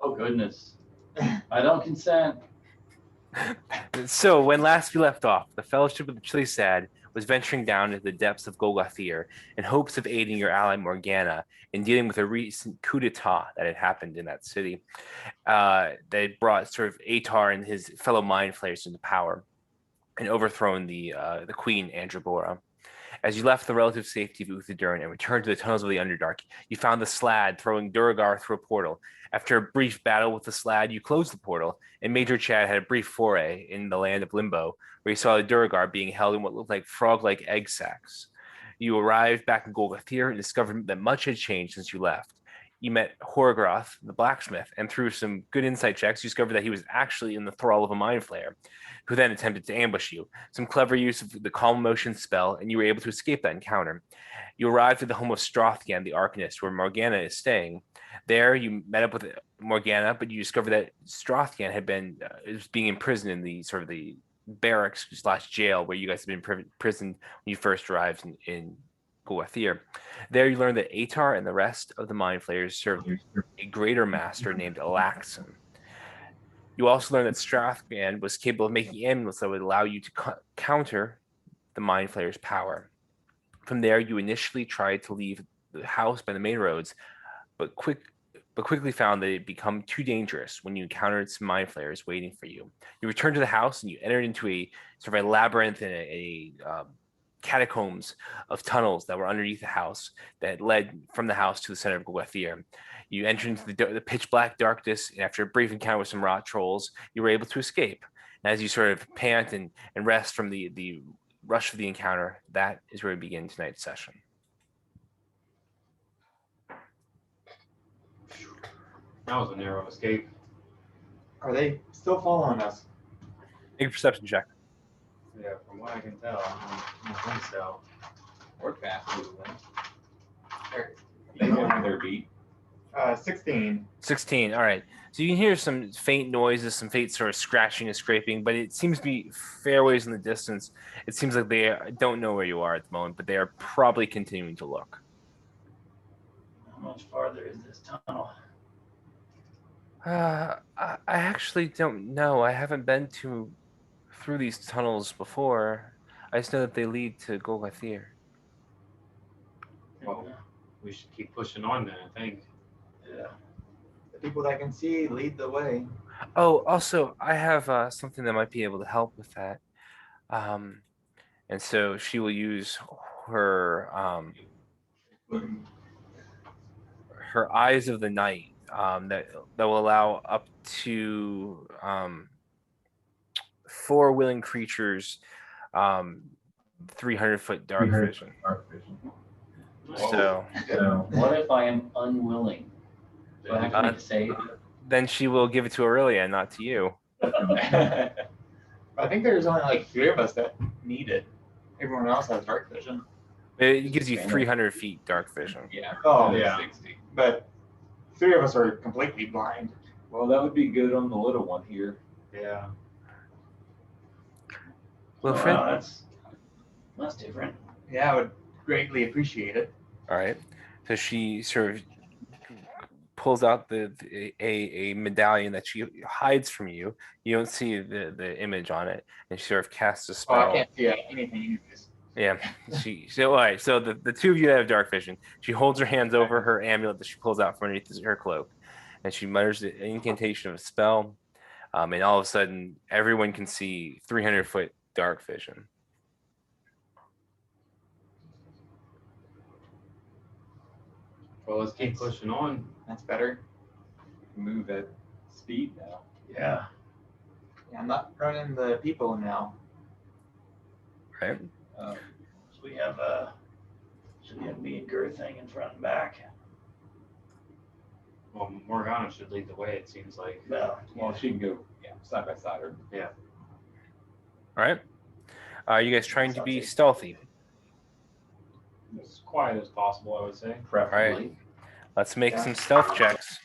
Oh, goodness. I don't consent. So, when last we left off, the Fellowship of the Chilly Sad was venturing down into the depths of Golgothir in hopes of aiding your ally Morgana in dealing with a recent coup d'etat that had happened in that city. That brought sort of Atar and his fellow mind flayers into power and overthrown the queen Androbora. As you left the relative safety of Uthadurn and returned to the tunnels of the Underdark, you found the Slad throwing Duragar through a portal. After a brief battle with the Slad, you closed the portal, and Major Chad had a brief foray in the land of Limbo, where you saw the Duragar being held in what looked like frog-like egg sacs. You arrived back in Golgothir and discovered that much had changed since you left. You met Horgroth, the blacksmith, and through some good insight checks, you discovered that he was actually in the thrall of a mind flayer, who then attempted to ambush you. Some clever use of the calm motion spell, and you were able to escape that encounter. You arrived at the home of Strothgan, the Arcanist, where Morgana is staying. There, you met up with Morgana, but you discovered that Strothgan had been was being imprisoned in the sort of the barracks / jail where you guys had been imprisoned when you first arrived in Golgothir. There, you learned that Atar and the rest of the Mind Flayers served a greater master named Alaxon. You also learned that Strathgan was capable of making amulets that would allow you to counter the Mind Flayer's power. From there, you initially tried to leave the house by the main roads, but quickly found that it had become too dangerous when you encountered some Mind Flayers waiting for you. You returned to the house and you entered into a sort of a labyrinth and a catacombs of tunnels that were underneath the house that led from the house to the center of Golgothir. You entered into the pitch black darkness, and after a brief encounter with some rot trolls, you were able to escape. And as you sort of pant and rest from the rush of the encounter, that is where we begin tonight's session. That was a narrow escape. Are they still following us? Make a perception check. Yeah, from what I can tell, I don't think so. Or fast moving. They know when they're beat. 16. 16. All right. So you can hear some faint noises, some faint sort of scratching and scraping, but it seems to be fair ways in the distance. It seems like they don't know where you are at the moment, but they are probably continuing to look. How much farther is this tunnel? I actually don't know. I haven't been through these tunnels before. I just know that they lead to Golgothir. Well, we should keep pushing on then, I think. Yeah. The people that can see lead the way. Oh, also, I have something that might be able to help with that. And so she will use her her Eyes of the Night that will allow up to 4 willing creatures 300-foot dark vision. So what if I am unwilling? Do I have to make a save? Then she will give it to Aurelia, not to you. I think there's only like 3 of us that need it. Everyone else has dark vision. It gives you 300 feet dark vision. Yeah. Oh, yeah. 60. But 3 of us are completely blind. Well, that would be good on the little one here. Yeah. Wilfred? Wow, that's different. Yeah, I would greatly appreciate it. All right. So she sort of pulls out a medallion that she hides from you. You don't see the image on it, and she sort of casts a spell. Oh, I can't see anything. Yeah. So all right. So the 2 of you that have dark vision, she holds her hands over her amulet that she pulls out from underneath her cloak, and she mutters an incantation of a spell, and all of a sudden, everyone can see 300-foot dark vision. Well, let's keep pushing on. That's better. Move at speed now. Yeah. Yeah, I'm not running the people now. Right. So we have me and Girth hanging front and back. Well, Morgana should lead the way, it seems like. Well, She can go side by side. Or Yeah. All right. Are you guys trying to be stealthy? As quiet as possible, I would say. preferably. All right. Let's make some stealth checks.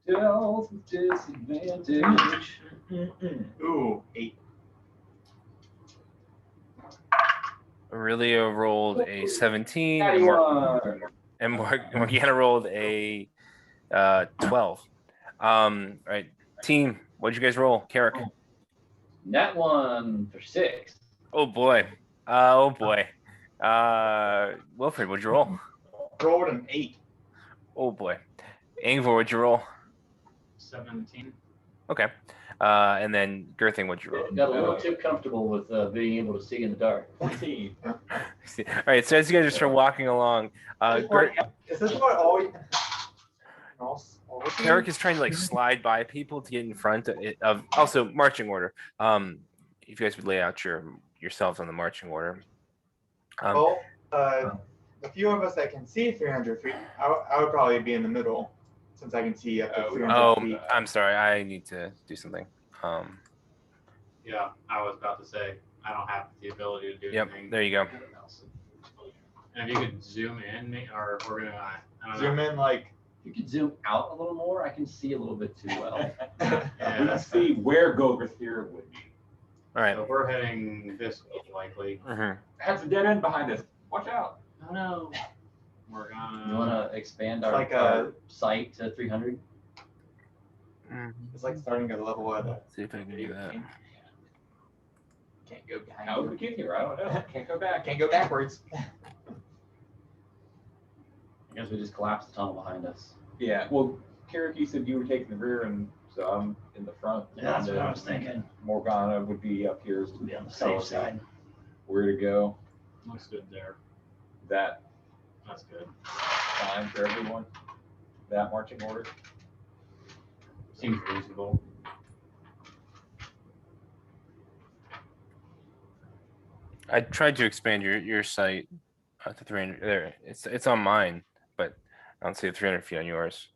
stealth disadvantage. Ooh, 8. Aurelia rolled a 17, Natty one. and Morgana rolled a 12. All right, team. What'd you guys roll, Carrick? That one for 6. Oh boy. Oh boy. Wilfred, what'd you roll? Rolled an 8. Oh boy. Angvor, what'd you roll? 17. Okay. And then Girthing, what'd you roll? Got a little too comfortable with being able to see in the dark. 14. All right. So as you guys are sort of walking along, Is this what all? Carrick is trying to like slide by people to get in front of also marching order. If you guys would lay out yourselves on the marching order. The few of us that can see 300 feet, I would probably be in the middle, since I can see up to 300 feet. I'm sorry. I need to do something. Yeah, I was about to say, I don't have the ability to do Yep. anything. There you go. And if you could zoom in, or we're gonna, I don't Zoom know. in like. If you could zoom out a little more, I can see a little bit too well. Yeah, Yeah, that's see where Golgothir would be. All right. So we're heading this way, likely. Mhm. That's a dead end behind us. Watch out. Oh no. We're gonna. You want to expand our, Like our sight to 300? It's like starting at a level at a. See if I can do that. Can't go behind. How did we get here? I don't know. Can't go back. Can't go backwards. I guess we just collapse the tunnel behind us. Yeah. Well, Carrick, you said you were taking the rear, and so I'm in the front. Yeah, that's what I was thinking. Morgana would be up here. To be on the safe side. Where to go? Looks good there. That's good. Fine for everyone. That marching order seems reasonable. I tried to expand your site to 300. There, it's on mine, but I don't see the 300 feet on yours.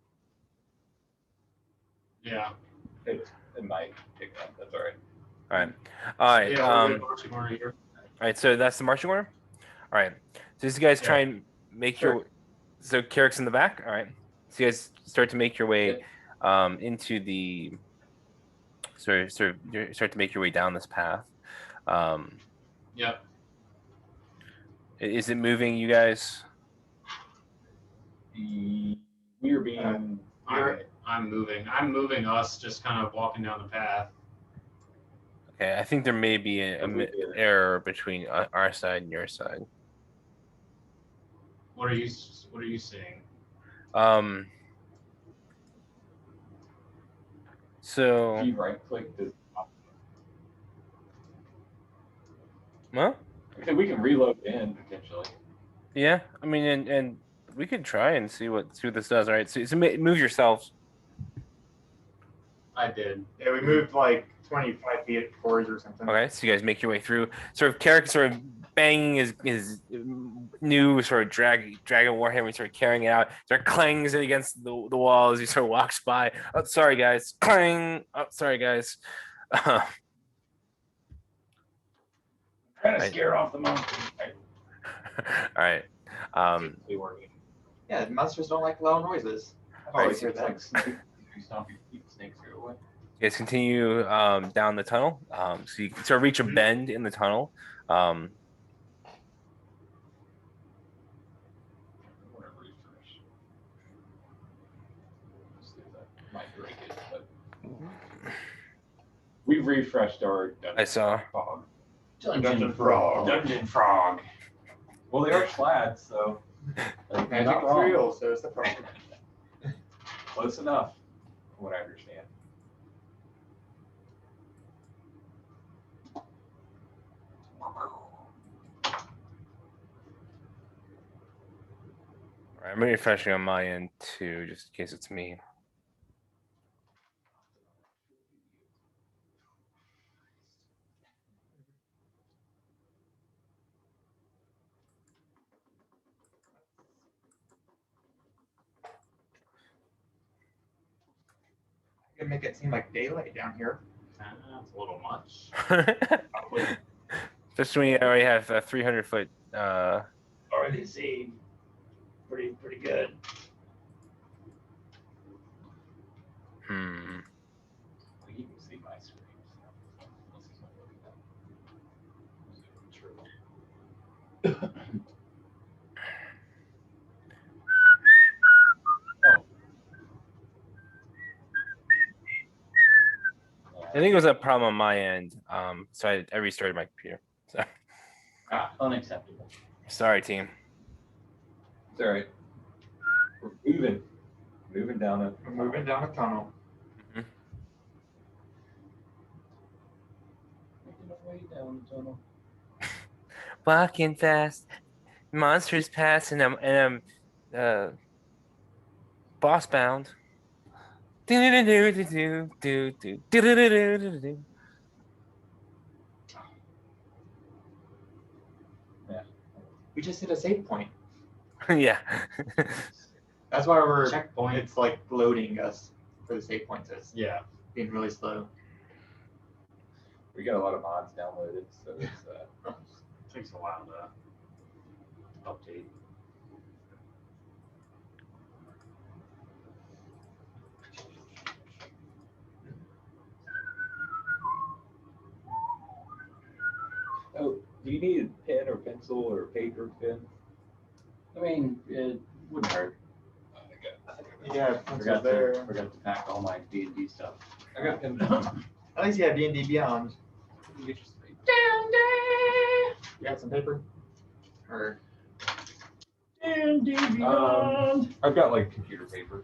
Yeah. It might pick up. That's all right. All right. All right. Yeah, All marching order here. right. So that's the marching order. All right. So as you guys try and make your, so Carrick's in the back. All right. So you guys start to make your way into the, start to make your way down this path. Yep. Is it moving, you guys? We are being. I'm moving. I'm moving us, just kind of walking down the path. Okay, I think there may be an error between our side and your side. What are you seeing? So. If you right click this. Well. We can reload in potentially. Yeah, I mean, and we could try and see what this does. All right, so move yourselves. I did. Yeah, we moved like 25 feet forwards or something. Okay, so you guys make your way through. Sort of Carrick sort of banging his new sort of dragon warhammer, he sort of carrying it out. Sort of clangs it against the wall as he sort of walks by. Oh, sorry guys, clang. Oh, sorry guys. Trying to scare off the monkey. All right. Yeah, monsters don't like loud noises. I've always heard that. You guys continue down the tunnel. So you sort of reach a bend in the tunnel. We refreshed our I saw. Dungeon frog. Dungeon frog. Well, they are slabs, so Magic material, so it's the problem. close enough, from what I understand. All right, I'm refreshing on my end too, just in case it's me. You can make it seem like daylight down here. That's a little much. Especially when you already have a 300 foot. Already see pretty good. Hmm. You can see my screen. I think it was a problem on my end. So I restarted my computer. So Unacceptable. sorry, team. It's all right. We're moving down a. We're moving down a tunnel. Making our way down the tunnel. Walking fast, monsters pass, and I'm boss bound. We just hit a save point. Yeah. That's why we're Checkpoint. It's like loading us for the save points. It's Yeah. being really slow. We got a lot of mods downloaded, so it's Takes a while to update. Oh, do you need a pen or pencil or paper pen? I mean, it wouldn't hurt. Yeah, Forgot there. to pack all my D&D stuff. I got a pen. At least you have D&D Beyond. You get your space. You got some paper? Or D&D Beyond. I've got like computer paper.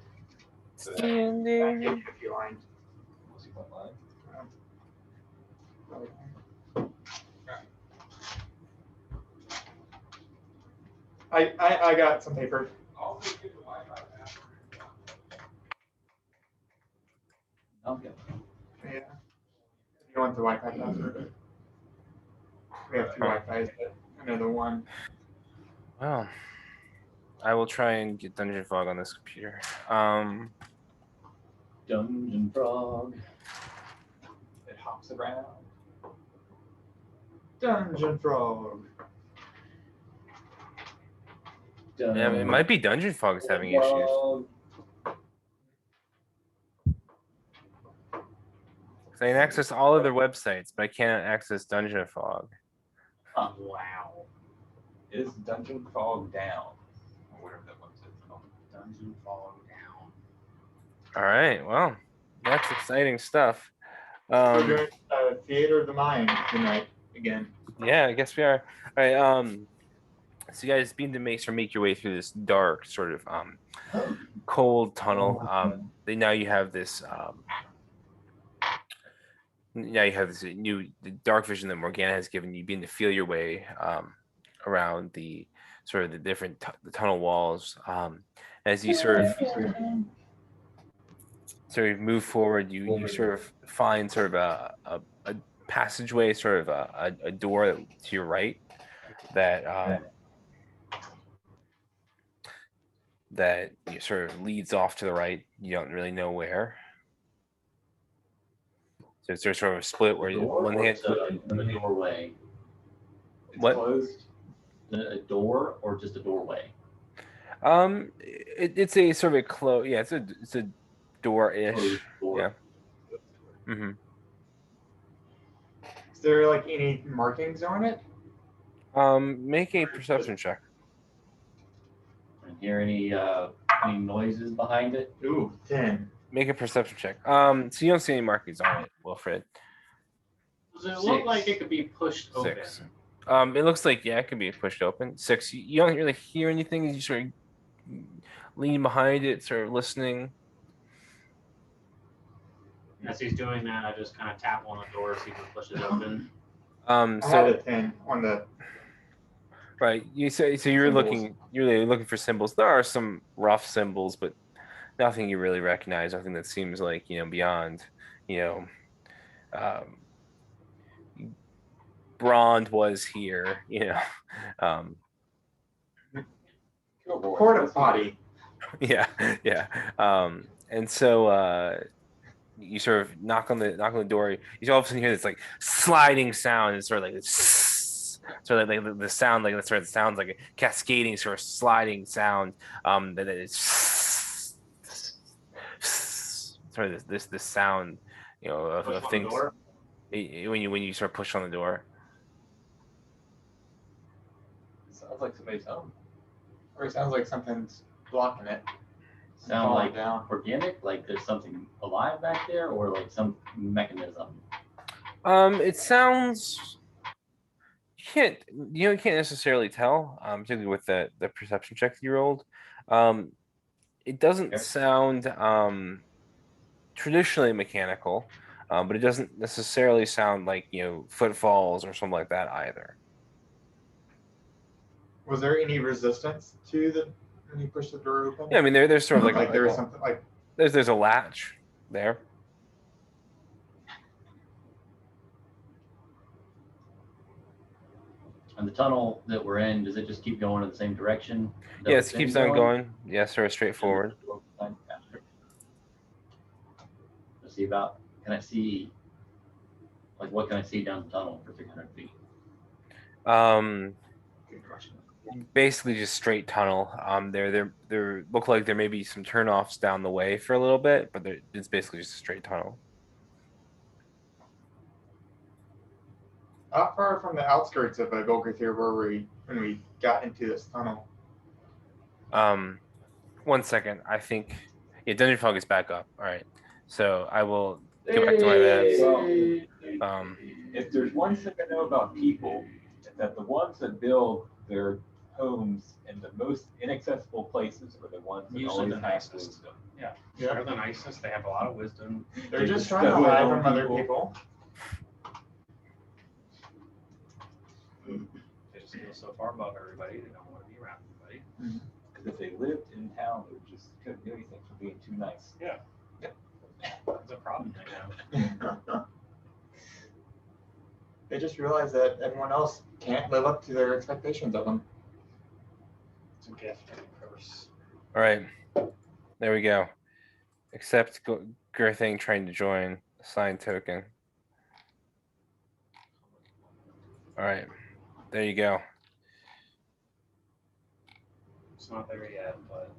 So that, back in if you mind. unless you want mine. I got some paper. I'll just get the Wi-Fi password. Okay. Yeah. You want the Wi-Fi password? We have two Wi-Fis, but another one. Well, I will try and get Dungeon Fog on this computer. Dungeon Frog. It hops around. Dungeon Frog. Yeah, it might be Dungeon Fog is having issues. I can access all of their websites, but I can't access Dungeon Fog. Wow. Is Dungeon Fog down? Or whatever that website's called. Dungeon Fog down. All right, well, that's exciting stuff. We're doing Theater of the Mind tonight again. Yeah, I guess we are. All right, so you guys need to make your way through this dark, sort of cold tunnel. Now you have this. Now you have this new dark vision that Morgana has given you, being to feel your way around the sort of the different the tunnel walls. As you sort of move forward, you sort of find sort of a passageway, sort of a door to your right that that sort of leads off to the right. You don't really know where. So it's sort of a split where one hand. The doorway. It's What? closed. A door or just a doorway? It's a sort of a close. Yeah, it's a door-ish. Closed door. Yeah. Mm-hmm. Is there like any markings on it? Make a perception check. And hear any noises behind it? Ooh, 10. Make a perception check. So you don't see any markings on it, Wilfred. Does it look 6. like it could be pushed open? 6. It looks like it could be pushed open. 6. You don't really hear anything as you sort of lean behind it, sort of listening. As he's doing that, I just kind of tap on the door, see if it pushes open. I had So a 10 on the. right, you say so. You're really looking for symbols. There are some rough symbols, but nothing you really recognize. Nothing that seems like beyond, Brond was here. Porta potty. Yeah. And so you sort of knock on the door. You all of a sudden hear this like sliding sound. It's sort of like this, sort of like the sound, like that sort of sounds like a cascading sort of sliding sound. That it's sort of this sound, of things when you sort of push on the door. It sounds like somebody's home. Or it sounds like something's blocking it. sound falling like down. organic? Like there's something alive back there, or like some mechanism? It sounds you can't necessarily tell, particularly with the perception check that you rolled. It doesn't Okay. sound traditionally mechanical, but it doesn't necessarily sound like footfalls or something like that either. Was there any resistance to the when you pushed the door open? Yeah, I mean there's sort of like there was something like there's a latch there. And the tunnel that we're in, does it just keep going in the same direction? that Yes, it's it keeps been on going. Yes, sort of straightforward. Let's see about. Can I see? Like, what can I see down the tunnel for 300 feet? Basically just straight tunnel. There look like there may be some turnoffs down the way for a little bit, but it's basically just a straight tunnel. how far from the outskirts of Golgothir were we when we got into this tunnel? 1 second. I think Dungeon Fog is back up. All right. So I will go back to my maps. If there's one thing I know about people, it's that the ones that build their homes in the most inaccessible places are the ones that Usually always the have nicest. wisdom. They're the nicest. They have a lot of wisdom. They're They just bestow trying to it hide on from other people. people. They just feel so far above everybody. They don't want to be around everybody. Because if they lived in town, they just couldn't do anything for being too nice. It's a problem they have. They just realize that everyone else can't live up to their expectations of them. It's a gift and a curse. All right. There we go. Accept Girthing trying to join. Assign token. All right. There you go. It's not there yet, but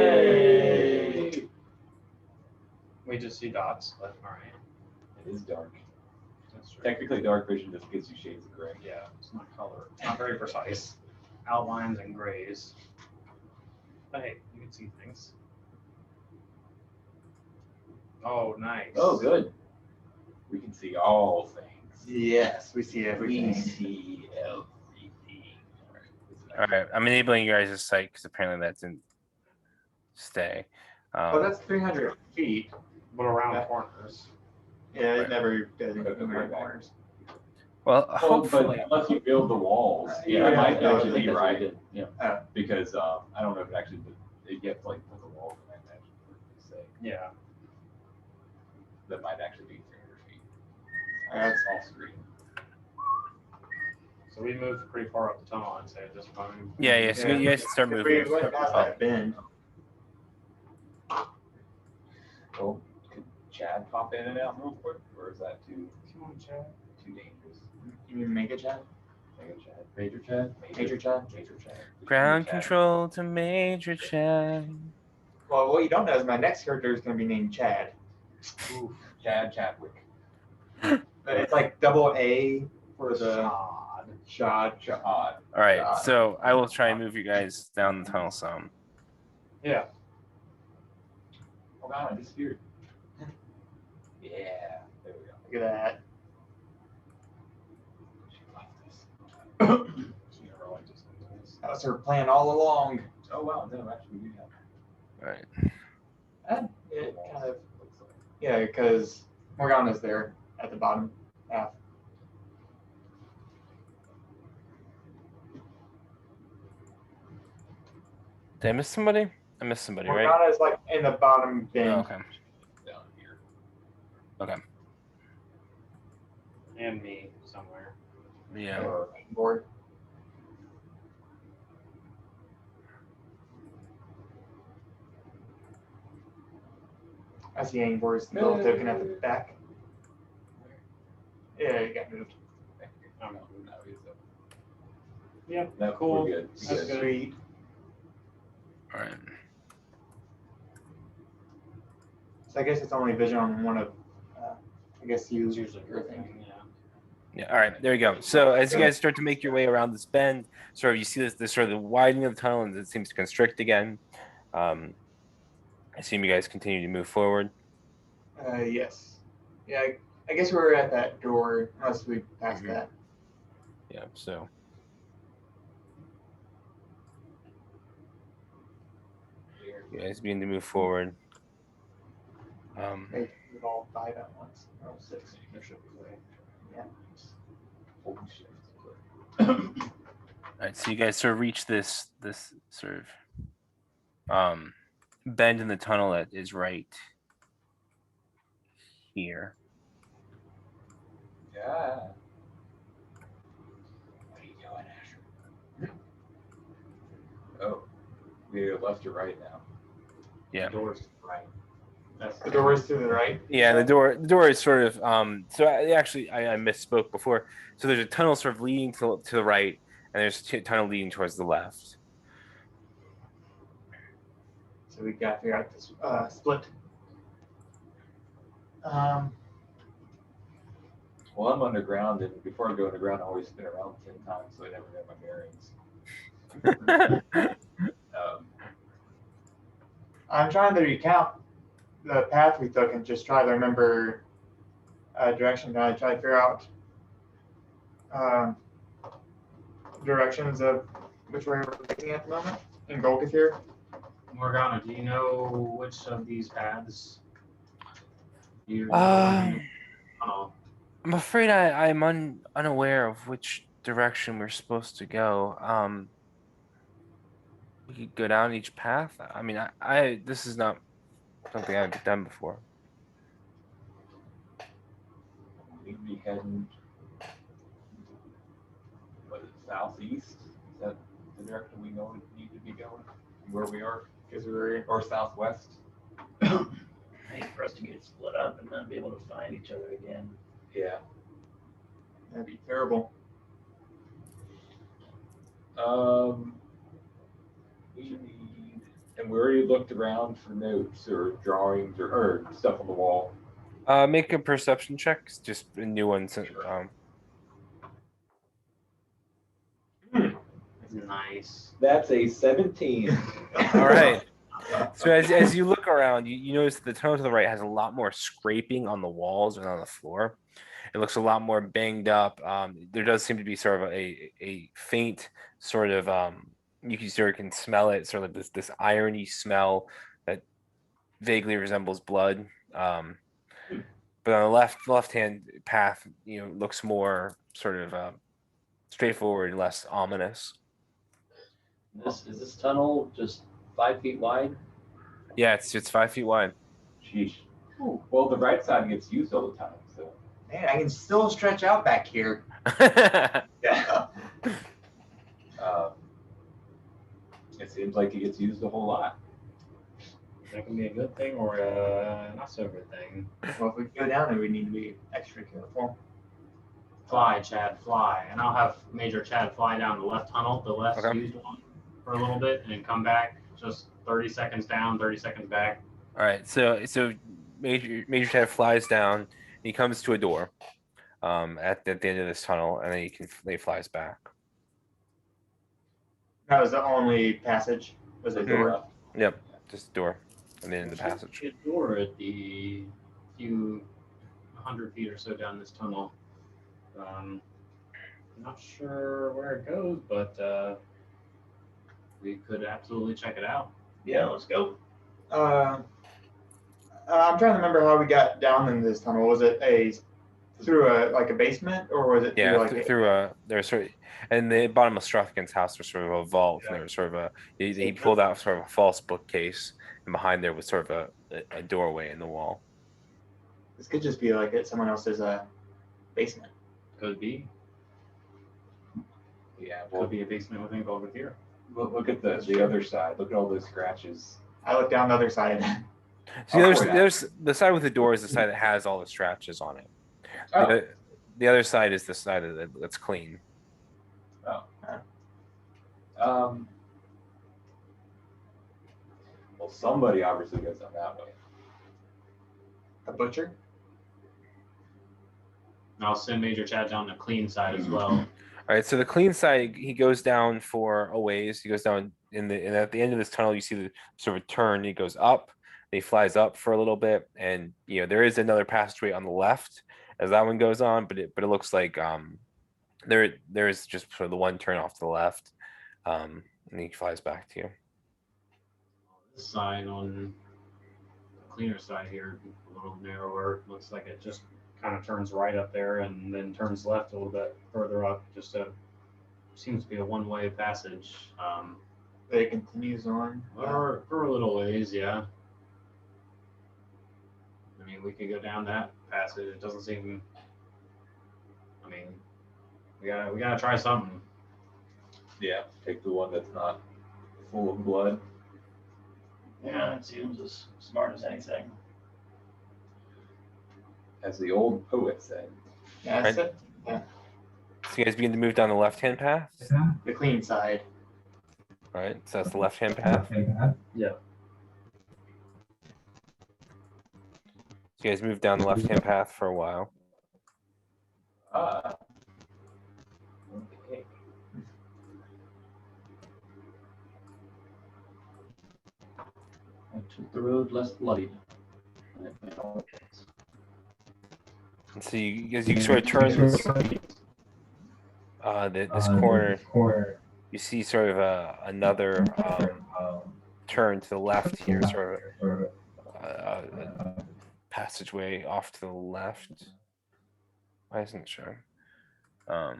Hey! we just see dots left and right. It is dark. That's true. Technically, dark vision just gives you shades of gray. Yeah, it's not color. It's not very precise. Outlines and grays. But hey, you can see things. Oh, nice. Oh, good. We can see all things. Yes, we see We everything. see everything. All right. I'm enabling you guys' sight because apparently that didn't stay. Well, that's 300 feet. But around Yeah. corners. Yeah, Right. it never does Okay, anything around back. corners. Well, Well, hopefully. but unless you build the walls, Yeah, that might yeah, actually be that's what we right. did. Yeah. Because I don't know if it actually, you have to like put the walls in that actually say Yeah. that might actually be 300 feet. That's off screen. So we moved pretty far up the tunnel, I'd say, at this point. Yeah. So you guys can start If moving. we went past that bend. Well, could Chad pop in and out real quick, or is that too Come on, Chad. too dangerous? You mean Mega Chad? Mega Chad, Major Chad? Major Chad? Major Chad. Ground Chad. control to Major Chad. Well, what you don't know is my next character is going to be named Chad. Oof. Chad Chadwick. But it's like double A for the Odd. Shad. Chad. All right. God. So I will try and move you guys down the tunnel some. Yeah. Oh God, I disappeared. Yeah, there we go. Look at that. She left us. She never liked us like this. That was her plan all along. Oh wow, no, actually we do have. All right. And it kind of, Looks like. yeah, because Morgana's there at the bottom half. Did I miss somebody? I missed somebody, right? Morgana is like in the bottom bend. Oh, okay. Down here. Okay. And me somewhere. Yeah. Or board. I see Angbor's little token at the back. Yeah, it got moved. I'm No, no, he's up. Yeah, No, cool. we're good. That's good. Sweet. All right. So I guess it's only vision on one of I guess use It's usually your your thing. thing, yeah. Yeah. All right. There you go. So as you guys start to make your way around this bend, sort of you see this sort of the widening of the tunnel, and it seems to constrict again. I assume you guys continue to move forward. Yes. Yeah, I guess we're at that door, unless we pass Mhm. that. Yeah. So you guys begin to move forward. Maybe we'd all 5 at once. Oh, 6. There should be way. Yeah. Holy shit. All right. So you guys sort of reach this sort of bend in the tunnel that is right here. Yeah. What are you doing, Asher? Oh, we go left or right now. Yeah. The door's right. That's The door is to the right. Yeah, the door is sort of so I misspoke before. So there's a tunnel sort of leading to the right, and there's a tunnel leading towards the left. So we got to figure out this split. Well, I'm underground, and before I go underground, I always spin around 10 times, so I never get my bearings. I'm trying to recount the path we took and just try to remember direction. I try to figure out directions of which way we're taking at the moment in Golgothir. Morgana, do you know which of these paths you tunnel? I'm afraid I'm unaware of which direction we're supposed to go. We could go down each path. I mean, I this is not something I've done before. We'd be heading, what is it, southeast? Is that the direction we know we need to be going? Where we are? Because we're or southwest? I hate for us to get split up and not be able to find each other again. Yeah. That'd be terrible. We need, and we already looked around for notes or drawings or stuff on the wall. Make a perception check, just a new one. Nice. That's a 17. All right. So as you look around, you notice the tunnel to the right has a lot more scraping on the walls and on the floor. It looks a lot more banged up. There does seem to be sort of a faint sort of you can smell it, sort of this irony smell that vaguely resembles blood. But on the left hand path, looks more sort of straightforward, less ominous. Is this tunnel just 5 feet wide? Yeah, it's 5 feet wide. Sheesh. Ooh, well, the right side gets used all the time, so. Man, I can still stretch out back here. Yeah. It seems like it gets used a whole lot. That can be a good thing or a not so good thing. Well, if we go down there, we need to be extra careful. Fly, Chad, fly. And I'll have Major Chad fly down the left tunnel, the left Okay. used one, for a little bit, and then come back just 30 seconds down, 30 seconds back. All right, so Major Chad flies down. He comes to a door at the end of this tunnel, and then he flies back. That was the only passage. Was a door. Yep, just a door, and then in the passage. A door at the few 100 feet or so down this tunnel. Not sure where it goes, but we could absolutely check it out. Yeah, let's go. I'm trying to remember how we got down in this tunnel. Was it through a basement, or was it through there's sort of, and the bottom of Strufkin's house was sort of a vault. And there was sort of he pulled out sort of a false bookcase, and behind there was sort of a doorway in the wall. This could just be like someone else's basement. Could be. Yeah, Could well, be a basement within Golgothir. look at the other side. Look at all those scratches. I looked down the other side. So there's the side with the door is the side that has all the scratches on it. Oh. The other side is the side that's clean. Well, somebody obviously goes down that way. A butcher? And I'll send Major Chad down the clean side as well. All right, so the clean side, he goes down for a ways. He goes down and at the end of this tunnel, you see the sort of turn. He goes up, and he flies up for a little bit, and there is another passageway on the left as that one goes on, but it looks like there is just sort of the one turn off to the left, and he flies back to you. This side on the cleaner side here, a little narrower. Looks like it just kind of turns right up there and then turns left a little bit further up. Just seems to be a one-way passage. It continues on. For a little ways, yeah. I mean, we could go down that passage. It doesn't seem. I mean, we gotta try something. Yeah, take the one that's not full of blood. Yeah, it seems as smart as anything. As the old poet said. Yeah, that's it. So you guys begin to move down the left-hand path. The clean side. All right, so that's the left-hand path. Yeah. So you guys move down the left-hand path for a while. Okay. I took the road less bloodied. And so as you sort of turn this corner, you see sort of another turn to the left here, sort of a passageway off to the left. Why isn't it showing?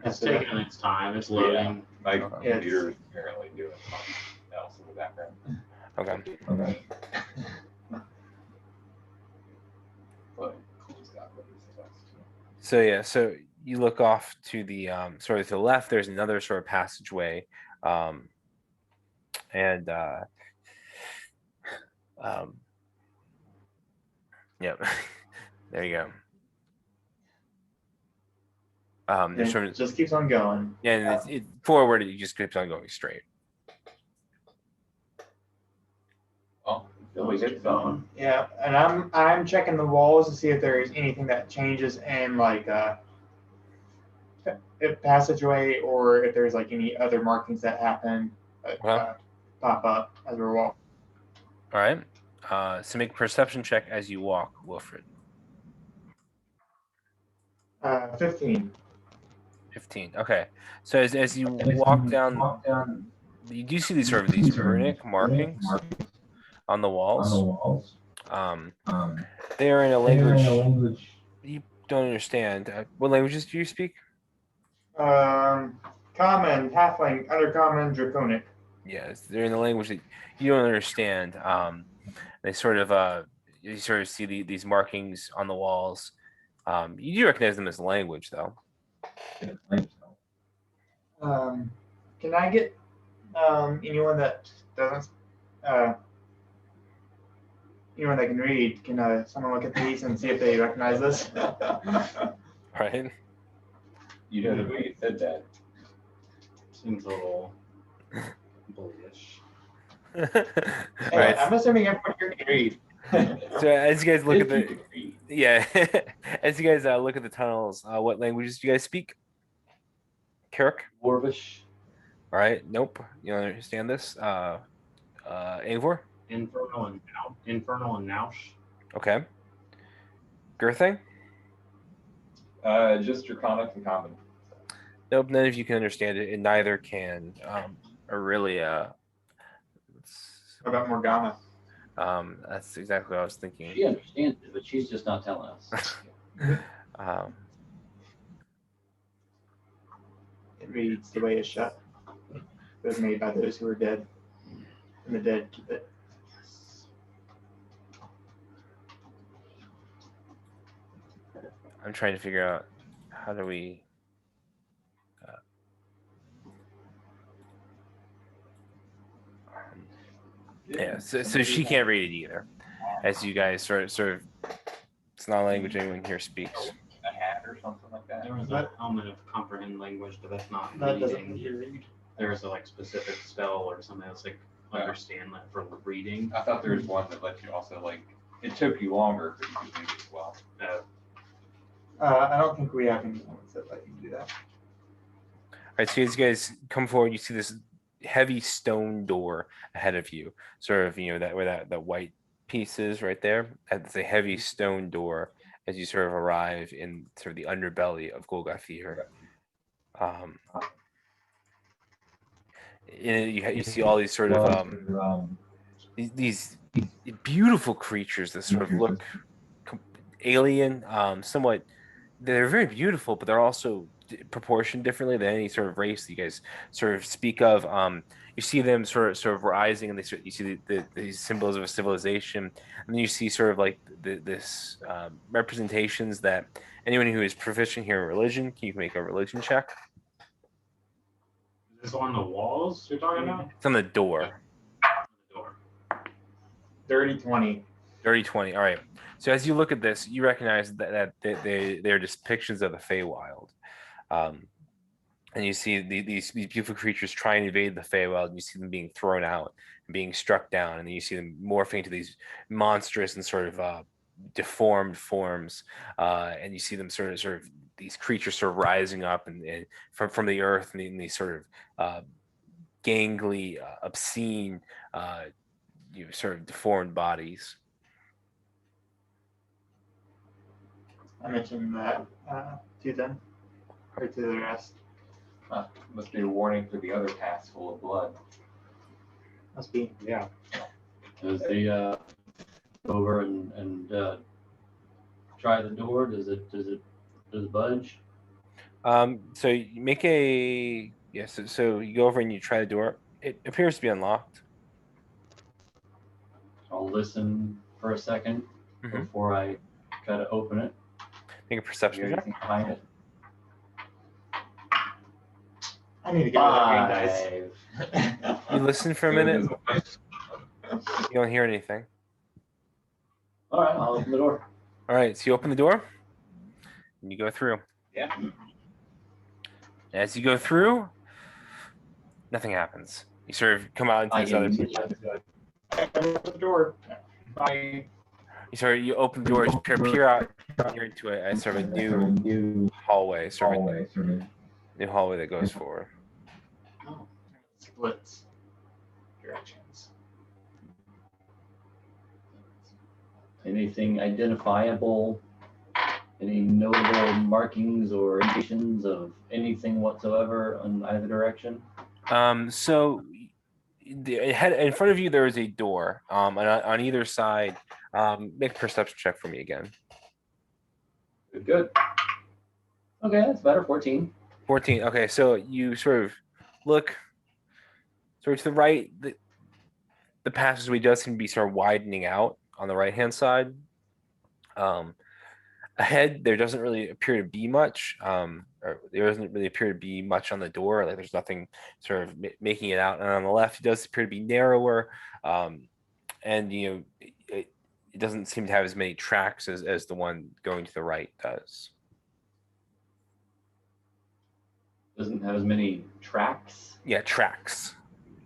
It's taking its time. It's loading. My Okay. computer is apparently doing something else in the background. Okay. But it's got what it's supposed to. So yeah, so you look off to the sort of to the left. There's another sort of passageway, and yep, there you go. There's sort It of, just keeps on going. yeah, and it forward. It just keeps on going straight. Oh, Always keep going. Yeah, and I'm checking the walls to see if there is anything that changes in like a passageway or if there's like any other markings that happen pop up as we're walking. All right. So make a perception check as you walk, Wilfred. 15. 15. Okay. So as you walk down, you do see these runic markings on the walls. They are in a language you don't understand. What languages do you speak? Common, halfling, undercommon, draconic. Yes, they're in a language that you don't understand. They sort of you sort of see these markings on the walls. You do recognize them as language, though. Can I get anyone that doesn't anyone that can read? Can someone look at these and see if they recognize this? Right. You know the way you said that. Seems a little bullish. Right. I'm assuming everyone here can read. So as you guys look at If the you could read. yeah, as you guys look at the tunnels, what languages do you guys speak? Kirk. Dwarvish. All right. Nope. You don't understand this. Eivor. Infernal and Naush. Okay. Girthing. Just draconic and common. Nope. None of you can understand it, and neither can Aurelia. What about Morgana? That's exactly what I was thinking. She understands it, but she's just not telling us. It reads the way it's shut. It was made by those who are dead, and the dead keep it. I'm trying to figure out how do we. Yeah, so she can't read it either. As you guys sort of, it's not a language anyone here speaks. A hat or something like that. There was an element of comprehend language, but that's not That doesn't reading. need to read. There's a specific spell or something that's understand that for reading. I thought there was one that let you also it took you longer, but you could read it as well. I don't think we have any points that let you do that. All right, so as you guys come forward, you see this heavy stone door ahead of you. Sort of, that where that white piece is right there. That's a heavy stone door as you sort of arrive in sort of the underbelly of Golgothir. You see all these sort of these beautiful creatures that sort of look alien, somewhat. They're very beautiful, but they're also proportioned differently than any sort of race that you guys sort of speak of. You see them sort of rising, and you see these symbols of a civilization, and then you see sort of like this representations that anyone who is proficient here in religion, can you make a religion check? Is this on the walls you're talking about? It's on the door. The door. Dirty 20. Dirty 20. All right. So as you look at this, you recognize that they're depictions of the Feywild. And you see these beautiful creatures trying to invade the Feywild, and you see them being thrown out and being struck down, and then you see them morphing into these monstrous and sort of deformed forms, and you see them sort of these creatures sort of rising up and from the earth, and in these sort of gangly, obscene, sort of deformed bodies. I mentioned that to them, or to the rest. Must be a warning for the other paths full of blood. Must be. Yeah. Does they go over and try the door? Does it budge? So you make a so you go over and you try the door. It appears to be unlocked. I'll listen for a second Mhm. before I try to open it. Make a perception Hear check. anything behind it? I need to get rid of the green dice. You listen for a minute. You don't hear anything. All right, I'll open the door. All right, so you open the door and you go through. Yeah. As you go through, nothing happens. You sort of come out into this other. The door. You open the door, you peer out. You're into a sort of a new hallway, sort of a new hallway that goes forward. Splits directions. Anything identifiable? Any notable markings or indications of anything whatsoever on either direction? So in front of you there is a door. And on either side, make a perception check for me again. Good. Okay, that's better. 14. 14. Okay, so you sort of look sort of to the right. The passageway does seem to be sort of widening out on the right hand side. Ahead, there doesn't really appear to be much. Or there doesn't really appear to be much on the door. Like there's nothing sort of making it out. And on the left, it does appear to be narrower. And it doesn't seem to have as many tracks as the one going to the right does. Doesn't have as many tracks. Yeah, tracks,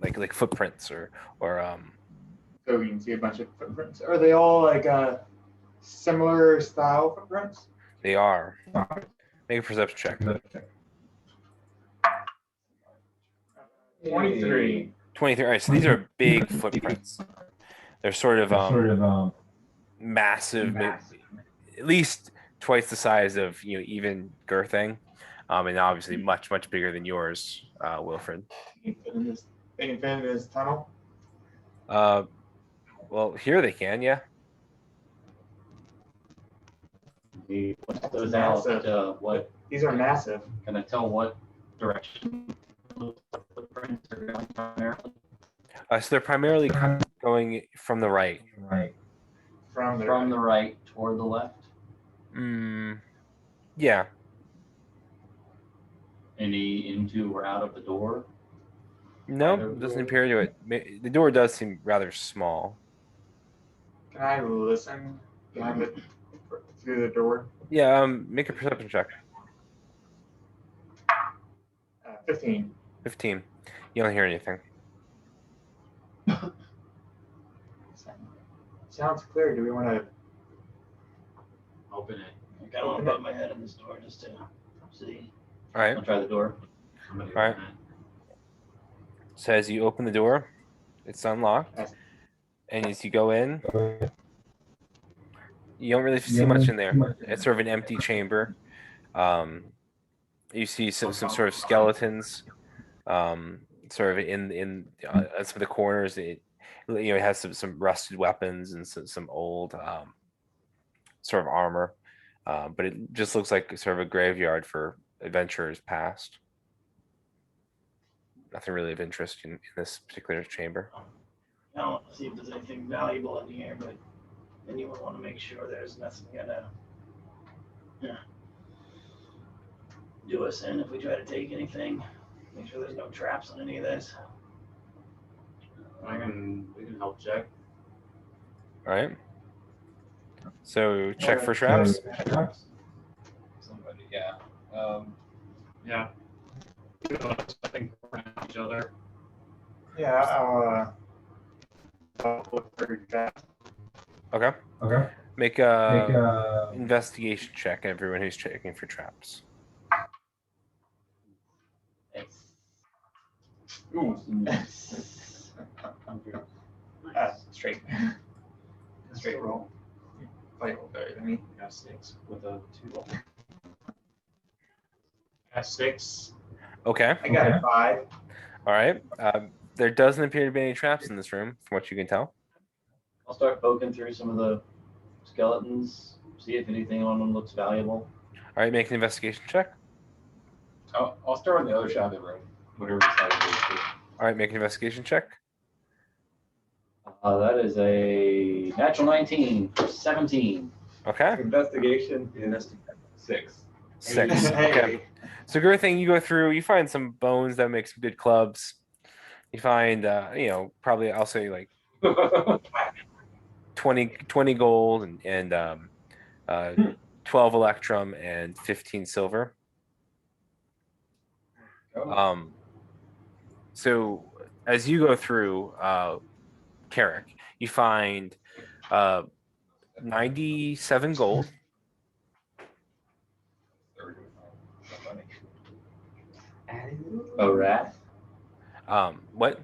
like footprints or. So you can see a bunch of footprints. Are they all like similar style footprints? They are. Make a perception check. 23. 23. All right, so these are big footprints. They're sort of massive, at least twice the size of even Girthing, and obviously much bigger than yours, Wilfred. They can fit in this tunnel. Well, here they can, yeah. He points those Massive. out. What These are massive. can I tell? What direction those footprints are going primarily? So they're primarily going from the right. From the From the right toward the left. Yeah. Any into or out of the door? No, Either it doesn't door. appear to it. The door does seem rather small. Can I listen behind it through the door? Yeah. Make a perception check. 15. 15. You don't hear anything. Sounds clear. Do we want to? Open it. kind of want to put my head in this door just to see. All right. I'll try the door. Somebody All right. open it. So as you open the door, it's unlocked, and as you go in, you don't really see much in there. It's sort of an empty chamber. You see some sort of skeletons, sort of in some of the corners. It has some rusted weapons and some old sort of armor, but it just looks like sort of a graveyard for adventurers past. Nothing really of interest in this particular chamber. I don't want to see if there's anything valuable in here, but then you would want to make sure there's nothing gonna do us in if we try to take anything. Make sure there's no traps on any of this. We can help check. All right. So check for traps. Somebody, yeah. Yeah. I think around each other. Yeah, I'll look for traps. Okay. Okay. Make a investigation check. Everyone who's checking for traps. Ooh. Straight. Straight roll. Fight roll better than me. Got 6 with a 2. Got 6. Okay. I got a 5. All right. There doesn't appear to be any traps in this room, from what you can tell. I'll start poking through some of the skeletons, see if anything on them looks valuable. All right. Make an investigation check. I'll start on the other side of the room, whatever side it is. All right. Make an investigation check. That is a natural 19 for 17. Okay. Investigation is 6. 6. Okay. So good thing you go through, you find some bones that make some good clubs. You find, probably I'll say like 20 gold and 12 electrum and 15 silver. So as you go through, Carrick, you find 97 gold. A rat? What?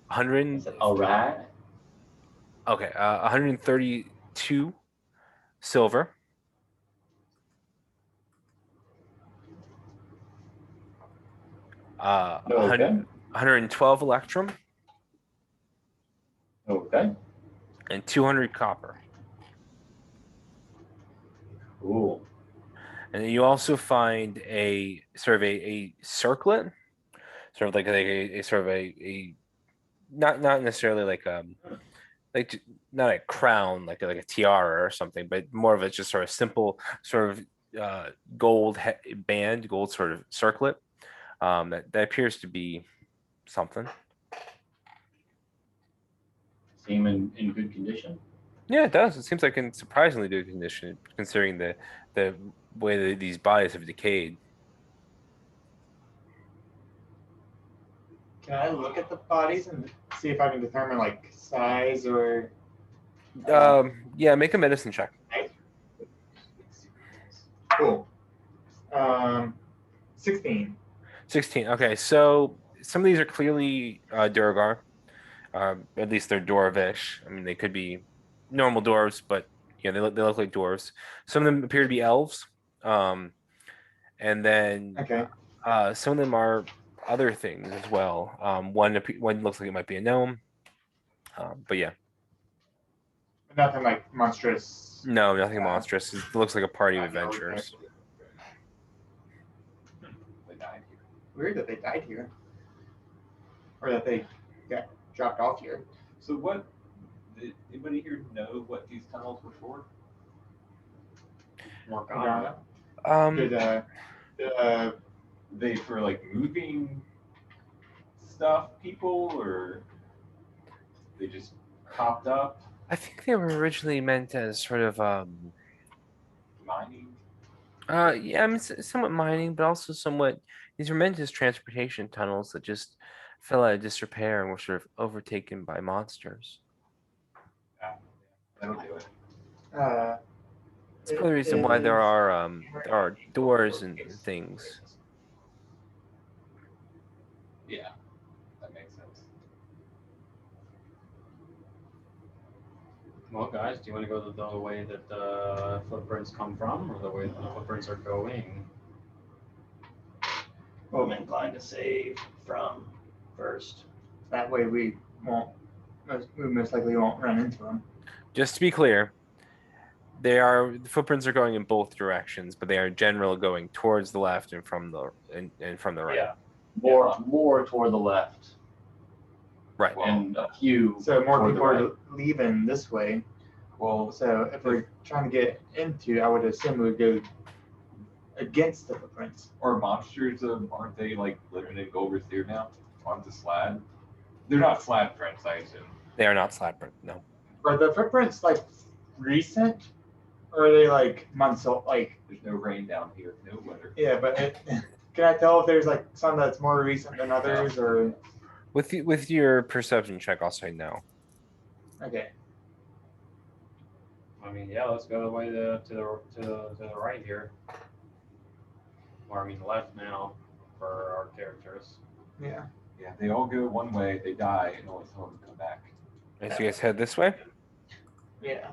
100. A rat? Okay, 132 silver. Okay. 112 electrum Okay. and 200 copper. Cool. And then you also find a sort of a circlet, sort of like a sort of a not necessarily like not a crown like a tiara or something, but more of a just sort of simple sort of gold band, gold sort of circlet that appears to be something. Seem in good condition. Yeah, it does. It seems like in surprisingly good condition considering the way that these bodies have decayed. Can I look at the bodies and see if I can determine like size or? Yeah, make a medicine check. Cool. 16. 16. Okay, so some of these are clearly Durgar. At least they're dwarvish. I mean, they could be normal dwarves, but they look like dwarves. Some of them appear to be elves. And then Okay. some of them are other things as well. One looks like it might be a gnome. But yeah. Nothing like monstrous. No, nothing monstrous. It looks like a party of adventurers. They died here. Weird that they died here. Or that they got dropped off here. So what? Did anybody here know what these tunnels were for? Morgana. Um, They for like moving stuff, people, or they just popped up? I think they were originally meant as sort of Mining? yeah, I mean, somewhat mining, but also somewhat. These were meant as transportation tunnels that just fell out of disrepair and were sort of overtaken by monsters. That'll do it. That's part of the reason why there are doors and things. Yeah, that makes sense. Well, guys, do you want to go the way that the footprints come from, or the way that the footprints are going? I'm inclined to save from first. That way we most likely won't run into them. Just to be clear, the footprints are going in both directions, but they are generally going towards the left and from the from the right. Yeah. More toward the left, Right. and a few. So more toward the people right. are leaving this way. Well, So if we're trying to get into, I would assume we would go against the footprints. or monsters, aren't they like living in Golgothir now on the slab? They're not slab prints, I assume. They are not slab print. No. Are the footprints like recent, or are they like months old? Like There's no rain down here, no weather. yeah, but can I tell if there's like some that's more recent than others, or With your perception check, I'll say no. okay? I mean, yeah, let's go the way to the right here. Or I mean, left now for our characters. Yeah. Yeah, they all go one way, they die, and only some of them come back. As you guys head this way, Yeah.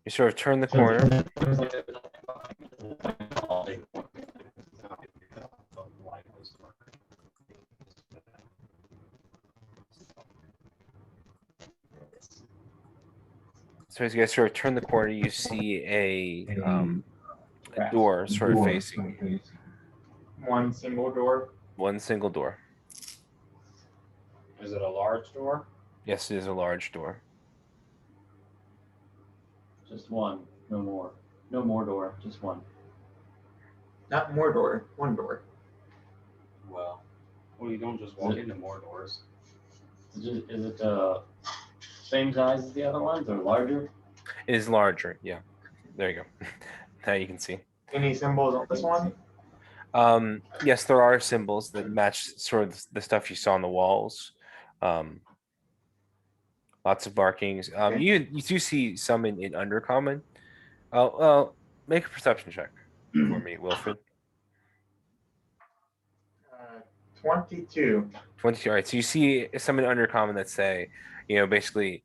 you sort of turn the corner. So as you guys sort of turn the corner, you see a door sort of facing you. One single door. One single door. Is it a large door? Yes, it is a large door. Just one, no more. No more door, just one. Not more door. One door. Well, Well, you don't just walk into more doors. Is it same size as the other ones or larger? It is larger. Yeah. There you go. Now you can see. Any symbols on this one? Yes, there are symbols that match sort of the stuff you saw on the walls. Lots of markings. Okay. You do see some in Undercommon. Make a perception check for me, Wilfred. 22. 22. All right. So you see some in Undercommon that say, basically,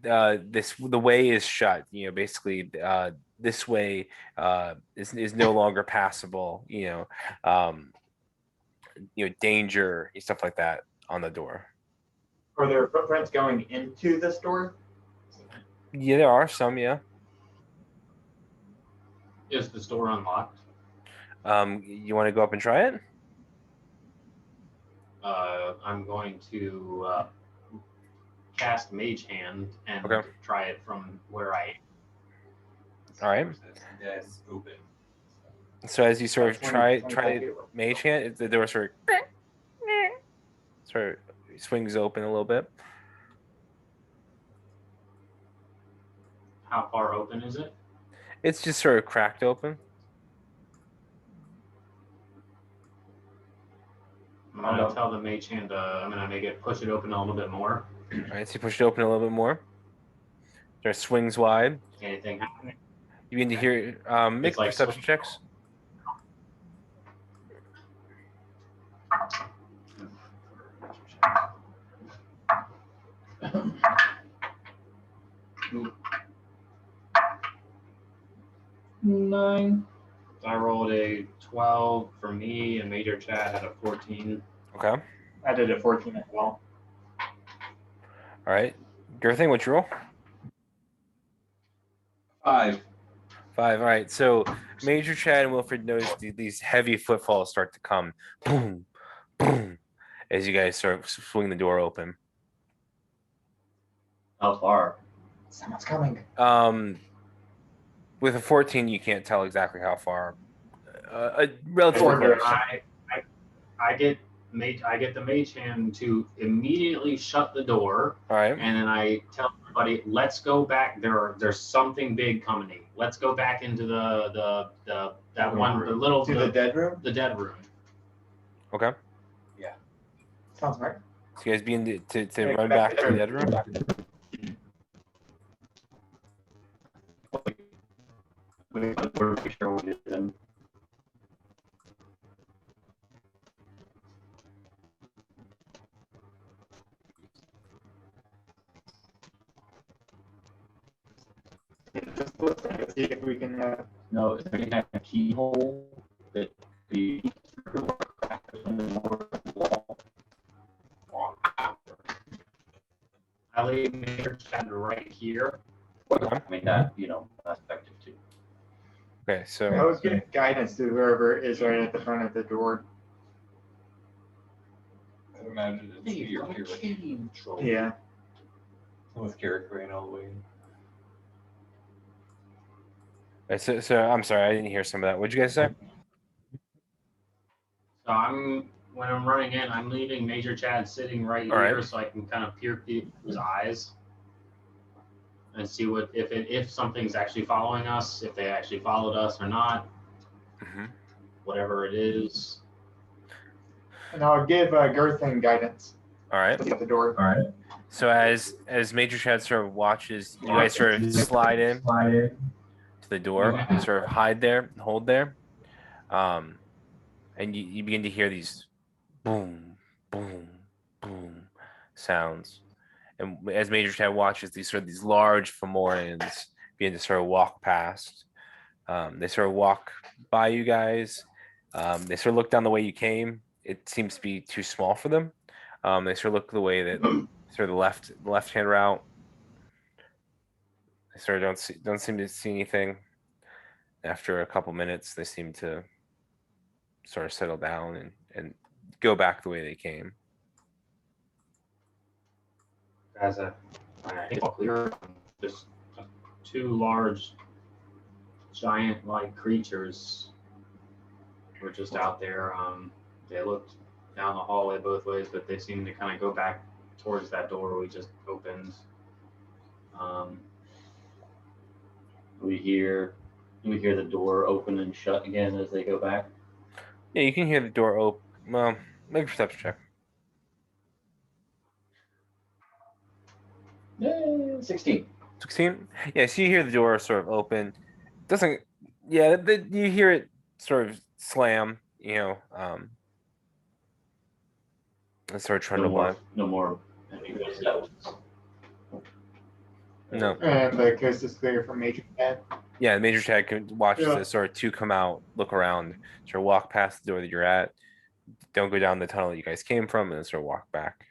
the way is shut. Basically, this way is no longer passable. Danger, stuff like that on the door. Are there footprints going into this door? Yeah, there are some. Yeah. Is the door unlocked? You want to go up and try it? I'm going to cast Mage Hand and Okay. try it from where I am. All right. yeah, it's open. So as you sort of try 25 feet. Mage Hand, the door sort of swings open a little bit. How far open is it? It's just sort of cracked open. I'm gonna tell the Mage Hand. I'm gonna make it push it open a little bit more. All right, so you push it open a little bit more. Sort of swings wide. Anything happening? You begin to hear make It's like perception checks. Nine. I rolled a 12 for me, and Major Chad had a 14. Okay. I did a 14 as well. All right. Girthing, what's your roll? 5. 5. All right. So Major Chad and Wilfred notice these heavy footfalls start to come. Boom, boom, as you guys start swing the door open. How far? Someone's coming. With a 14, you can't tell exactly how far. Relatively close. I get the Mage Hand to immediately shut the door, All right. and then I tell everybody, "Let's go back. There's something big coming. Let's go back into the dead To the dead room? the dead room." Okay. Sounds right. So you guys begin to run back to the other room. We're pretty sure we did them. Just let's see if we can. No, is there any kind of keyhole that the I leave Major Chad right here. I mean that, that's effective too. Okay, so I was giving guidance to whoever is right at the front of the door. I'd imagine it's your Yeah. with Carrick Rain all the way. so I'm sorry, I didn't hear some of that. What'd you guys say? So when I'm running in, I'm leaving Major Chad sitting right All right. here, so I can kind of peer through his eyes and see what if something's actually following us, if they actually followed us or not, whatever it is. And I'll give Girthin guidance. All right. At the door. All right. So as Major Chad sort of watches, you guys sort of slide in to the door and sort of hide there, hold there, and you begin to hear these boom, boom, boom sounds. And as Major Chad watches, these large Fomorians begin to sort of walk past. They sort of walk by you guys. They sort of look down the way you came. It seems to be too small for them. They sort of look the way that sort of the left-hand route. They sort of don't seem to see anything. After a couple minutes, they seem to sort of settle down and go back the way they came. As I think it's clear, just two large, giant-like creatures were just out there. They looked down the hallway both ways, but they seemed to kind of go back towards that door we just opened. Do we hear the door open and shut again as they go back? Yeah, you can hear the door open. Well, make a perception check. Yay, 16. 16? Yeah, so you hear the door sort of open. Doesn't, yeah, you hear it sort of slam, and sort of trundle by. No more heavy footsteps. No. And the coast is clear from Major Chad. Yeah, Major Chad can watch Yeah. the sort of two come out, look around, sort of walk past the door that you're at. Don't go down the tunnel that you guys came from, and then sort of walk back.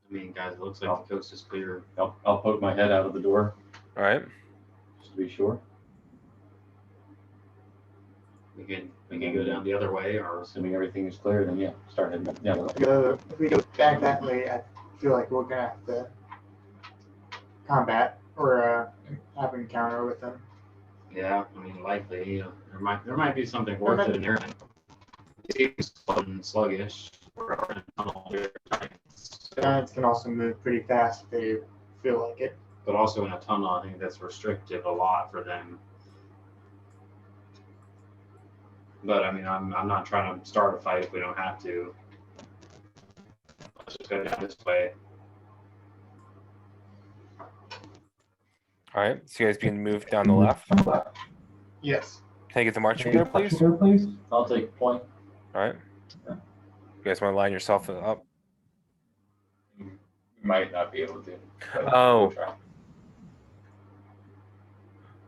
I mean, guys, it looks like the coast is clear. I'll poke my head out of the door All right. just to be sure. We can go down the other way, or Assuming everything is clear, then yeah, start heading down. If we go back that way, I feel like we're gonna have to combat or have an encounter with them. yeah, I mean, likely there might be something worth it in there. It seems slow and sluggish. We're in a tunnel, Giants can also move pretty fast if they feel like it. but also in a tunnel, I think that's restrictive a lot for them. But I mean, I'm not trying to start a fight if we don't have to. Let's just go down this way. All right. So you guys begin to move down the left. Can Yes. I get the marching order, please? I'll take point. All right. You guys want to line yourself up? You might not be able to. Oh. We'll try.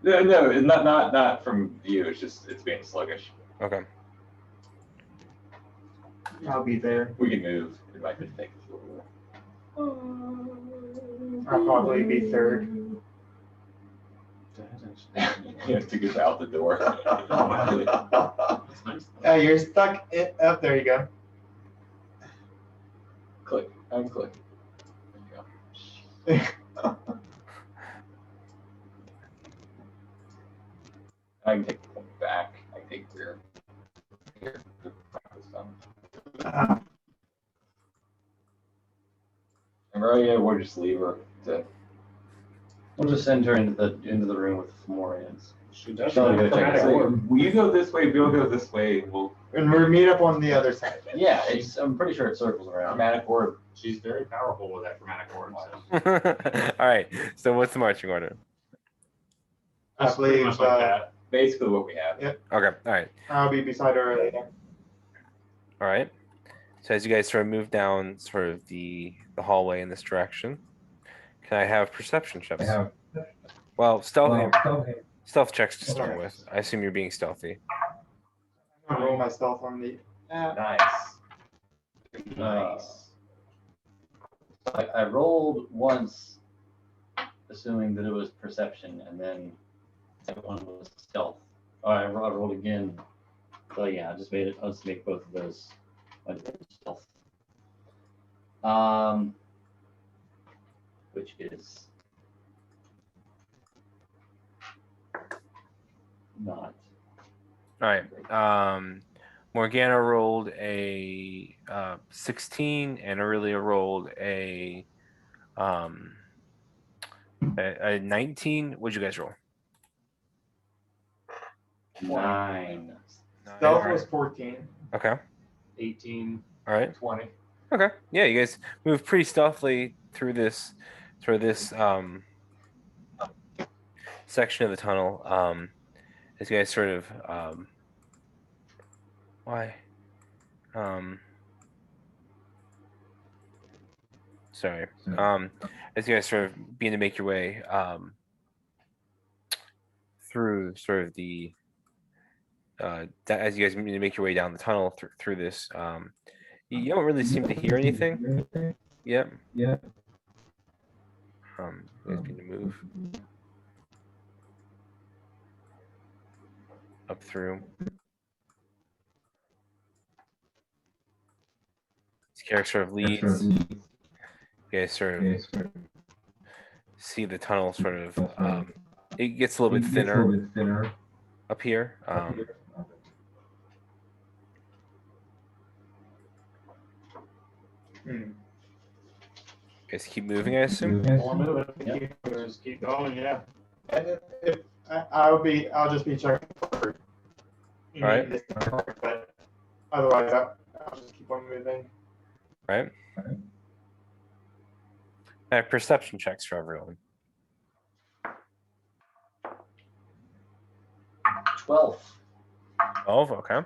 No, not from you. It's being sluggish. Okay. I'll be there. We can move. It might just take us a little bit. I'll probably be third. You have to get out the door. That's nice. You're stuck. Up there you go. Click. Unclick. There you go. I can take the point back. I can take rear. Here. Maria, we'll just leave her to. We'll just send her into the room with the Fomorians. She does Shall we have go check chromatic it out? orb. Will you go this way? We'll go this way. We'll And we meet up on the other side. Yeah, I'm pretty sure it circles around. Chromatic orb. She's very powerful with that chromatic orb. So. All right. So what's the marching order? I That's pretty believe, much like that. Basically what we have. Yep. Okay. All right. I'll be beside her later. All right. So as you guys sort of move down sort of the hallway in this direction, can I have perception checks? Well, stealth checks to start with. I assume you're being stealthy. I'm gonna roll my stealth on the. Nice. Nice. I rolled once, assuming that it was perception, and then that one was stealth. I rolled again. So yeah, I just made it. I'll just make both of those stealth. Which is not. All right. Morgana rolled a 16, and Aurelia rolled a 19. What'd you guys roll? 9. Stealth was 14. Okay. 18. All right. 20. Okay. Yeah, you guys move pretty stealthily through this section of the tunnel. As you guys sort of sorry. As you guys sort of begin to make your way through sort of the as you guys begin to make your way down the tunnel through this, you don't really seem to hear anything. Yep. You guys begin to move up through. This character sort of leads. You guys sort of see the tunnel sort of. It gets a little bit thinner up here. Guys keep moving, I assume. More moving. Yep. Just keep going, yeah. And if I'll just be checking for. All right. But otherwise, I'll just keep on moving. Right. I have perception checks for everyone. 12. 12, okay.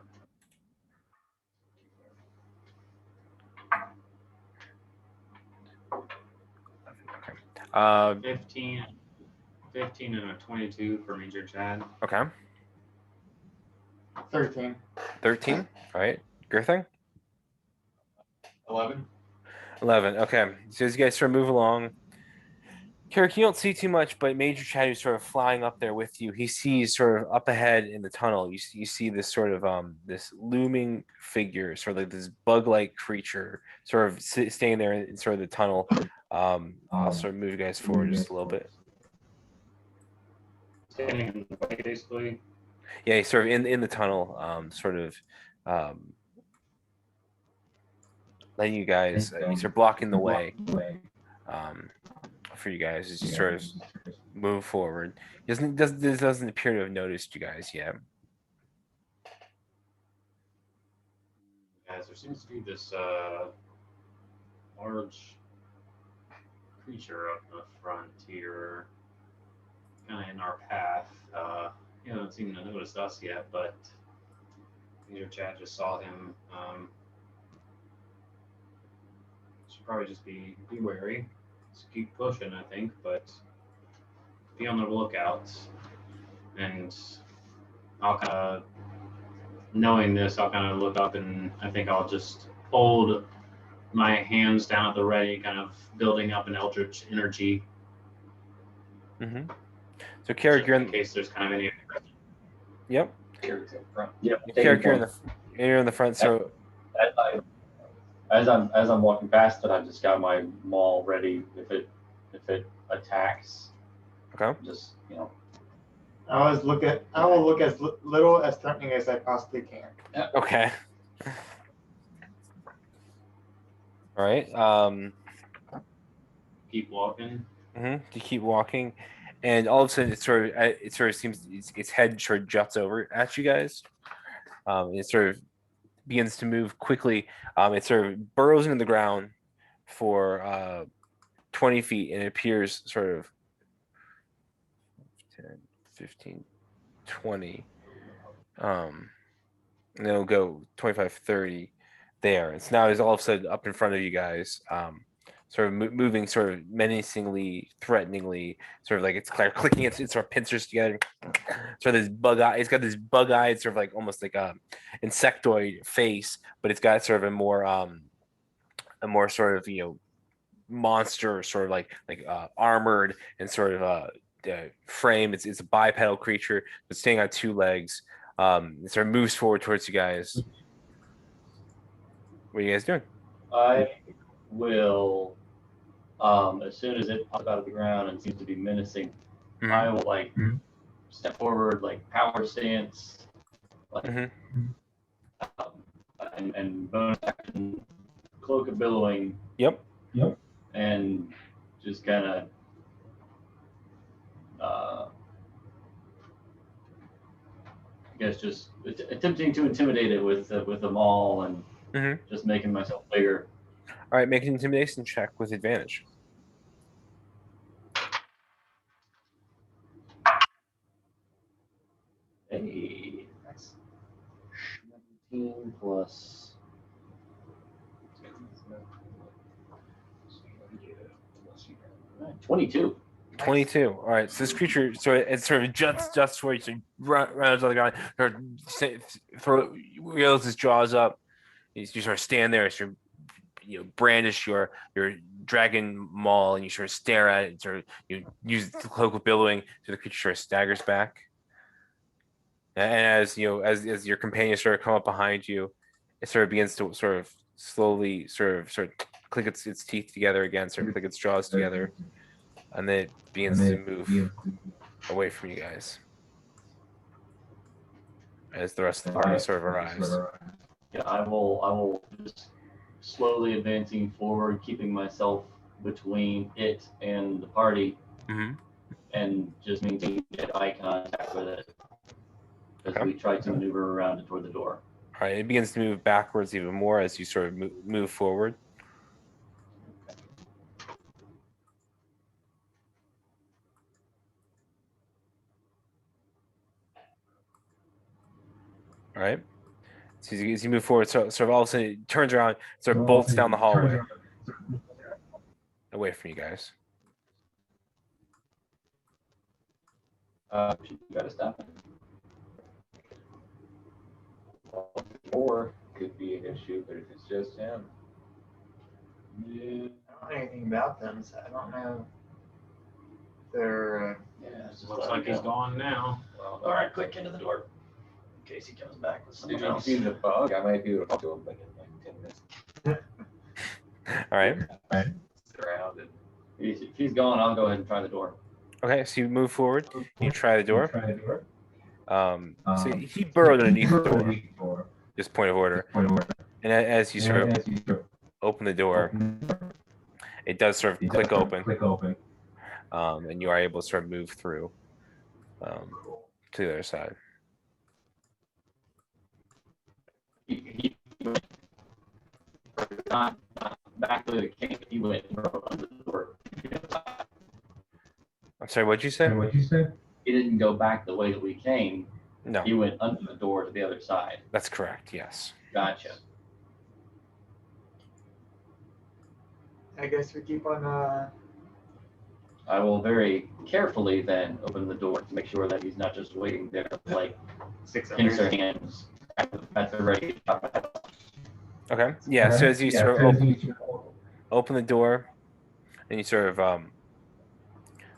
Okay. 15 and a 22 for Major Chad. Okay. 13. 13. All right. Girthing? 11. 11. Okay. So as you guys sort of move along, Carrick, you don't see too much, but Major Chad is sort of flying up there with you. He sees sort of up ahead in the tunnel. You see this sort of this looming figure, sort of like this bug-like creature, sort of staying there in sort of the tunnel. I'll sort of move you guys forward just a little bit. Standing in the way, basically. Yeah, he's sort of in the tunnel, sort of letting you guys. He's sort of blocking the way for you guys as you sort of move forward. He doesn't appear to have noticed you guys yet. Guys, there seems to be this large creature up the front here, kind of in our path. He hasn't seemed to notice us yet, but Major Chad just saw him. Should probably just be wary. Just keep pushing, I think, but be on the lookout. And I'll kind of, knowing this, I'll kind of look up and I think I'll just hold my hands down at the ready, kind of building up an eldritch energy. Mm-hmm. So, Carrick, you're in case there's kind of any. Yep. Carrick's up front. Yep. Carrick, you're in the front. So, as I'm walking past it, I've just got my maul ready. If it attacks, okay. Just I will look as little as threatening as I possibly can. Okay. All right. Keep walking. To keep walking, and all of a sudden it sort of seems its head sort of juts over at you guys. It sort of begins to move quickly. It sort of burrows into the ground for 20 feet, and it appears sort of 10, 15, 20. And it'll go 25, 30 there. It's now is all of a sudden up in front of you guys, sort of moving sort of menacingly, threateningly, sort of like it's clicking its sort of pincers together. Sort of this bug eye. It's got this bug-eyed sort of like almost like a insectoid face, but it's got sort of a more sort of monster, sort of like armored and sort of frame. It's a bipedal creature, but staying on two legs. It sort of moves forward towards you guys. What are you guys doing? I will, as soon as it pops out of the ground and seems to be menacing, I will like step forward, like power stance, like, and bonus action, cloak of billowing. Yep. And just kind of, I guess just attempting to intimidate it with the maul and just making myself bigger. All right, make an intimidation check with advantage. Hey, that's 17 plus 22. 22. All right, so this creature sort of juts where you runs on the ground, wheels his jaws up. You sort of stand there, sort of brandish your dragon maul, and you sort of stare at it. And sort of use the cloak of billowing, so the creature sort of staggers back. And as as your companions sort of come up behind you, it sort of begins to sort of slowly sort of click its teeth together again, sort of click its jaws together, and then it begins to move away from you guys as the rest of the party sort of arrives. Yeah, I will just slowly advancing forward, keeping myself between it and the party, and just maintaining eye contact with it as we try to maneuver around it toward the door. All right, it begins to move backwards even more as you sort of move forward. All right. So as you move forward, sort of all of a sudden it turns around, sort of bolts down the hallway away from you guys. You gotta stop it. Or Could be an issue, but if it's just him, I don't know anything about them, so I don't know if they're. yeah, it's just Looks let like him he's go. gone now. well, All right, quick into the door in case he comes back with did someone you else. see the bug? I might be able to talk to him like in 10 minutes. All right. Sit around and If he's gone, I'll go ahead and try the door. Okay, so you move forward. You try the door. So he burrowed underneath the door. Just point of order. And as you sort of open the door, it does sort of click open. And you are able to sort of move through to the other side. He went not back the way he came. He went under the door. I'm sorry, what'd you say? He didn't go back the way that we came. No, He went under the door to the other side. that's correct. Yes. Gotcha. I guess we keep on. I will very carefully then open the door to make sure that he's not just waiting there like 600. pincer hands at the ready. Okay. Yeah. So as you sort of open the door, and you sort of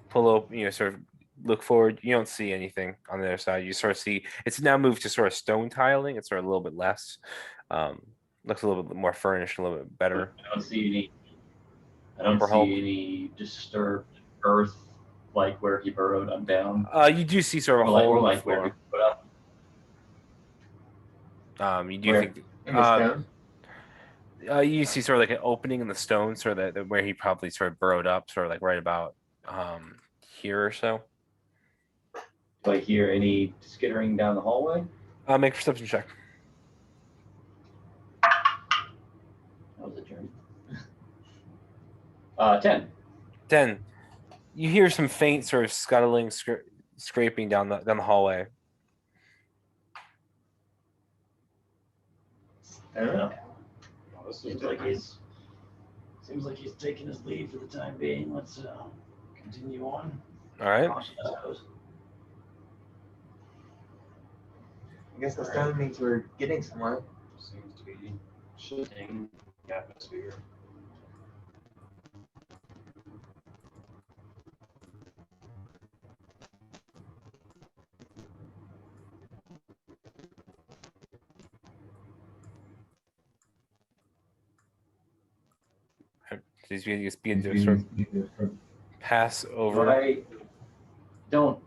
pull open, sort of look forward. You don't see anything on the other side. You sort of see it's now moved to sort of stone tiling. It's sort of a little bit less. Looks a little bit more furnished, a little bit better. I don't see any disturbed earth like where he burrowed on down. You do see sort of a Or hole in the like where he floor. put up. You do Where? think In the stone? you see sort of like an opening in the stone, sort of that where he probably sort of burrowed up, sort of like right about here or so. Do I hear any skittering down the hallway? Make a perception check. 10. 10. You hear some faint sort of scuttling, scraping down the hallway. Yeah. Oh, this is Seems like he's taking his lead for the time being. Let's continue on. All right. Caution us goes. I guess the stone means we're getting somewhere. seems to be shifting the atmosphere. He's being to sort of pass over. I don't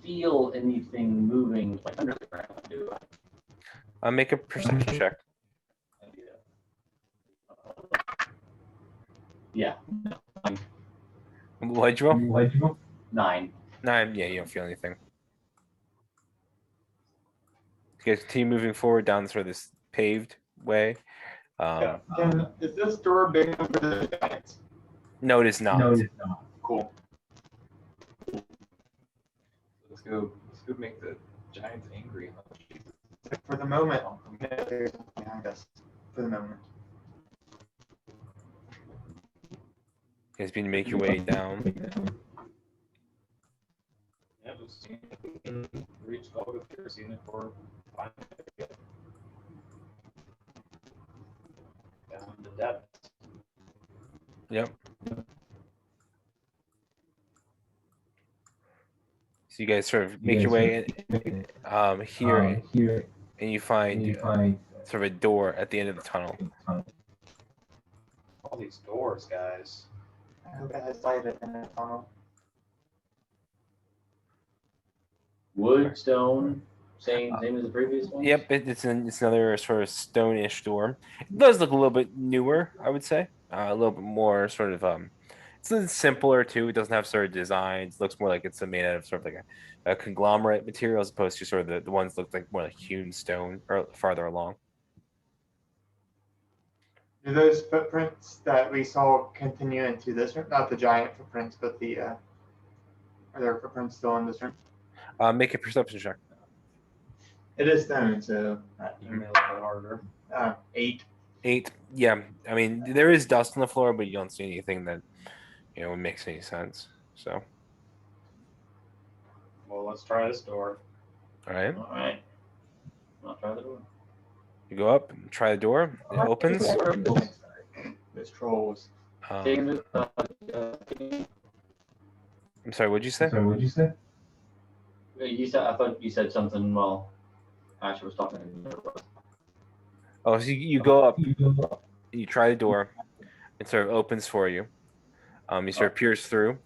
feel anything moving like under the ground, do I? Make a perception check. Yeah. What'd you roll? 9. 9. Yeah, you don't feel anything. You guys continue moving forward down sort of this paved way. Is this door big enough for the giants? No, it is not. Cool. Let's go make the giants angry. For the moment, there's something behind us. For the moment. You guys begin to make your way down. Yeah, we've seen if we can reach Golgothir, seen it for 5 minutes. Down the depths. Yep. So you guys sort of make your way in, here, and you find sort of a door at the end of the tunnel. All these doors, guys. I hope it has light in the tunnel. Wood, stone, same as the previous one? Yep, it's another sort of stone-ish door. It does look a little bit newer, I would say. A little bit more sort of it's a little simpler too. It doesn't have sort of designs. It looks more like it's made out of sort of like a conglomerate material as opposed to sort of the ones that look like more like hewn stone or farther along. Do those footprints that we saw continue into this room? Not the giant footprints, but the are there footprints still in this room? Make a perception check. It is stone, so You may a little bit harder. 8. 8. Yeah, I mean there is dust on the floor, but you don't see anything that makes any sense. So, Well, let's try this door. all right, All right. I'll try the door. you go up, and try the door. It opens. Those trolls. Taking it, I'm sorry. What'd you say? you said, I thought you said something while Asher was talking. Oh, so you go up, you try the door, it sort of opens for you. You sort of peers through,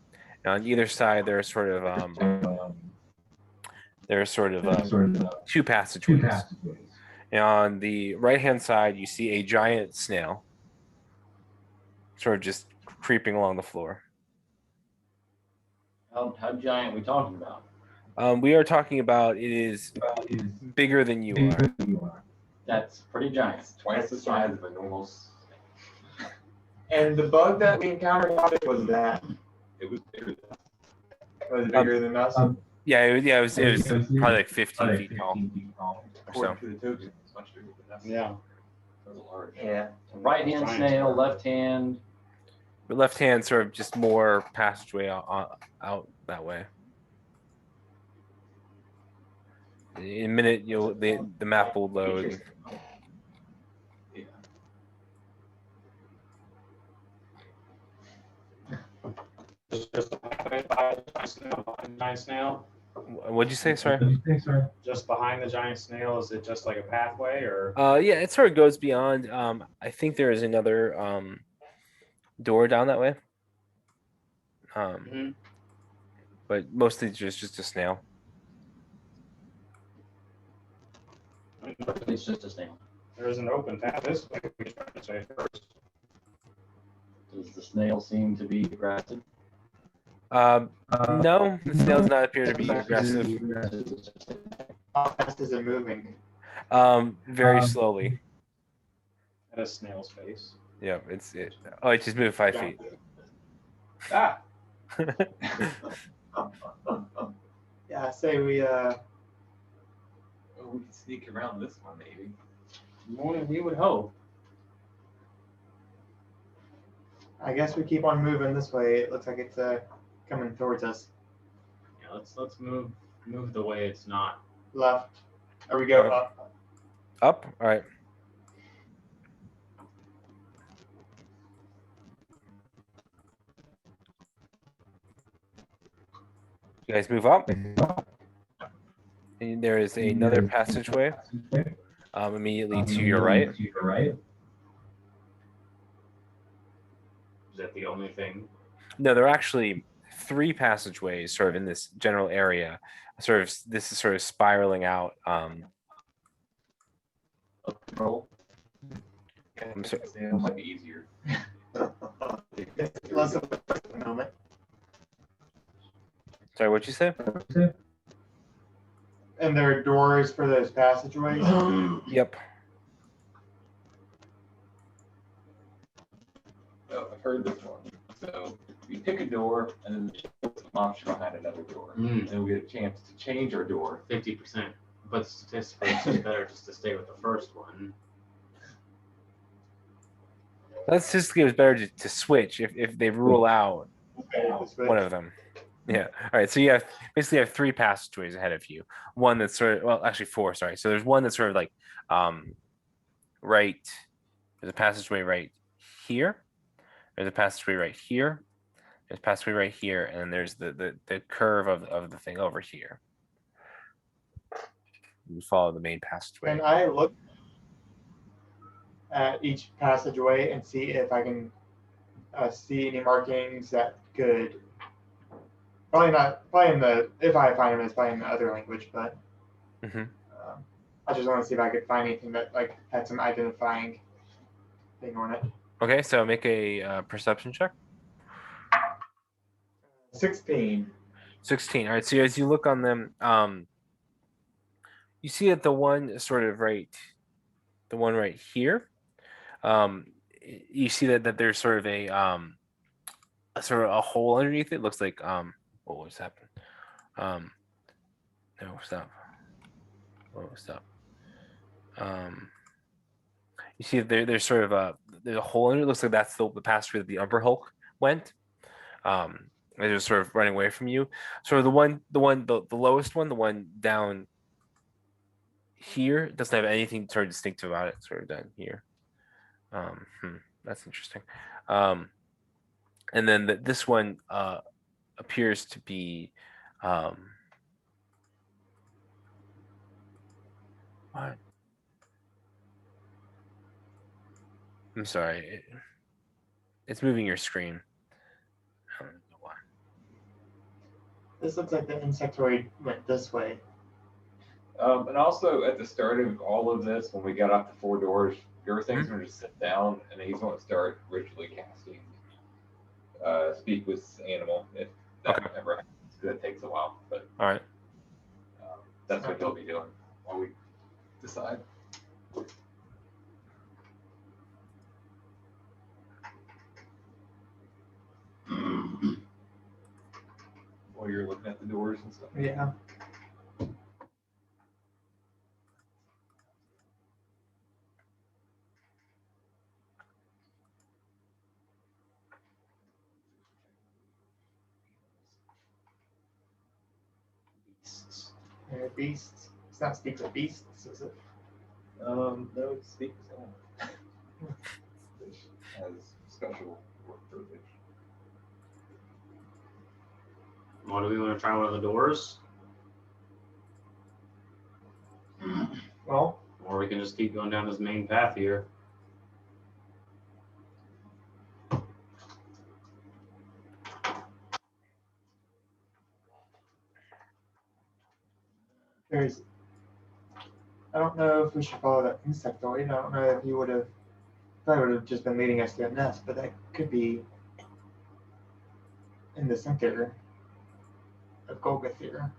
and on either side there are sort of two passageways. And on the right-hand side, you see a giant snail, sort of just creeping along the floor. How giant are we talking about? We are talking about it is bigger than you are. That's pretty giant. Twice the size of a normal. And the bug that we encountered, how big was that? It was bigger. Was it bigger than us? Yeah, it was probably like 15 feet tall or so. According to the token, it's much bigger than us. Yeah. It was large. Yeah. Right hand Giant snail, door. left hand. The left hand sort of just more passageway out that way. In a minute, the map will load. Yeah. Just behind the giant snail. What'd you say? Sorry. Just behind the giant snail, is it just like a pathway or? Yeah, it sort of goes beyond. I think there is another door down that way. But mostly just a snail. It's just a snail. There's an open path this way, we tried to say first. Does the snail seem to be aggressive? No, the snail does not appear to be aggressive. How fast is it moving? Very slowly. At a snail's face. Yeah, it just moved 5 feet. Ah! Yeah, I say we Oh, we can sneak around this one, maybe. More than we would hope. I guess we keep on moving this way. It looks like it's coming towards us. Yeah, let's move the way it's not. Left. Or we go Okay. up. Up. All right. You guys move up. And there is another passageway immediately to your right. Is that the only thing? No, there are actually 3 passageways sort of in this general area. This is sort of spiraling out. Roll. I'm sorry. It might be easier. It's less of a moment. Sorry, what'd you say? And there are doors for those passageways. Yep. Oh, I've heard this one. So you pick a door, and then there's an option behind another door. And then we get a chance to change our door. 50%. But statistically, it's just better just to stay with the first one. That's just it was better to switch if they rule out one of them. Yeah. All right. So you basically have 3 passageways ahead of you. One that's sort of, well, actually 4. Sorry. So there's one that's sort of like right. There's a passageway right here. There's a passageway right here. There's a passageway right here, and then there's the curve of the thing over here. You follow the main passageway. Can I look at each passageway and see if I can see any markings that could probably in the, if I find them, it's probably in the other language, but Mm-hmm. I just want to see if I could find anything that like had some identifying thing on it. Okay, so make a perception check. 16. 16. All right. So as you look on them, you see that the one right here, you see that there's sort of a a hole underneath it. Looks like what was happening? No, stop. Oh, stop. You see that there's sort of there's a hole in it. It looks like that's the passageway that the Umber Hulk went. They're just sort of running away from you. Sort of the lowest one, the one down here, doesn't have anything sort of distinctive about it. Sort of down here. That's interesting. And then this one appears to be what? I'm sorry. It's moving your screen. I don't know why. This looks like the insectoid went this way. And also at the start of all of this, when we got off the 4 doors, your thing's going to just sit down, and then he's going to start ritually casting speak with animal if that ever happens. That takes a while, but All right. that's what he'll be doing while we decide. While you're looking at the doors and stuff. Yeah. Beasts. It's not speak with beasts, is it? No, it speaks has special work privilege. Well, do we want to try one of the doors? Well, Or we can just keep going down this main path here. I don't know if we should follow that insectoid. I don't know if he would have, probably would have just been leading us to a nest, but that could be in the center of Golgothir.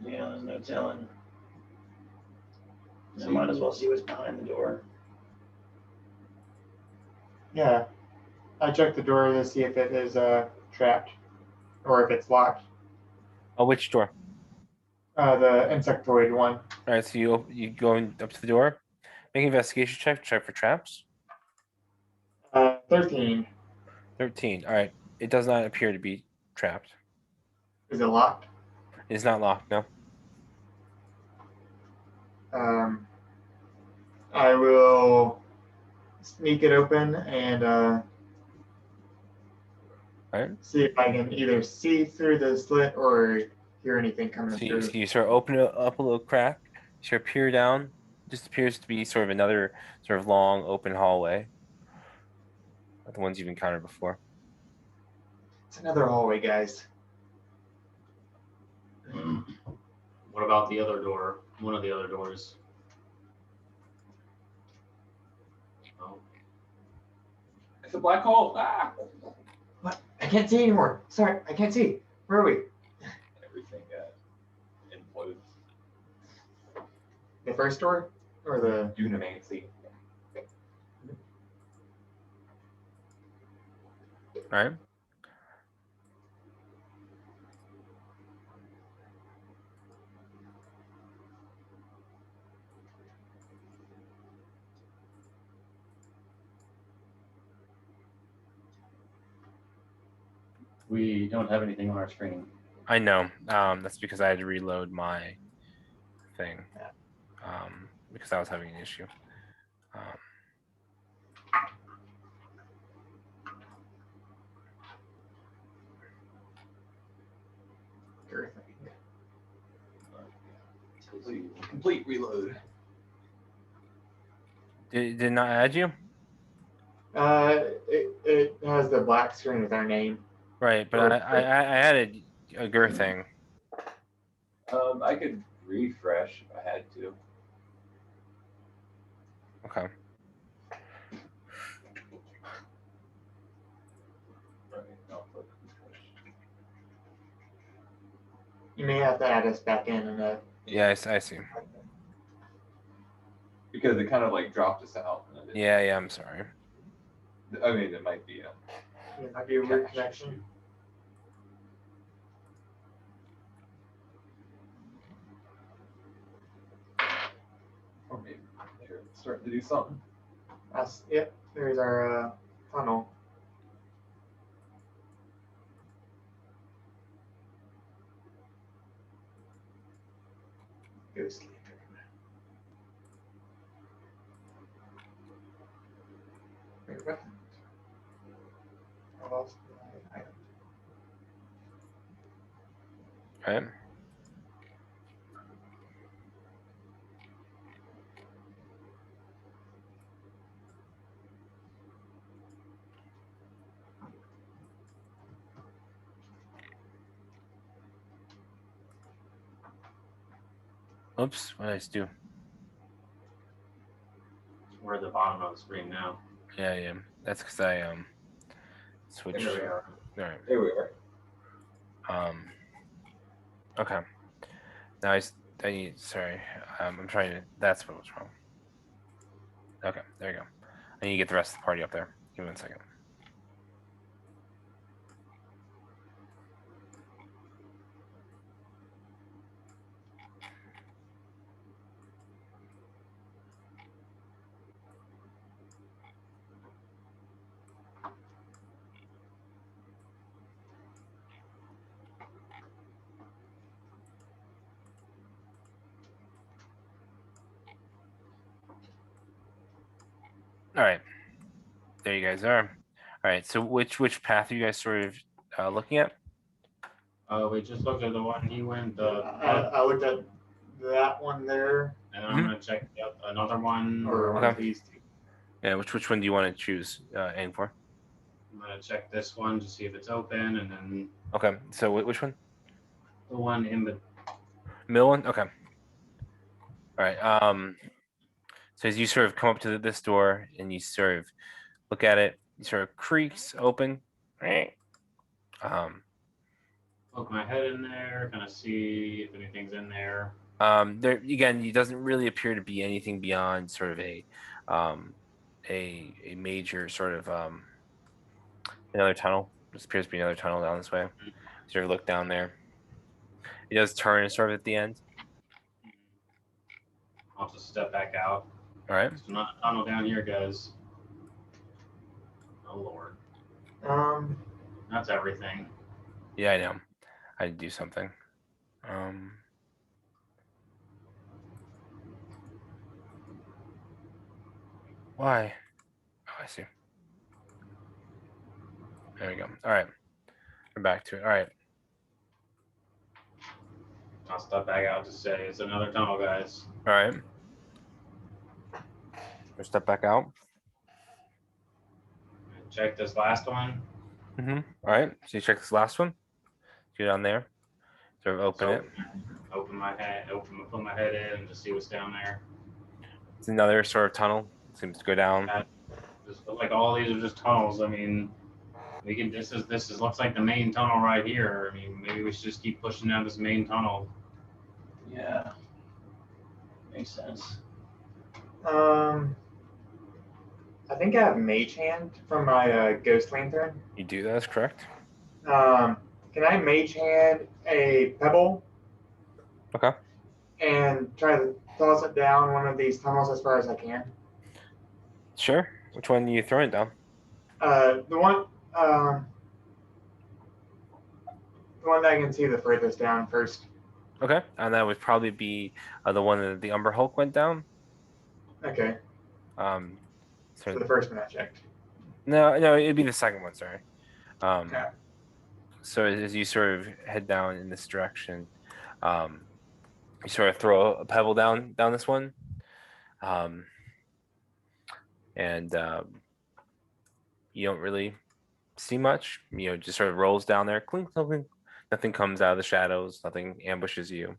Yeah, there's no telling. So might as well see what's behind the door. Yeah. I checked the door to see if it is trapped or if it's locked. Oh, which door? The insectoid one. All right, so you go up to the door, make an investigation check for traps. 13. 13. All right, it does not appear to be trapped. Is it locked? It is not locked. No. I will sneak it open and Right. see if I can either see through the slit or hear anything coming So through. you sort of open it up a little crack. You sort of peer down. Just appears to be sort of another sort of long open hallway, like the ones you've encountered before. It's another hallway, guys. What about the other door? One of the other doors. Oh, It's a black hole. Ah! What? I can't see anymore. Sorry, I can't see. Where are we? Everything implodes. The first door or the? Dunamancy. All right. We don't have anything on our screen. I know. That's because I had to reload my thing. Because I was having an issue. Complete reload. Did it not add you? It has the black screen with our name. Right, but I added a Gur thing. I could refresh if I had to. Okay. Right, I'll put refresh. You may have to add us back in and Yeah, I see. Because it kind of like dropped us out. Yeah, I'm sorry. I mean, it might be it might be a weird cache connection. issue. Or maybe they're starting to do something. Yep, there's our tunnel. Go to sleep. Wait, what? I lost my item. Right. Oops, what did I just do? we're at the bottom of the screen now. Yeah. That's because I switched. There we are. All right. There we are. Okay. Now I need. Sorry. I'm trying to. That's what was wrong. Okay. There you go. I need to get the rest of the party up there. Give me 1 second. All right. There you guys are. All right. So which path are you guys sort of looking at? We just looked at the one he went, I looked at that one there. and then I'm gonna check out another one. Or one of these two. Yeah. Which one do you want to choose? Aim for. I'm gonna check this one to see if it's open, and then Okay. So which one? the one in the Middle one. Okay. All right. So as you sort of come up to this door and you sort of look at it, it sort of creaks open. poke my head in there, kind of see if anything's in there. There again, it doesn't really appear to be anything beyond sort of a major sort of Another tunnel. This appears to be another tunnel down this way. Sort of look down there. It does turn sort of at the end. I'll just step back out. All right. There's another tunnel down here, guys. Oh Lord, that's everything. Yeah, I know. I had to do something. Why? Oh, I see. There we go. All right. We're back to it. All right. I'll step back out to say it's another tunnel, guys. All right. We'll step back out. Check this last one. All right. So you check this last one. Get on there. Sort of open it. Open my head. Put my head in and just see what's down there. It's another sort of tunnel. Seems to go down. Just like all these are just tunnels. I mean, we can. This is looks like the main tunnel right here. I mean, maybe we should just keep pushing down this main tunnel. Yeah. Makes sense. I think I have Mage Hand from my Ghost Lantern. You do that. That's correct. Can I Mage Hand a pebble Okay. and try to toss it down one of these tunnels as far as I can? Sure. Which one are you throwing down? The one that I can see the furthest down first. Okay. And that would probably be the one that the Umber Hulk went down. Okay, So so the first one I checked. no, it'd be the second one. Sorry. Okay. So as you sort of head down in this direction, you sort of throw a pebble down this one, and you don't really see much. You know, just sort of rolls down there, clink, clink, clink. Nothing comes out of the shadows. Nothing ambushes you.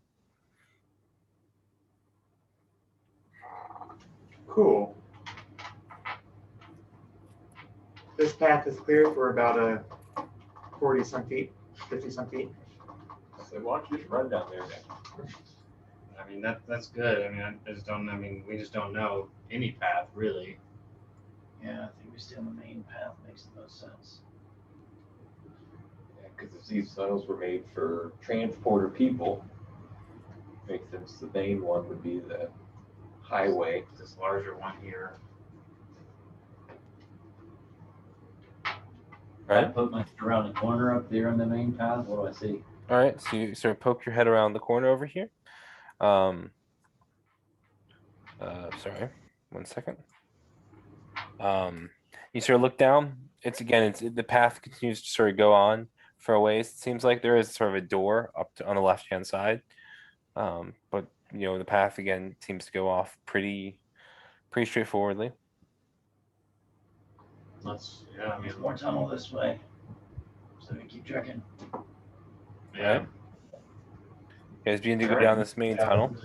Cool. This path is clear for about 40 some feet, 50 some feet. So why don't you just run down there then? I mean, that's good. I mean, I just don't. I mean, we just don't know any path really. Yeah, I think we stay on the main path. Makes the most sense. Yeah, because if these tunnels were made for transporter people, makes sense the main one would be the highway. This larger one here. I put my head around the corner up there in the main path. What do I see? All right. So you sort of poke your head around the corner over here. Sorry. 1 second. You sort of look down. It's the path continues to sort of go on for a ways. It seems like there is sort of a door on the left hand side, but you know the path again seems to go off pretty straightforwardly. I mean, There's more tunnel this way. So we keep trekking. yeah. Right. You guys begin to go down this main tunnel.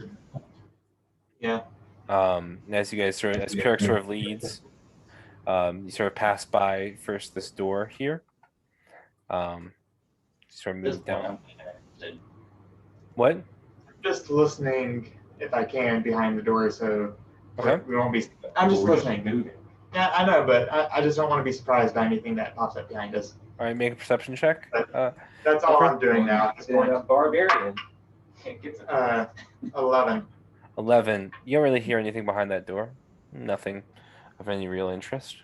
Yeah. And as you guys as Kirk sort of leads, you sort of pass by first this door here. Sort of This move point, down. I'm interested. What? Just listening if I can behind the door, so Okay. we won't be. I'm just We're listening. moving. Yeah, I know, but I just don't want to be surprised by anything that pops up behind us. All right, make a perception check. That's all Okay. I'm doing now at this point. Barbarian. Can't get some 11. 11. You don't really hear anything behind that door. Nothing of any real interest.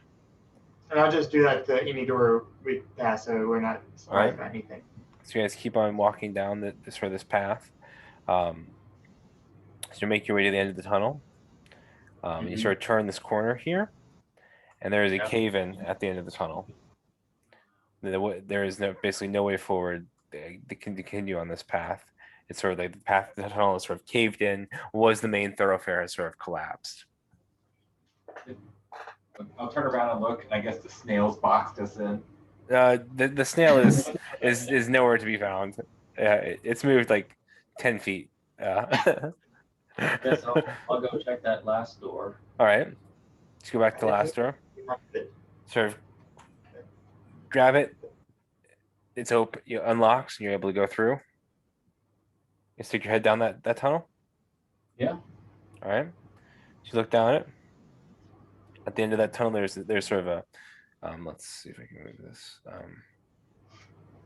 And I'll just do that to any door we pass, so we're not surprised by anything. So you guys keep on walking down this path. So you make your way to the end of the tunnel. You sort of turn this corner here, and there is a cave-in at the end of the tunnel. There is basically no way forward to continue on this path. It's sort of like the tunnel is sort of caved in. Was the main thoroughfare has sort of collapsed. I'll turn around and look, and I guess the snails boxed us in. The snail is nowhere to be found. It's moved like 10 feet. I guess I'll go check that last door. All right. Let's go back to the last door. Sort of grab it. It's open. You unlocks, and you're able to go through. You stick your head down that tunnel. Yeah. All right. So you look down it. At the end of that tunnel, there's sort of Let's see if I can move this.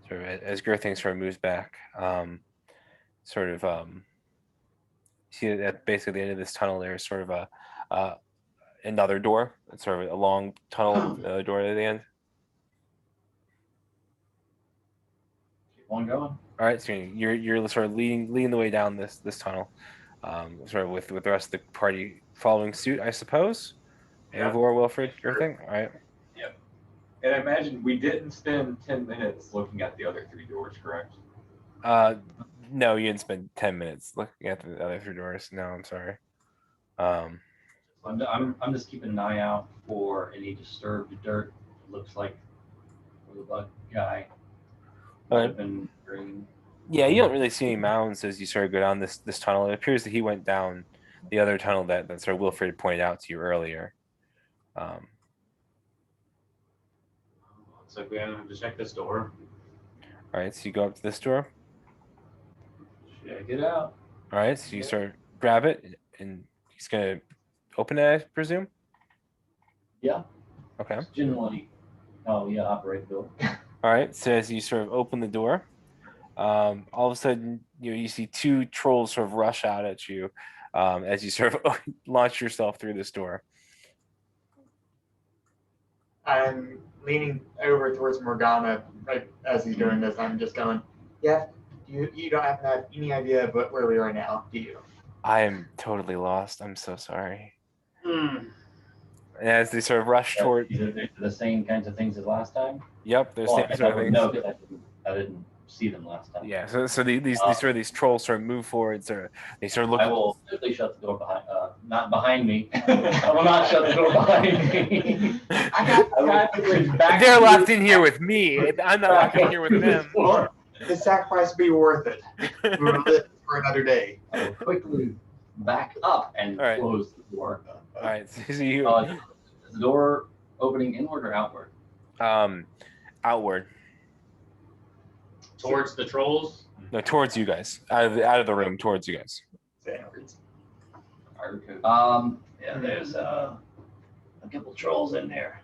Sort of as Girthing sort of moves back, see at basically the end of this tunnel, there's sort of another door. It's sort of a long tunnel door at the end. Keep on going. All right, so you're sort of leading the way down this tunnel, sort of with the rest of the party following suit, I suppose. Yeah. Eivor, Wilfred, Girthing. All right. And I imagine we didn't spend 10 minutes looking at the other 3 doors, correct? No, you didn't spend 10 minutes looking at the other 3 doors. No, I'm sorry. I'm just keeping an eye out for any disturbed dirt. It looks like the bug guy might have been green. Yeah, you don't really see any mounds as you sort of go down this tunnel. It appears that he went down the other tunnel that sort of Wilfred pointed out to you earlier. Looks like we have to check this door. All right, so you go up to this door. Check it out. All right, so you sort of grab it, and he's gonna open it, I presume. Yeah. Okay. It's generally how we operate the door. All right, so as you sort of open the door, all of a sudden you see 2 trolls sort of rush out at you as you sort of launch yourself through this door. I'm leaning over towards Morgana right as he's doing this. I'm just going, yeah, you don't happen to have any idea but where we are now, do you? I am totally lost. I'm so sorry. Hmm. And as they sort of rush toward, They're the same kinds of things as last time. yep, there's Well, same sort of things. no, because I didn't see them last time. Yeah, so these trolls sort of move forward, they sort of look. I will quickly shut the door behind, not behind me. I will not shut the door behind me. I got quickly back. They're locked in here with me. I'm not locked in here with them. The sacrifice be worth it. We will live for another day. I will quickly back up and All right. close the door. All right, so you Is the door opening inward or outward? outward, Towards the trolls. no, towards you guys, out of the room, towards you guys. Yeah, there's a couple trolls in there.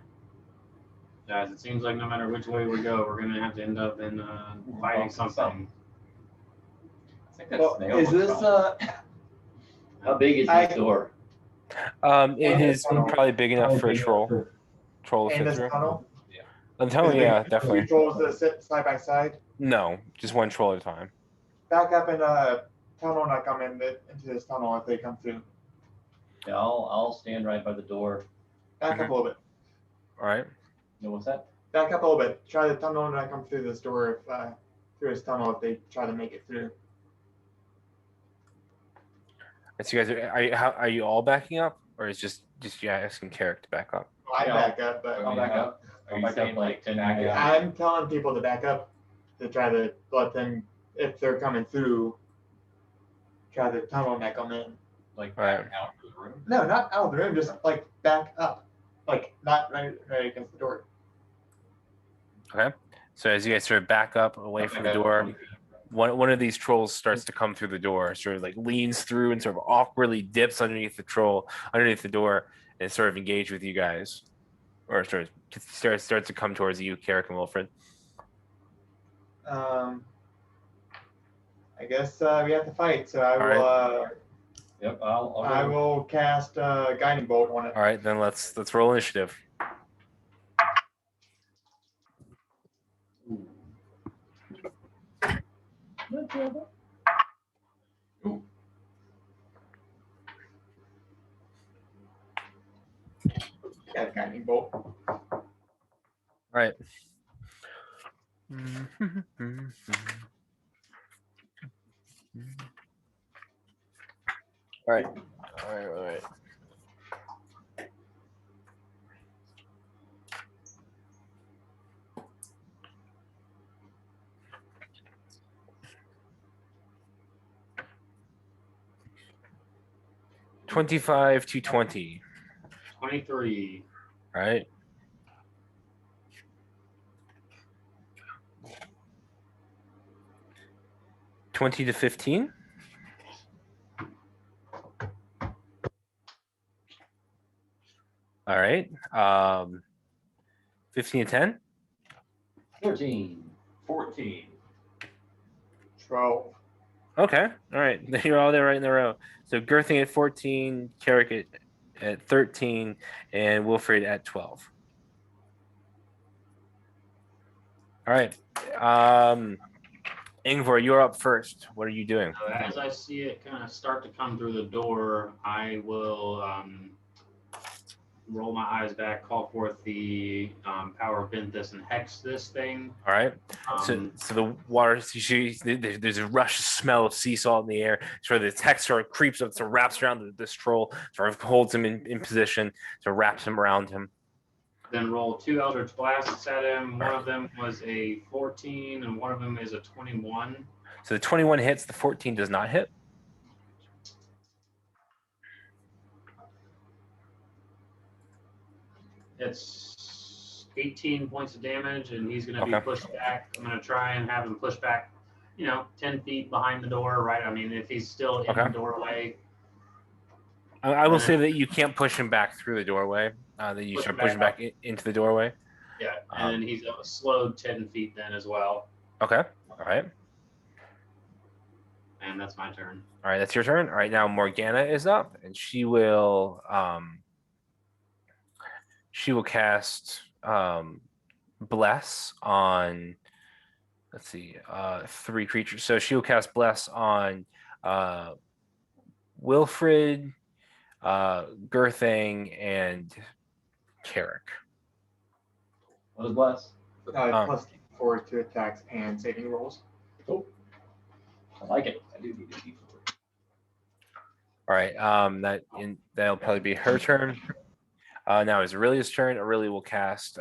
Guys, it seems like no matter which way we go, we're gonna have to end up in fighting something. I think that's Well, snail is was this fine. How big is I- this door? It is probably big enough for a troll to In fit this through. tunnel? I'm telling you, yeah, Two definitely. trolls that sit side by side. No, just one troll at a time. Back up in a tunnel and I come into this tunnel if they come through. Yeah, I'll stand right by the door. Back up a little bit. All right. No, what's that? Back up a little bit. Try the tunnel and I come through this door if through this tunnel if they try to make it through. So you guys are you all backing up, or is just you asking Carrick to back up? Well, I Yeah. back up, but I'll back up. Are I'll you back saying up like 10 back minutes. up? I'm telling people to back up to try to let them, if they're coming through, try the tunnel and come in. Like All right. back out of the room? No, not out of the room, just like back up. Like not right against the door. Okay. So as you guys sort of back up away from the door, one of these trolls starts to come through the door, sort of like leans through and sort of awkwardly dips underneath the door, and sort of engage with you guys, or sort of starts to come towards you, Carrick and Wilfred. I guess we have to fight, so I will. All Yep, I'll I go. will cast guiding bolt on it. All right, then let's roll initiative. Got a guiding bolt. All right. All right. All right. 25 to 20. 23. All right. $20 to 15. All right. 15 and 10. 13. 14. 12. Okay. All right. You're all there right in a row. So Girthing at 14, Carrick at 13, and Wilfred at 12. All right. Ingvar, you're up first. What are you doing? So as I see it kind of start to come through the door, I will roll my eyes back, call forth the power of Vinthus, and hex this thing. All right. So the water, there's a rush smell of sea salt in the air. Sort of the text sort of creeps up, sort of wraps around this troll, sort of holds him in position, sort of wraps him around him. Then roll 2 Eldritch Blasts at him. One of them was a 14, and one of them is a 21. So the 21 hits, the 14 does not hit. It's 18 points of damage, and he's going to Okay. be pushed back. I'm going to try and have him push back, 10 feet behind the door, right? I mean, if he's still in Okay. the doorway. I will say that you can't push him back through the doorway. That you Push should him push him back into the doorway. Yeah, and then he's slowed 10 feet then as well. Okay. All right. And that's my turn. All right. That's your turn. All right. Now Morgana is up, and she will cast Bless on. Let's see. 3 creatures. So she will cast Bless on Wilfred, Girthing, and Carrick. What is Bless? Plus 4 to attacks and saving rolls. Cool. I like it. I do need a D4. All right. That'll probably be her turn. Now it's Aurelia's turn. Aurelia will cast.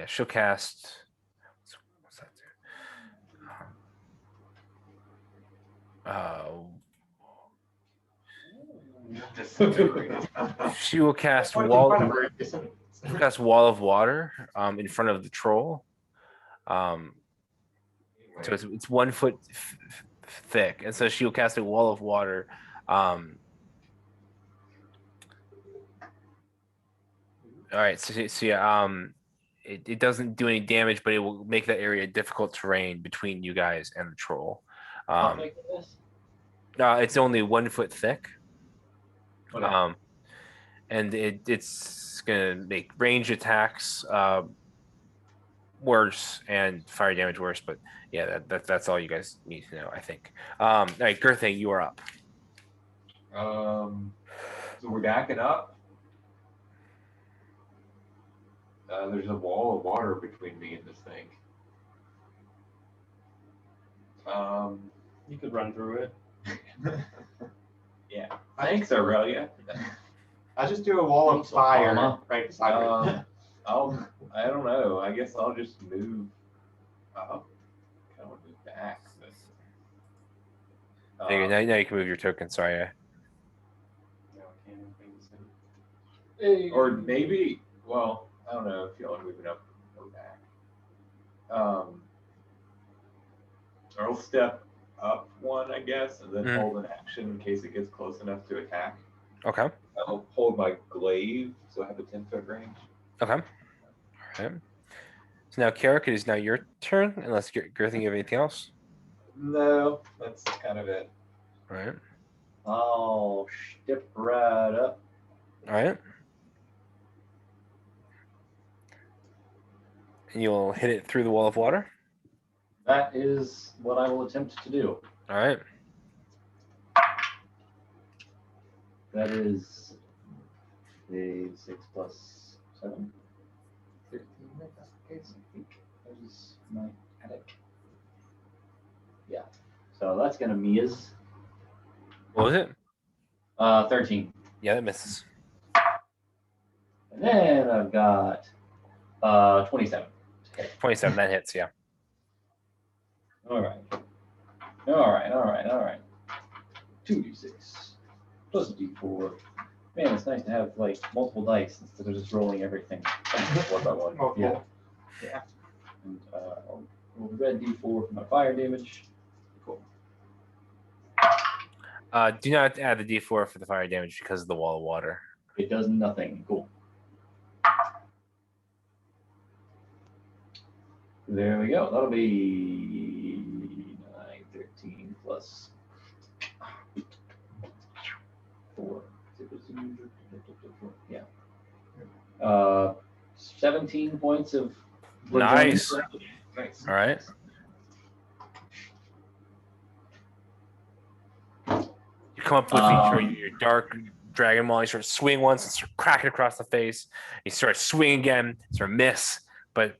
She'll cast. What's that do? She will cast wall of water in front of the troll. So it's 1 foot thick, and so she will cast a wall of water. All right, so yeah, it doesn't do any damage, but it will make that area difficult terrain between you guys and the troll. It's only 1 foot thick. Okay. And it's gonna make range attacks worse and fire damage worse, but yeah, that's all you guys need to know, I think. All right, Girthing, you are up. So we're backing up. There's a wall of water between me and this thing. You could run through it. Yeah. Thanks, Aurelia. I'll just do a wall of fire right beside me. I don't know. I guess I'll just move up. Kind of move back. But, Now you can move your token. Sorry. Or maybe, well, I don't know if y'all are moving up or back. I'll step up 1, I guess, and then hold an action in case it gets close enough to attack. Okay. I'll hold my glaive, so I have a 10-foot range. Okay. All right. So now, Carrick, it is now your turn, unless Girthing, you have anything else? No, that's kind of it. All right. I'll step right up. All right. And you'll hit it through the wall of water? That is what I will attempt to do. All right. That is a 6 plus 7. 13, if that's the case, I think. That is my attic. Yeah. So that's going to miss. What was it? 13. Yeah, that misses. And then I've got 27. 27, that hits, yeah. All right. 2d6 plus a d4. Man, it's nice to have like multiple dice instead of just rolling everything one by one. Oh, cool. Yeah. And I'll roll the red d4 for my fire damage. Cool. Do not add the D4 for the fire damage because of the wall of water. It does nothing. Cool. There we go. That'll be 9, 13 plus 4. Yeah. 17 points of. Nice. Nice. All right. You come up with your dark dragon maul. You sort of swing once and sort of crack it across the face. You sort of swing again, sort of miss, but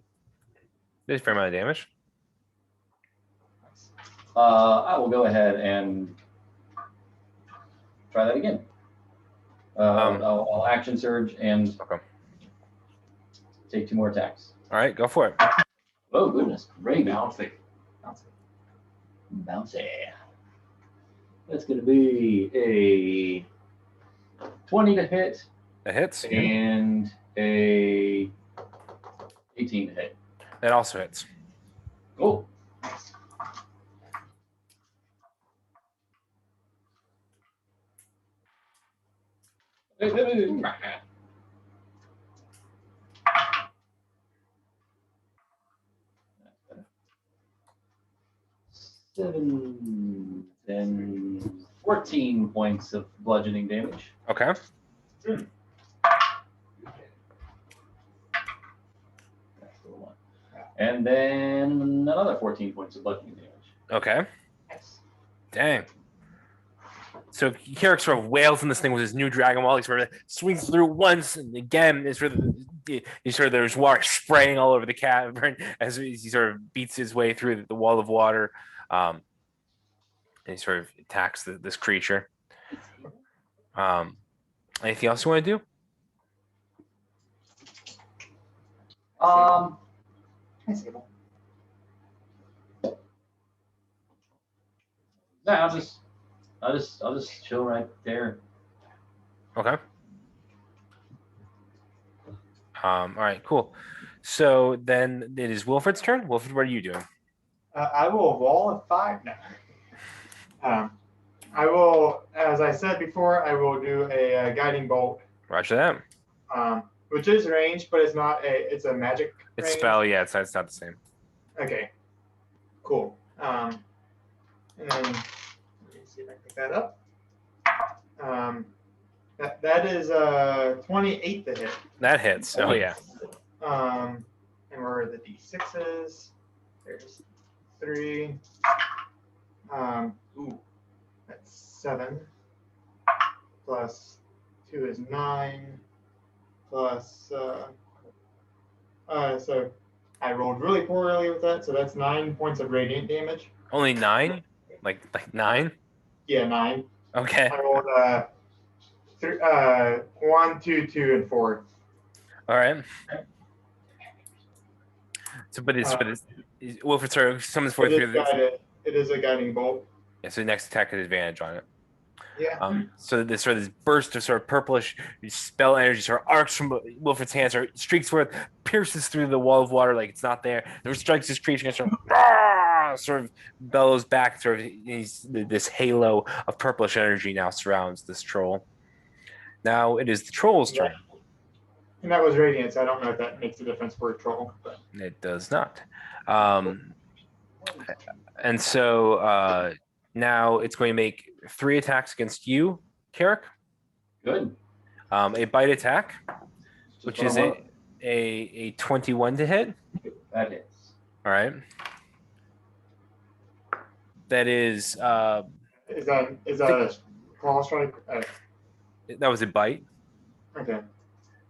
there's a fair amount of damage. I will go ahead and try that again. I'll action surge and Okay. take 2 more attacks. All right, go for it. Oh goodness, great. Bouncy. Bouncy. That's going to be a 20 to hit That hits. and a 18 to hit. That also hits. Cool. Seven, then 14 points of bludgeoning damage. Okay. That's the one. And then another 14 points of bludgeoning damage. Okay. Dang. So Carrick sort of wails in this thing with his new dragon maul. He sort of swings through once and again. It's sort of there's water spraying all over the cavern as he sort of beats his way through the wall of water. And he sort of attacks this creature. Anything else you want to do? No, I'll just chill right there. Okay. All right, cool. So then it is Wilfred's turn. Wilfred, what are you doing? I will wall of 5 now. I will, as I said before, I will do a guiding bolt, Roger that. which is ranged, but it's not it's a magic It's range. spell, yeah, it's not the same. Okay, cool. And then let me see if I can pick that up. That is 28 to hit. That hits. Oh yeah. And where are the d6s? There's 3. That's 7. Plus 2 is 9. Plus so I rolled really poorly with that, so that's 9 points of radiant damage. Only 9? Like 9? Yeah, 9. Okay. I rolled 1, 2, 2, and 4. All right. So, but it's Wilfred sort of summons forth through this. It is a guiding bolt. Yeah, so next attack has advantage on it. Yeah. So this burst of sort of purplish spell energy sort of arcs from Wilfred's hands, or streaks forth, pierces through the wall of water like it's not there. There strikes this creature and sort of bellows back. Sort of this halo of purplish energy now surrounds this troll. Now it is the troll's turn. And that was radiant, so I don't know if that makes a difference for a troll. But. It does not. And so now it's going to make 3 attacks against you, Carrick. Good. A bite attack, Just which what is I want. a 21 to hit. That hits. All right. That is Is that a claw strike? that was a bite Okay.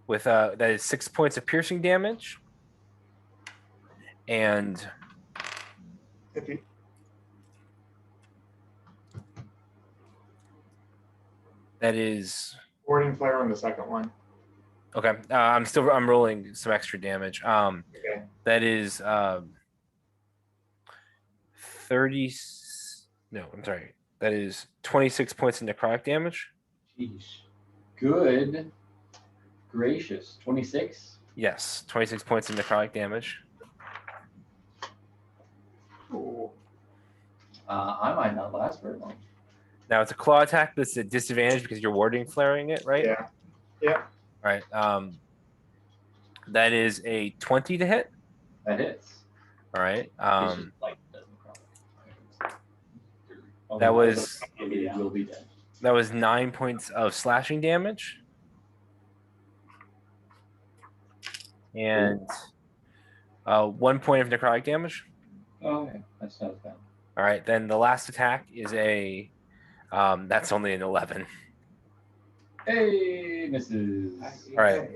with that is 6 points of piercing damage, and If you, that is warding flare on the second one. okay. I'm rolling some extra damage. Okay. That is 30. No, I'm sorry. That is 26 points of necrotic damage. Jeez. Good gracious. 26? Yes, 26 points of necrotic damage. Ooh. I might not last very long. Now it's a claw attack, but it's a disadvantage because you're warding flaring it, right? Yeah. Yeah. All right. That is a 20 to hit. That hits. All right. It's just like doesn't cross. That was It will be dead. that was 9 points of slashing damage. And 1 point of necrotic damage. Oh, yeah, that's not as bad. All right, then the last attack is a that's only an 11. Hey, misses. All right.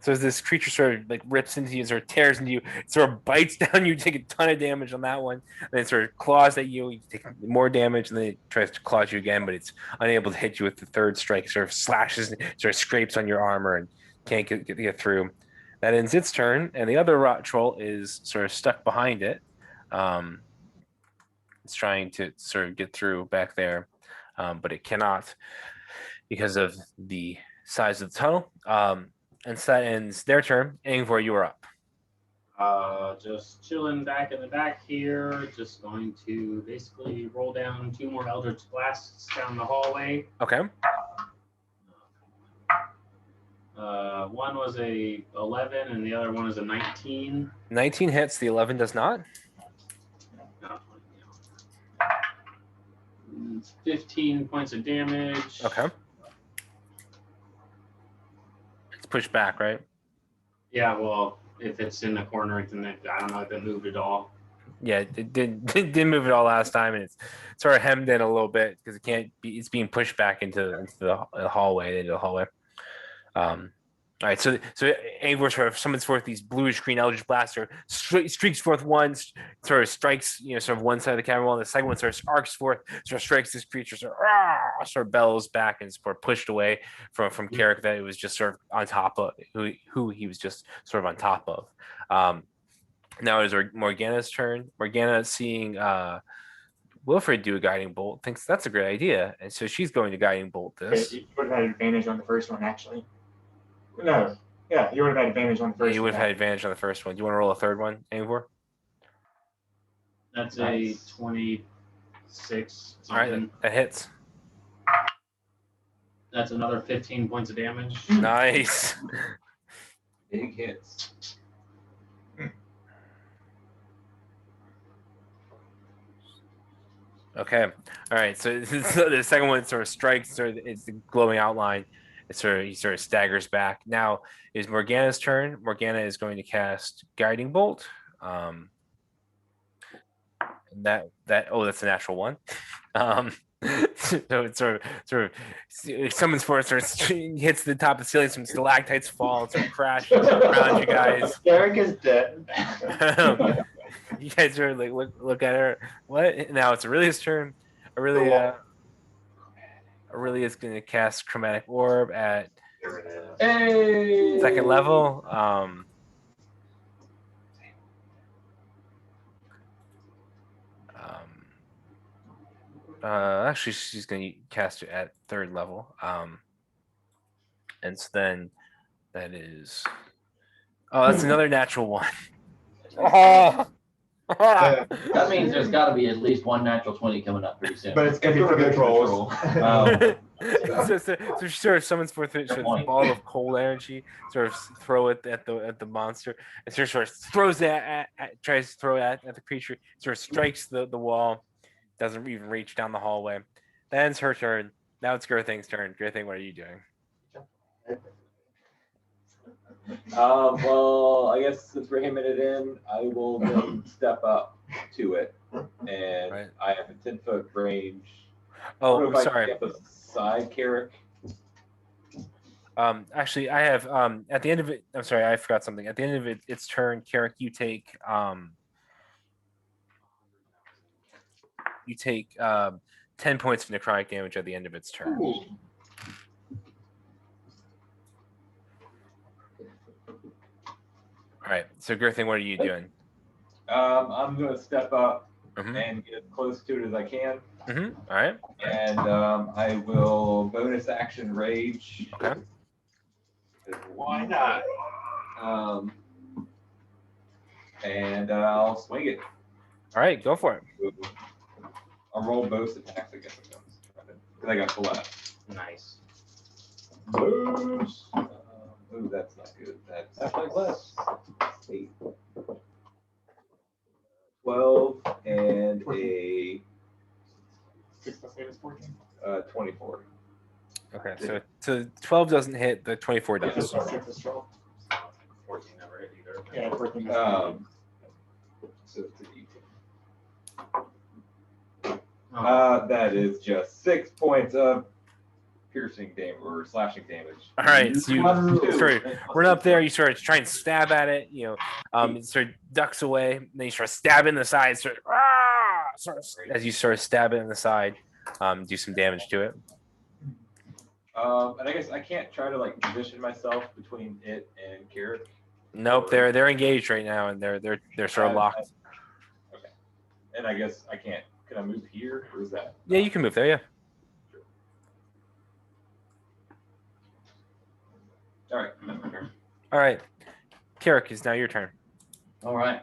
So as this creature sort of like rips into you, sort of tears into you, it sort of bites down you, take a ton of damage on that one, and then it sort of claws at you, you take more damage, and then it tries to claw at you again, but it's unable to hit you with the third strike. It sort of slashes, sort of scrapes on your armor and can't get through. That ends its turn, and the other rot troll is sort of stuck behind it. It's trying to sort of get through back there, but it cannot because of the size of the tunnel. And so that ends their turn. Angvor, you are up. Just chilling back in the back here. Just going to basically roll down 2 more Eldritch Blasts down the hallway. Okay. One was a 11 and the other one is a 19. 19 hits. The 11 does not. It's 15 points of damage. Okay. It's pushed back, right? Yeah, well, if it's in the corner, then I don't know if it moved at all. Yeah, it didn't move at all last time, and it's sort of hemmed in a little bit because it can't be. It's being pushed back into the hallway, All right, so Angvor sort of summons forth these bluish green Eldritch Blaster, streaks forth one, sort of strikes, sort of one side of the cavern wall, and the second one sort of arcs forth, sort of strikes this creature, sort of bellows back and sort of pushed away from Carrick that it was just sort of on top of, who he was just sort of on top of. Now it is Morgana's turn. Morgana, seeing Wilfred do a guiding bolt, thinks that's a great idea, and so she's going to guiding bolt this. You would have had advantage on the first one, actually. No. Yeah, you would have had advantage on the first one. You would have had advantage on the first one. Do you want to roll a third one, Angvor? That's Nice. a 26. All right, that hits. That's another 15 points of damage. Nice. Big hits. Okay. All right. So the second one sort of strikes, or it's the glowing outline. He sort of staggers back. Now is Morgana's turn. Morgana is going to cast Guiding Bolt. That's a natural one. So it sort of it summons forth, sort of hits the top of the ceiling. Some stalactites fall, and sort of crash around you guys. Derek is dead. You guys are like look at her. What? Now it's Aurelia's turn. Aurelia is going to cast Chromatic Orb at Hey! second level. Actually, she's going to cast it at third level. And so then that is. Oh, that's another natural one. Oh. That means there's got to be at least one natural 20 coming up pretty soon. But it's going to be for good trolls. So she sort of summons forth a ball of cold energy, sort of throw it at the monster, and sort of throws it tries to throw it at the creature, sort of strikes the wall, doesn't even reach down the hallway. That ends her turn. Now it's Gerthing's turn. Gerthing, what are you doing? Well, I guess since we're hemming it in, I will then step up to it, and Right. I have a 10-foot range. Oh, I don't know if I sorry. can get beside Carrick. Actually, I have at the end of it. I'm sorry, I forgot something. At the end of its turn, Carrick, you take 10 points of necrotic damage at the end of its turn. Ooh. All right. So Gerthing, what are you doing? I'm going to step up Mm-hmm. and get as close to it as I can, Mm-hmm. All right. and I will bonus action rage. Okay. Why not? And I'll swing it. All right. Go for it. I'll roll both attacks against them. because I got full out. Nice. Oops. Ooh, that's not good. That's Hashtag less. 8. 12 and a 6 plus 8 is 14. 24. Okay, so 12 doesn't hit, the 24 does. 6 plus 6 is 12. 14 never hit either. Yeah, 14 is So it's an 18. Oh, That is just 6 points of piercing damage or slashing damage. All right, so you sort of run up there, you sort of try and stab at it, it sort of ducks away, and then you sort of stab it in the side, sort of as you sort of stab it in the side, do some damage to it. And I guess I can't try to like position myself between it and Carrick. Nope, they're engaged right now, and they're sort of locked. Okay. And I guess I can't. Can I move here, or is that? Yeah, you can move there. Yeah. All right. That's my turn. All right, Carrick, is now your turn. All right.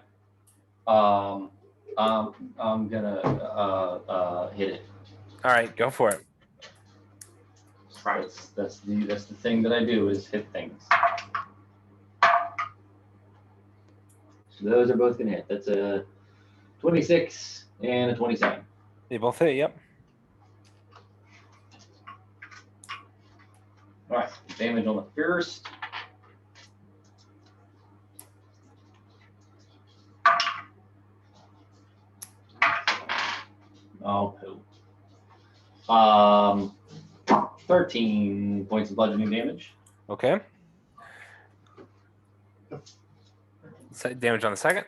I'm gonna hit it. All right, go for it. That's the thing that I do is hit things. So those are both gonna hit. That's a 26 and a 27. They both hit. Yep. All right. Damage on the first. Oh, poo. 13 points of bludgeoning damage. Okay. Damage on the second.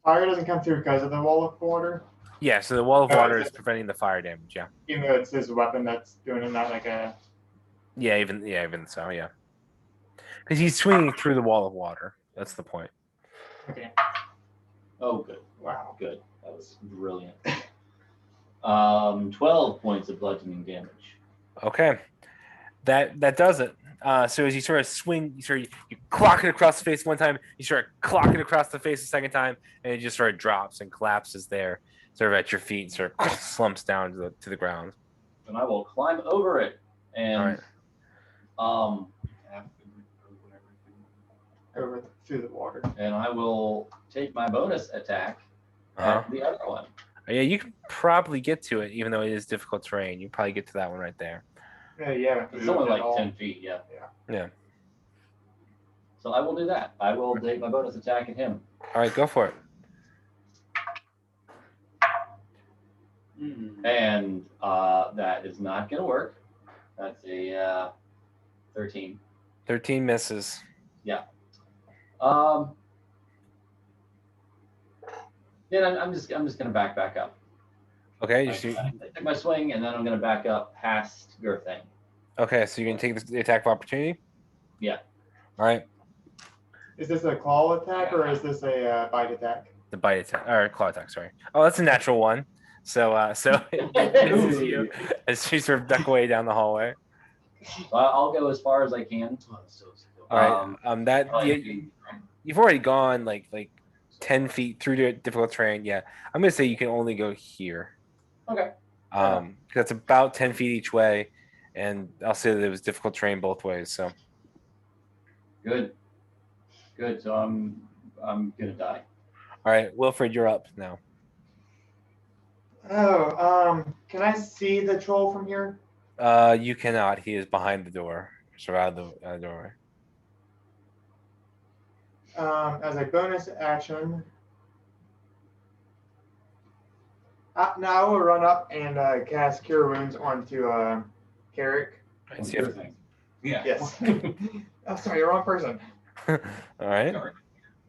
Fire doesn't come through because of the wall of water, Yeah, so the wall of water is preventing the fire damage. Yeah. even though it's his weapon that's doing it, not like a. Yeah, even so, yeah. Because he's swinging through the wall of water. That's the point. Okay. Oh, good. Wow. Good. That was brilliant. 12 points of bludgeoning damage. Okay, that does it. So as you sort of swing, you clock it across the face one time, you sort of clock it across the face the second time, and it just sort of drops and collapses there, sort of at your feet, and sort of slumps down to the ground. And I will climb over it and Over through the water. and I will take my bonus attack Uh-huh. at the other one. Yeah, you can probably get to it, even though it is difficult terrain. You can probably get to that one right there. Yeah. It's only like 10 feet, yeah. Yeah. So I will do that. I will take my bonus attack at him. All right, go for it. And that is not going to work. That's a 13. 13 misses. Then I'm just going to back up. Okay, I took my swing, and then I'm going to back up past your thing. okay, so you're gonna take the attack of opportunity. Yeah. All right, Is this a claw attack or is this a bite attack? the bite attack or claw attack. Sorry. Oh, that's a natural one. So it misses you as you sort of duck away down the hallway. I'll go as far as I can. All right. You've already gone like 10 feet through the difficult terrain. Yeah, I'm gonna say you can only go here. Okay. Because it's about 10 feet each way, and I'll say that it was difficult terrain both ways. So Good. So I'm gonna die. all right, Wilfred, you're up now. Oh, can I see the troll from here? You cannot. He is behind the door, sort of out of the doorway. As a bonus action, now I will run up and cast Cure Wounds onto Carrick. And see if- Yeah. Yes. Oh, sorry, wrong person. all right.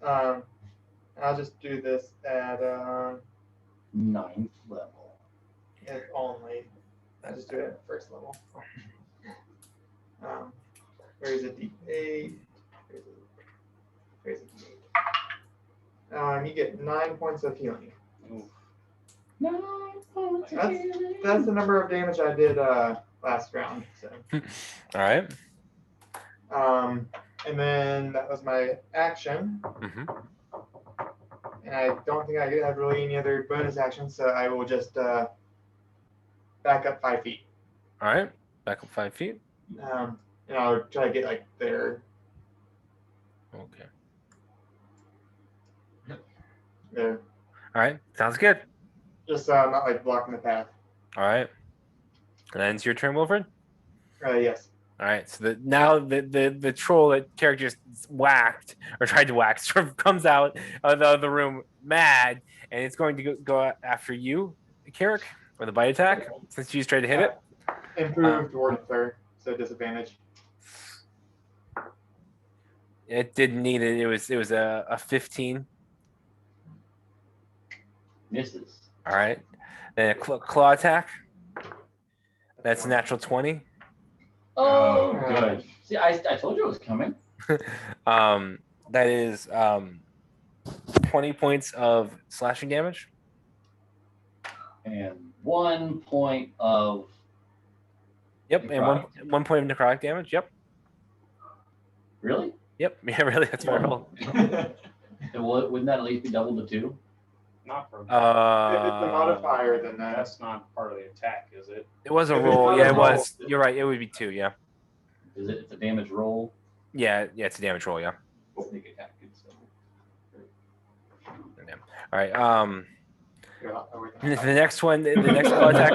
I'll just do this at 9th level. it only. I'll just do it at first level. Where is it? D8. Where is it? D8. You get 9 points of healing. 9 points. That's the number of damage I did last round. So. All right. And then that was my action. Mm-hmm. And I don't think I have really any other bonus actions, so I will just back up 5 feet. All right. Back up 5 feet. And I'll try to get like there. Okay. There. All right. Sounds good. Just not like blocking the path. All right. And then it's your turn, Wilfred. Yes. All right. So now the troll that character just whacked or tried to whack sort of comes out of the other room mad, and it's going to go after you, Carrick, with a bite attack since you tried to hit it. Improved Warden Flare, so disadvantage. It didn't need it. It was a 15. Misses. All right. Then a claw attack. That's a natural 20. Oh, good. See, I told you it was coming. That is 20 points of slashing damage. And 1 point of. Yep, and one point of necrotic damage. Yep. Really? Yep. Yeah, really. That's my roll. And wouldn't that at least be double to 2? Not from. If it's a modifier, then That's not part of the attack, is it? It was a If it's roll. not Yeah, a it roll. was. You're right. It would be 2. Yeah. Is it? It's a damage roll. Yeah. It's a damage roll. Yeah. Sneak attack. So. All right. yeah, The next one. The next claw attack.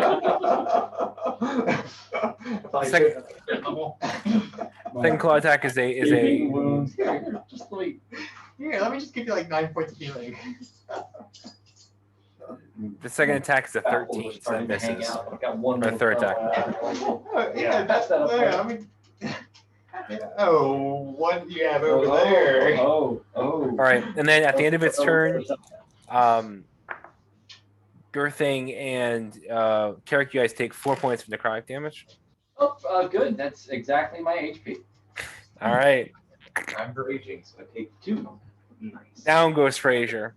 Second claw attack is a. Wounds. Here, just wait. Here, let me just give you like 9 points of healing. The second attack is a 13, so that misses. I've got one Or third attack. Yeah, that's that up there. there. I mean, oh, what do you have over there? Oh. All right, and then at the end of its turn, Girthing and Carrick, you guys take 4 points of necrotic damage. Oh, good. That's exactly my HP. All right, I'm raging, so I take 2. Nice. down goes Frazier.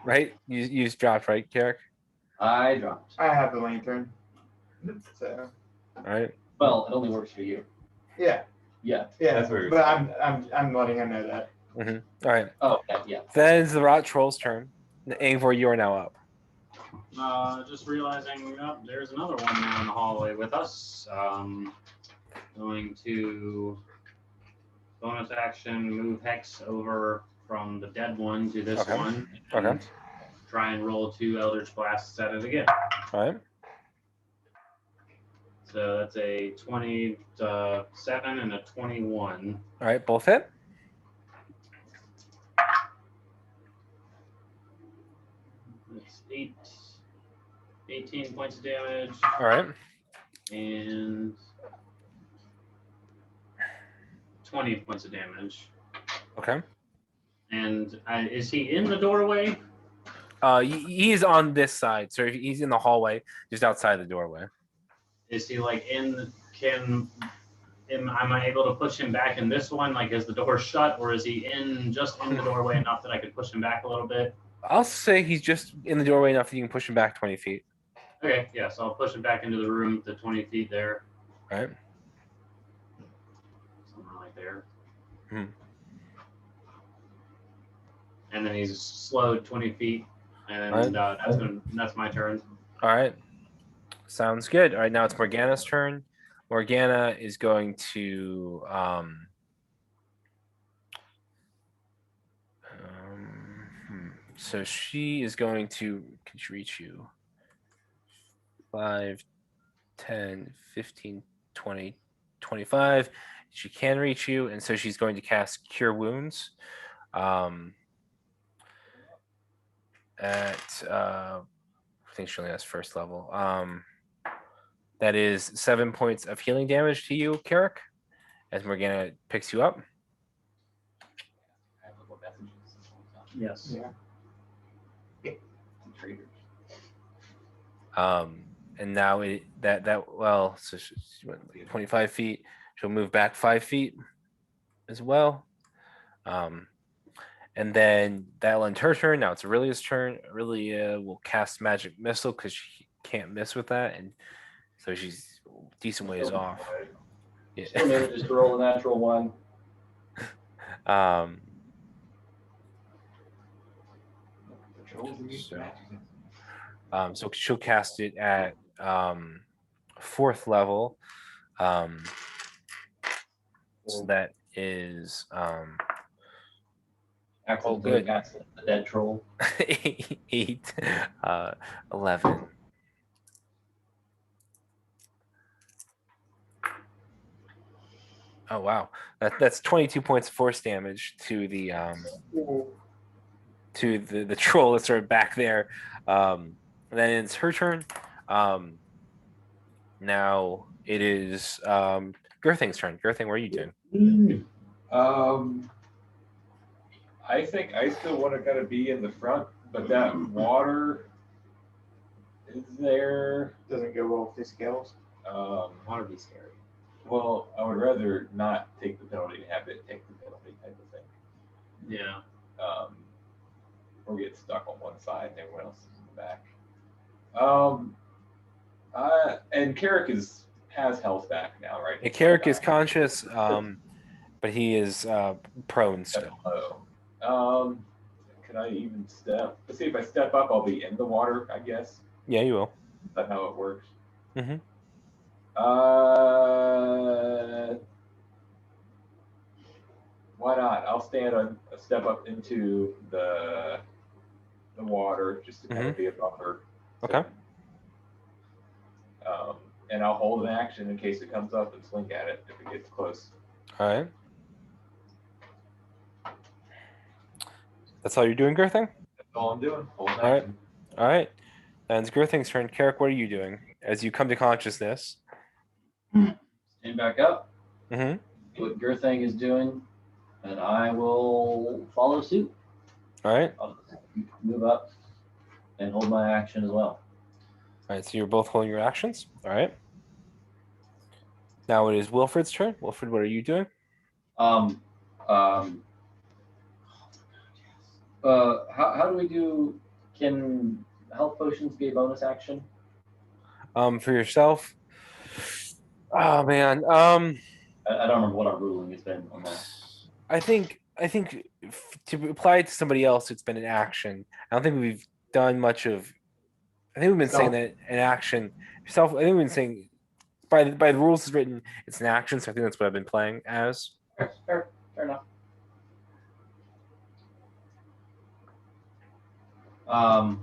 Right? You just dropped, right, Carrick? I dropped. I have the lantern. So, All right. Well, it only works for you. yeah, Yeah. That's what but I'm letting him know that. All right. Oh, yeah. That is the Rot Troll's turn. Angvor, you are now up. Just realizing, there's another one now in the hallway with us. Going to bonus action, move Hex over from the dead one to this Okay. one. Okay. And try and roll 2 Eldritch Blasts at it again. All right. So that's a 27 and a 21. All right. Both hit. That's 18 points of damage All right. and 20 points of damage. Okay. And is he in the doorway? He's on this side, so he's in the hallway, just outside the doorway. Is he like am I able to push him back in this one? Like, is the door shut, or is he just in the doorway enough that I could push him back a little bit? I'll say he's just in the doorway enough that you can push him back 20 feet. Okay, yeah, so I'll push him back into the room, the 20 feet there. All right. Somewhere like there. Hmm. And then he's slowed 20 feet, and Right. That's my turn. All right. Sounds good. All right, now it's Morgana's turn. Morgana is going to so she is going to, can she reach you? 5, 10, 15, 20, 25. She can reach you, and so she's going to cast Cure Wounds. I think she only has first level. That is 7 points of healing damage to you, Carrick, as Morgana picks you up. Yes. Yeah. And now so she went like 25 feet. She'll move back 5 feet as well. And then that'll end her turn. Now it's Aurelia's turn. Aurelia will cast Magic Missile because she can't miss with that, and so she's a decent ways off. Yeah. Still manages to roll a natural 1. So she'll cast it at 4th level. So that is Access Oh, to good. access the dead troll. 8, 11. Oh wow, that's 22 points of force damage to the troll that's sort of back there. Then it's her turn. Now it is Girthing's turn. Girthing, what are you doing? I think I still want to kind of be in the front, but that water is there. Doesn't go well with the scales. Want to be scary. Well, I would rather not take the penalty and have it take the penalty type of thing. Yeah. Or get stuck on one side and everyone else is in the back. And Carrick has health back now, right? Yeah, Carrick is conscious, but he is prone still. Can I even step? Let's see, if I step up, I'll be in the water, I guess. Yeah, you will. Is that how it works? Mm-hmm. Why not? I'll stand a step up into the water just to kind of be a buffer. Okay. And I'll hold an action in case it comes up and swing at it if it gets close. All right. That's all you're doing, Girthing? That's all I'm doing. Hold an All right. action. All right. Then it's Girthing's turn. Carrick, what are you doing as you come to consciousness? Stand back up. Mm-hmm. See what Girthing is doing, and I will follow suit. All right. I'll move up and hold my action as well. All right. So you're both holding your actions. All right. Now it is Wilfred's turn. Wilfred, what are you doing? How do we do? Can health potions be a bonus action? For yourself. Oh man. I don't remember what our ruling has been on that. I think to apply it to somebody else, it's been an action. I don't think we've done much of. I think we've been saying that an action self. I think we've been saying by the rules is written, it's an action. So I think that's what I've been playing as. Fair enough. I'll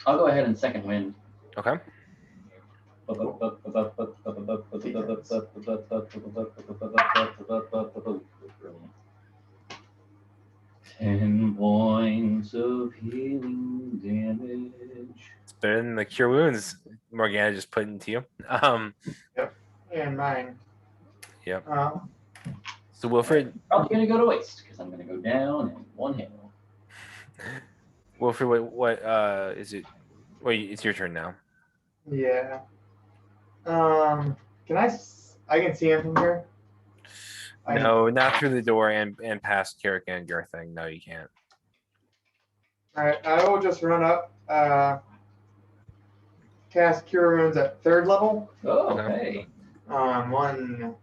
go ahead and second wind. Okay. 10 points of healing damage. It's better than the cure wounds Morgana just put into you. And mine. Yep. So Wilfred. Probably gonna go to waste because I'm gonna go down in one hit. Wilfred, what is it? Wait, it's your turn now. Yeah. Can I can see him from here? No, not through the door and past Carrick and Girthing. No, you can't. All right, I will just run up, cast Cure Wounds at 3rd level. Oh, okay. 1,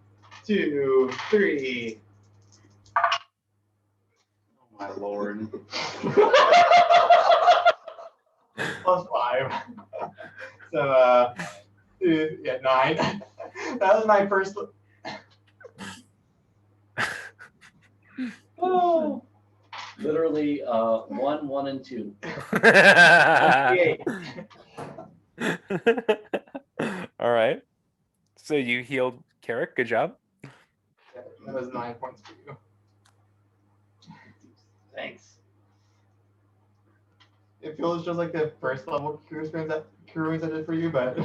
2, 3. Oh my lord. Plus 5. So, 9. That was my first. Oh, literally 1, 1, and 2. 8. All right. So you healed Carrick. Good job. That was 9 points for you. Thanks. It feels just like the first level Cure Wounds I did for you, but.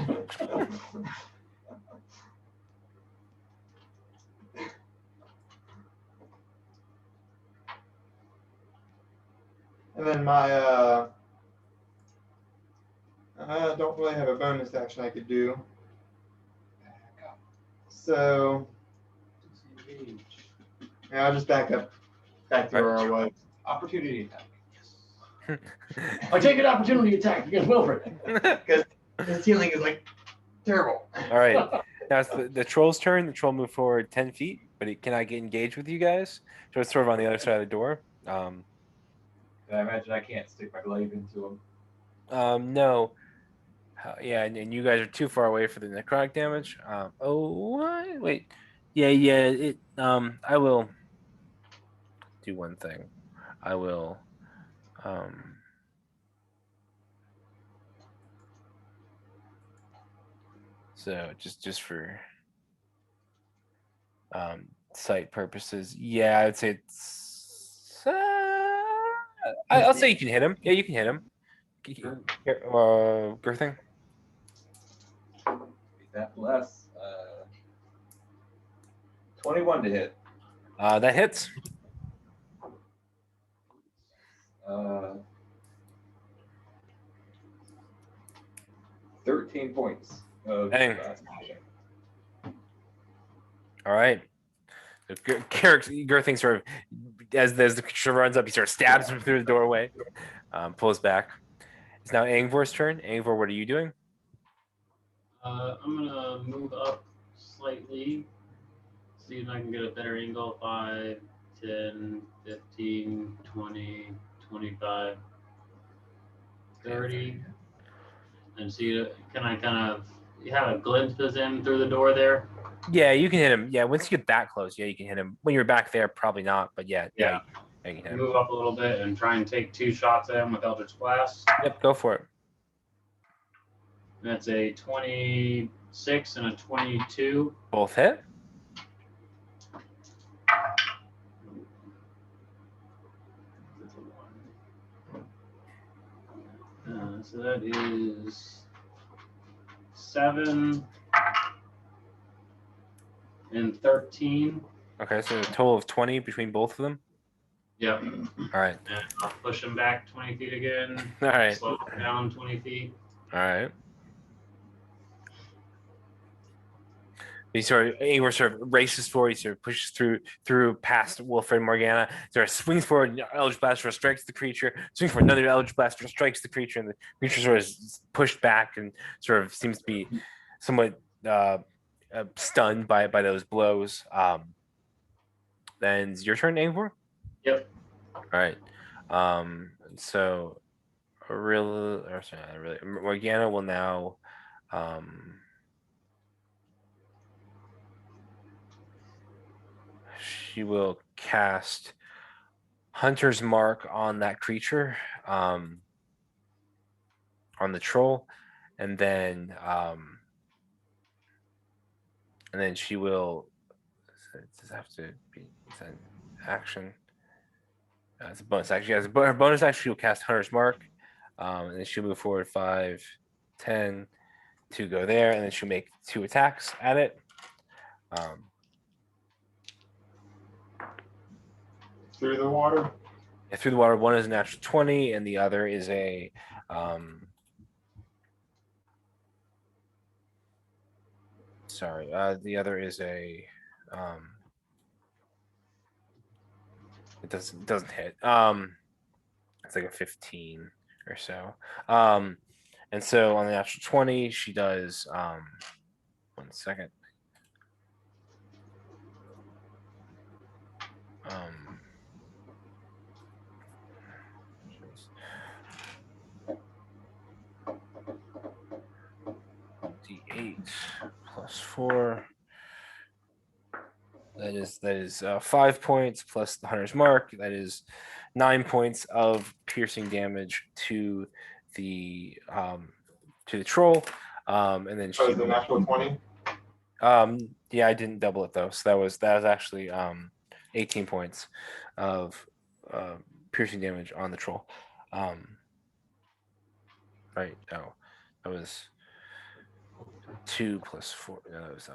And then my, I don't really have a bonus action I could do. So, yeah, I'll just back to where I was. Opportunity attack. I take an opportunity attack against Wilfred. Because his healing is like terrible. All right. Now it's the troll's turn. The troll moved forward 10 feet, but it cannot get engaged with you guys. So it's sort of on the other side of the door. And I imagine I can't stick my glaive into him. No. Yeah, and you guys are too far away for the necrotic damage. Wait. Yeah. It. I will do one thing. I will. Um. So just for site purposes, yeah, I'd say it's. I'll say you can hit him. Yeah, you can hit him. Girthing. That less. 21 to hit. That hits. 13 points of Dang. slashing. All right. So Girthing sort of, as the creature runs up, he sort of stabs him through the doorway, pulls back. It's now Angvor's turn. Angvor, what are you doing? I'm gonna move up slightly, see if I can get a better angle. 5, 10, 15, 20, 25, 30. And see, can I kind of have a glimpse of him through the door there? Yeah, you can hit him. Yeah, once you get that close, yeah, you can hit him. When you're back there, probably not, but yeah, you can hit him. Move up a little bit and try and take 2 shots at him with Eldritch Blast. Yep, go for it. That's a 26 and a 22. Both hit. So that is 7 and 13. Okay, so a total of 20 between both of them. Yep. All right. And I'll push him back 20 feet again. All right. Slow him down 20 feet. All right. Angor sort of races forward. He sort of pushes through past Wilfred and Morgana. Sort of swings forward. And Eldritch Blaster strikes the creature. Swings for another Eldritch Blaster, strikes the creature, and the creature sort of is pushed back and sort of seems to be somewhat stunned by those blows. Then it's your turn, Angor. Yep. All right. So, Morgana will now. She will cast Hunter's Mark on that creature, on the troll, and then she will. Does it have to be an action? It's a bonus action. Yes, her bonus action, she will cast Hunter's Mark, and then she'll move forward 5, 10 to go there, and then she'll make 2 attacks at it. Through the water? Yeah, through the water. One is a natural 20, and the other is a the other is a it doesn't hit. It's like a 15 or so. And so on the natural 20, she does 1 second. D8 plus 4. That is 5 points plus the Hunter's Mark. That is 9 points of piercing damage to the troll. And then she. The natural 20. Yeah, I didn't double it though, so that was actually 18 points of piercing damage on the troll. Right. No, that was 2 plus 4. That was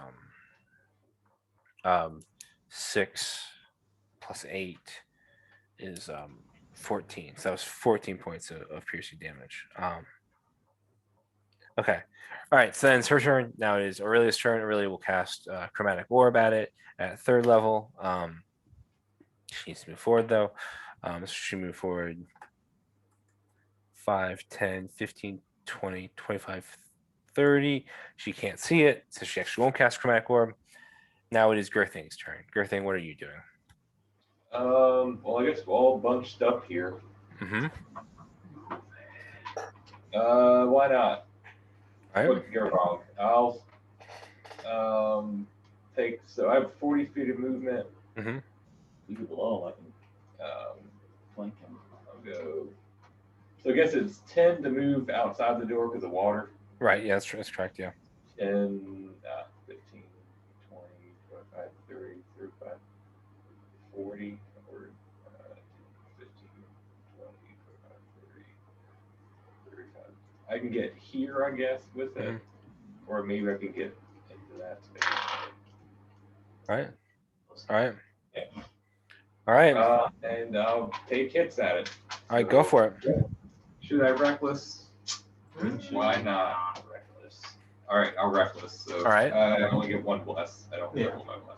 6 plus 8 is 14. So that was 14 points of piercing damage. Okay. All right. So then it's her turn. Now it is Aurelia's turn. Aurelia will cast Chromatic Orb at it at 3rd level. She needs to move forward though. So she move forward 5, 10, 15, 20, 25, 30. She can't see it, so she actually won't cast Chromatic Orb. Now it is Girthing's turn. Girthing, what are you doing? Well, I guess we're all bunched up here. Mm-hmm. Why not? All right. What could go wrong? I'll take. So I have 40 feet of movement. Mm-hmm. You go below, I can Um, flank him. I'll go. So I guess it's 10 to move outside the door because of water. Right. Yeah, that's correct. Yeah. 10, 15, 20, 25, 30, 35, 40, or 15, 20, 25, 30, 35. I can get here, I guess, with it. Or maybe I can get into that space. All right. All right. Yeah. All right. And I'll take hits at it. All right. Go for it. Should I reckless? Why not? Non-reckless. All right, I'll reckless. So All right. I only get one bless. I don't roll my bless.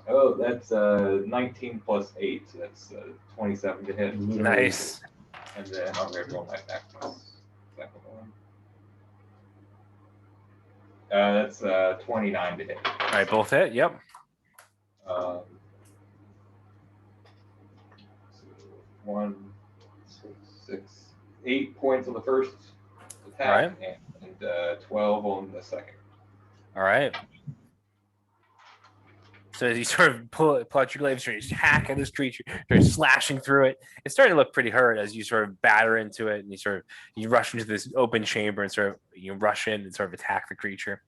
Oh, that's 19 plus 8, so that's 27 to hit. Nice. And then I'll roll my back plus second one. That's 29 to hit. All right. Both hit. Yep. So 1, 6, 8 points on the first attack, and 12 on the second. All right. So as you sort of pull out your glaive, you hack at this creature, you're slashing through it. It's starting to look pretty hurt as you sort of batter into it, and you rush into this open chamber and sort of rush in and sort of attack the creature.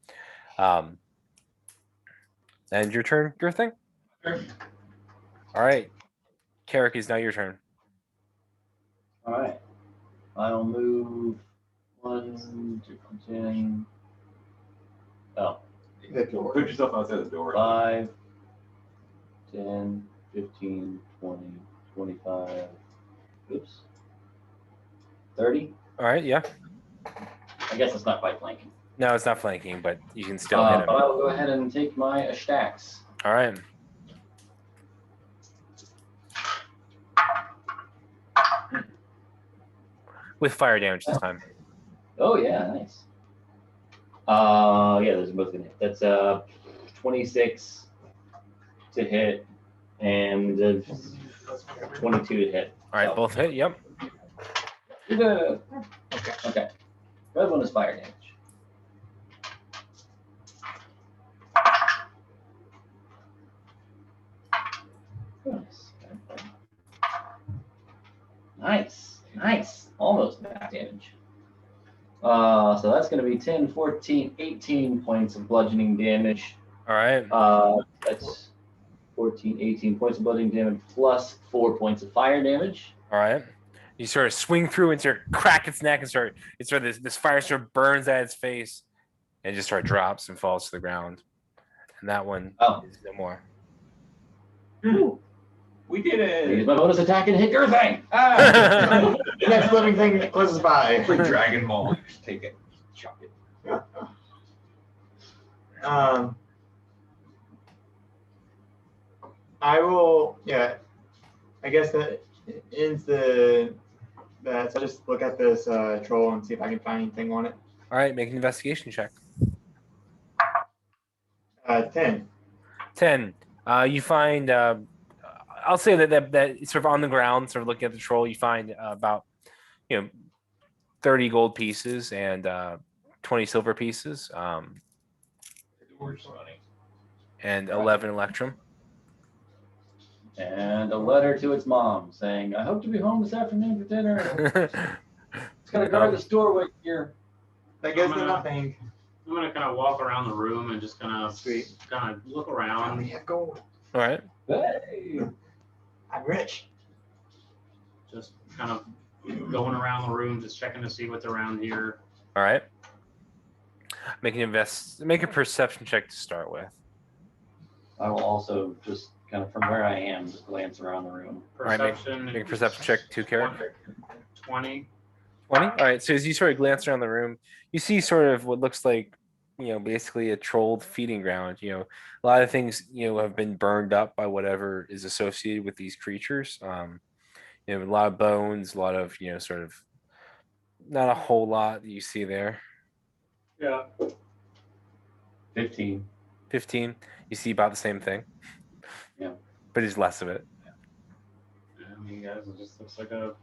And your turn, your thing. Sure. All right, Carrick, is now your turn. All right. I'll move 1 to 10. Oh, Put yourself outside the door. 5, 10, 15, 20, 25. Oops. 30. All right, yeah. I guess it's not quite flanking. No, it's not flanking, but you can still hit him. But I will go ahead and take my stacks. All right. With fire damage this time. Oh yeah, nice. Yeah, those are both gonna hit. That's 26 to hit and 22 to hit. All right, So- both hit. Yep. Okay. Okay. Red one is fire damage. Nice. Nice. Almost back damage. So that's going to be 10, 14, 18 points of bludgeoning damage. All right. That's 14, 18 points of bludgeoning damage plus 4 points of fire damage. All right. You sort of swing through and sort of crack its neck and this fire sort of burns at its face and just sort of drops and falls to the ground. And that one is no more. Ooh. We did Use it! my bonus attack and hit your thing. The next living thing that closes by. It's like Dragon Ball. You just take it, chop it. I will, yeah. I guess that ends that. So I'll just look at this troll and see if I can find anything on it. All right, make an investigation check. 10. 10. You find, I'll say that it's sort of on the ground, sort of looking at the troll, you find about, 30 gold pieces and 20 silver pieces, and 11 electrum. And a letter to its mom saying, I hope to be home this afternoon for dinner. It's going to guard the store here. That gives me nothing. I'm gonna kind of walk around the room and just kind of Sweet. look I around. have gold. All right. Hey. I'm rich. Just kind of going around the room, just checking to see what's around here. All right. Make a perception check to start with. I will also just kind of from where I am, just glance around the room. right, Perception. Make a perception check too, Carrick. 20. 20. All right. So as you sort of glance around the room, you see sort of what looks like, basically a trolled feeding ground. A lot of things, have been burned up by whatever is associated with these creatures. A lot of bones, a lot of, sort of not a whole lot that you see there. Yeah. 15. 15. You see about the same thing. Yeah. But it's less of it. You guys, it just looks like a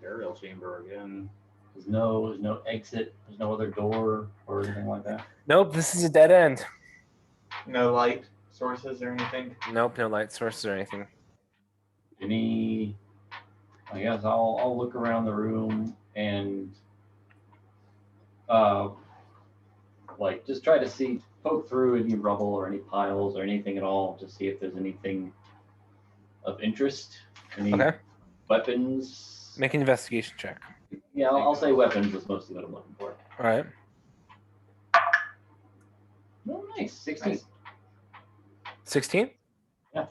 burial chamber again. There's no exit. There's no other door or anything like that. Nope, this is a dead end. No light sources or anything. Nope, no light sources or anything. I guess I'll look around the room and like just try to poke through any rubble or any piles or anything at all to see if there's anything of interest. Any Okay. weapons? Make an investigation check. Yeah, I'll say weapons is mostly what I'm looking for. All right. Oh, nice. 16. 16? Yeah. All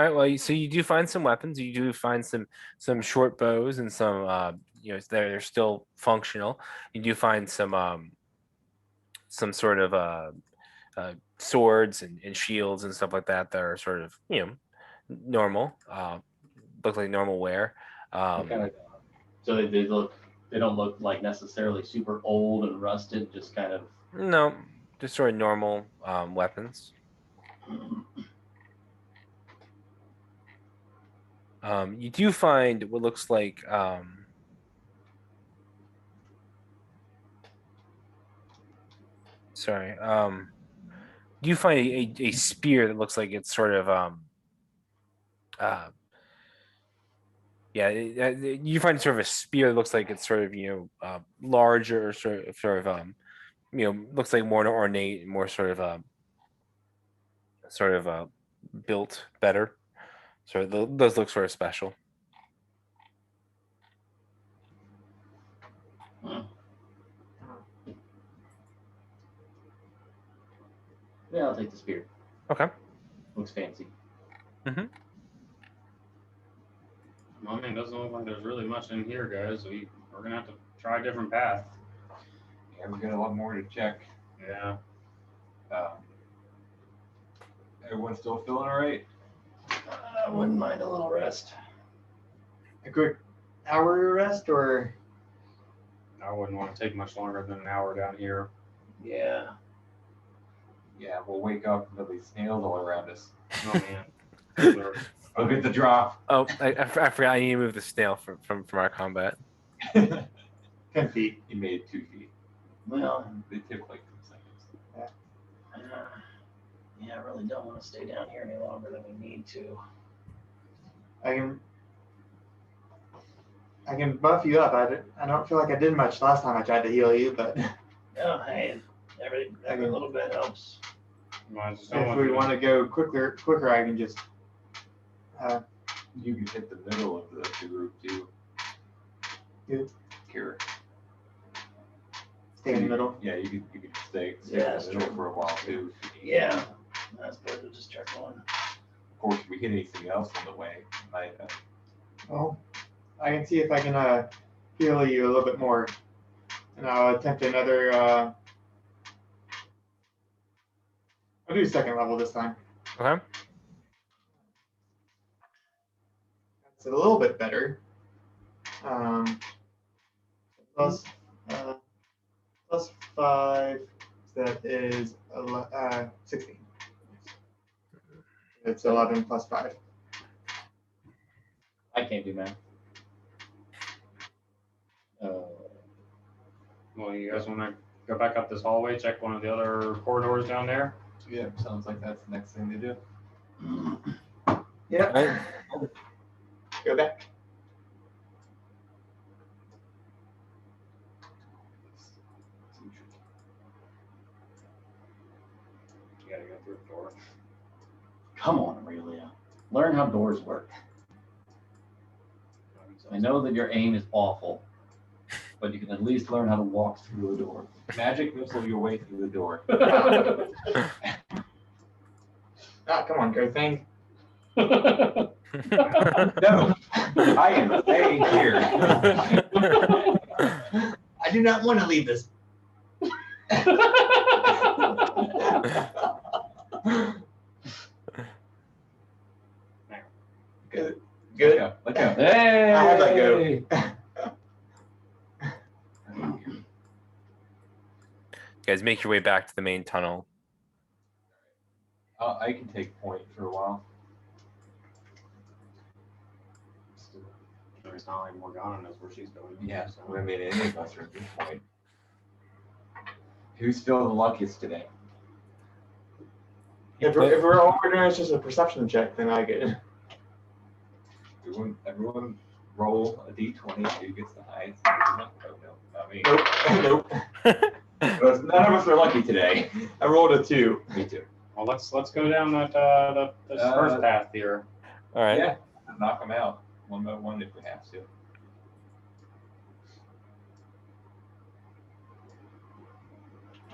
right. Well, so you do find some weapons. You do find some short bows and some they're still functional. You do find some sort of swords and shields and stuff like that are sort of normal. Look like normal wear. So they don't look like necessarily super old and rusted, just kind of. No, just sort of normal weapons. You do find what looks like you find a spear that looks like it's sort of you find sort of a spear that looks like it's sort of larger, sort of looks like more ornate, more sort of built better. So those look sort of special. Yeah, I'll take the spear. Okay. Looks fancy. Mm-hmm. Well, I mean, it doesn't look like there's really much in here, guys. We're gonna have to try a different path. Yeah, we got a lot more to check. Yeah. Everyone still feeling all right? I wouldn't mind a little rest. A quick hour rest, or I wouldn't want to take much longer than an hour down here. Yeah. Yeah, we'll wake up and there'll be snails all around us. Oh man. Look at the drop. Oh, I forgot. I need to move the snail from our combat. 10 feet. He made 2 feet. Well, They took like 2 seconds. I really don't want to stay down here any longer than we need to. I can buff you up. I don't feel like I did much last time I tried to heal you, but Oh, hey, every little bit helps. I just don't if want we to- want to go quicker, I can just. You can hit the middle of the group too. Yeah. Kira. Stay in the middle. Yeah, you can stay Yeah, in that's the middle true. for a while too. Yeah, I suppose we'll just start going. Of course, if we hit anything else on the way, Well, I can see if I can heal you a little bit more, and I'll attempt another. I'll do second level this time. Okay. It's a little bit better. Plus 5. That is 16. It's 11 plus 5. I can't do math. Well, you guys want to go back up this hallway, check one of the other corridors down there? yeah, sounds like that's the next thing to do. Yep. Right. Go back. You gotta go through the door. Come on, Aurelia. Learn how doors work. I know that your aim is awful, but you can at least learn how to walk through a door. Magic missile your way through the door. Come on, go thing. No, I am staying here. I do not want to leave this. Good. Good. Let go. Hey! I have that go. You guys make your way back to the main tunnel. I can take point for a while. It's not like Morgana knows where she's going. Yeah, So. I mean, any of us are at this point. Who's feeling the luckiest today? If we're all we're doing is just a perception check, then I get it. Everyone roll a d20. Who gets the highest? Oh, no, not me. Nope. But none of us are lucky today. I rolled a 2. Me too. Well, let's go down that this first path here. All right. Yeah, knock them out one by one if we have to.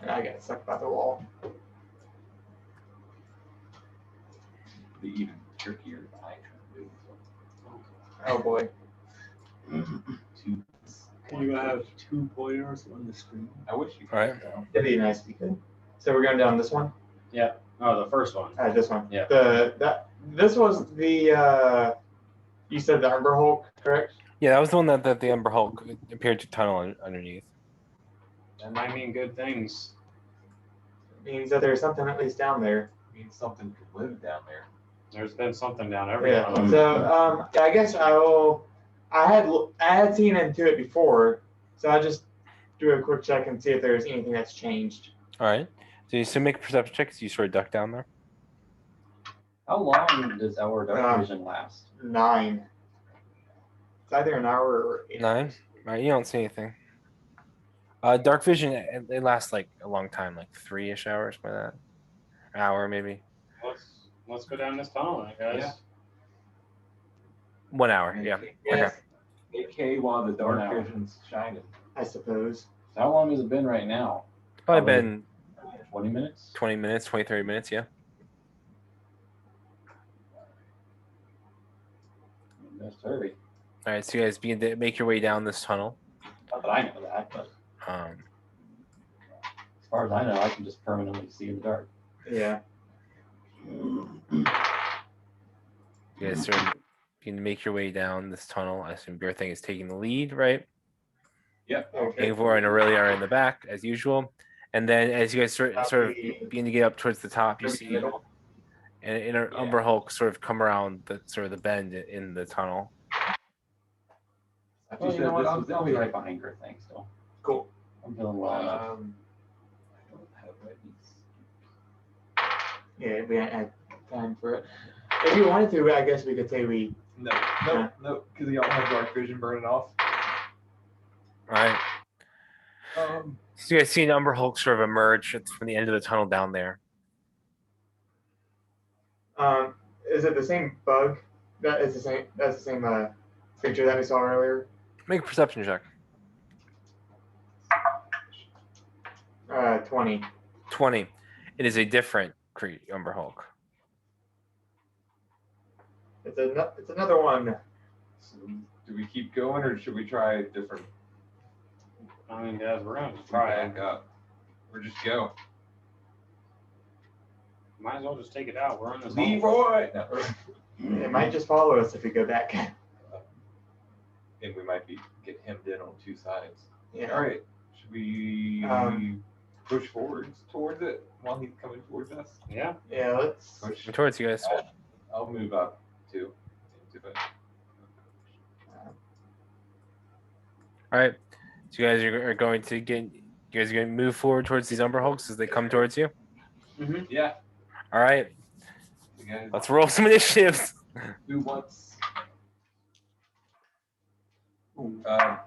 I got sucked by the wall. Be even trickier than I try to do. Oh boy. Two. You have 2 players on the screen. I wish you could. All right. though. It'd be nice if you could. So we're going down this one? Oh, the first one. This one. Yeah. This was the you said the Umber Hulk, correct? Yeah, that was the one that the Ember Hulk appeared to tunnel underneath. That might mean good things. It means that there's something at least down there. Means something could live down there. There's been something down every Yeah. tunnel. So I guess I had seen into it before, so I'll just do a quick check and see if there's anything that's changed. All right. So you still make a perception check because you sort of duck down there. How long does our dark vision last? 9. It's either an hour or 8. 9. All right. You don't see anything. Dark vision, it lasts like a long time, like 3-ish hours by that. Hour maybe. Let's go down this tunnel, guys. Yeah. 1 hour. Yeah. Yes, AK while the dark Now. vision's shining. I suppose. So how long has it been right now? Probably Probably been 20 minutes? 20 minutes, 20, 30 minutes. Yeah. Best hurry. All right. So you guys begin to make your way down this tunnel. Not that I know that, but Um, as far as I know, I can just permanently see in the dark. Yeah. you guys sort of begin to make your way down this tunnel. I assume your thing is taking the lead, right? Yep. Okay. Avor and Aurelia are in the back as usual. And then as you guys sort of begin to get up towards the top, you see an Umber Hulk sort of come around the sort of the bend in the tunnel. After Well, you know what? this was I'll be it. right behind her thing still. Cool. I'm feeling well enough. I don't have weapons. Yeah, we ain't had time for it. If you wanted to, I guess we could say we. No, because y'all have dark vision burning off. All right. So you guys see an Umber Hulk sort of emerge from the end of the tunnel down there. Is it the same bug? That's the same creature that we saw earlier. Make a perception check. 20. 20. It is a different Umber Hulk. It's another one. So, do we keep going or should we try a different? I mean, guys, we're gonna try it. back up. Or just go. Might as well just take it out. We're on this. Leroy. No. It might just follow us if we go back. And we might get hemmed in on 2 sides. Yeah. All right. Should we push forwards towards it while he's coming towards us? Yeah. Yeah, let's. Push. Towards you guys. I'll move up too. Into it. All right. So you guys are going to move forward towards these Umber Hulks as they come towards you. Mm-hmm. Yeah. All right. You guys, Let's roll some initiatives. who wants?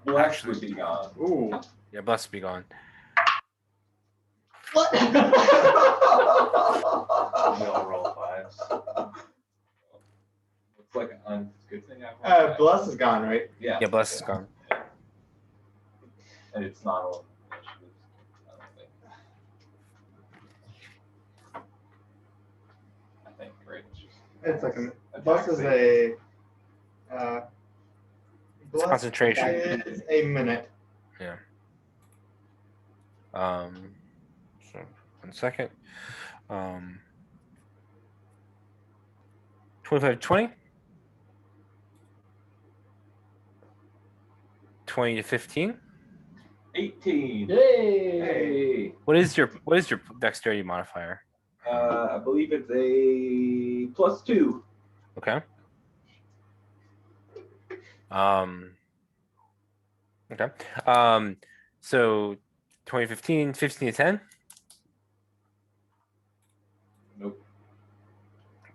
Bless would be gone. Ooh. Yeah, Bless be gone. What? We all roll 5s. Looks like a good thing I rolled. Bless is gone, right? Yeah. Yeah, Bless is gone. And it's not all initiatives, I think, right? It's like a. Attack Bless is save. Bless concentration. is a minute. So 1 second. 25, 20. 20 to 15. 18. Yay! Hey. What is your dexterity modifier? I believe it's a +2. Okay. Okay. So 2015, 15 to 10. Nope.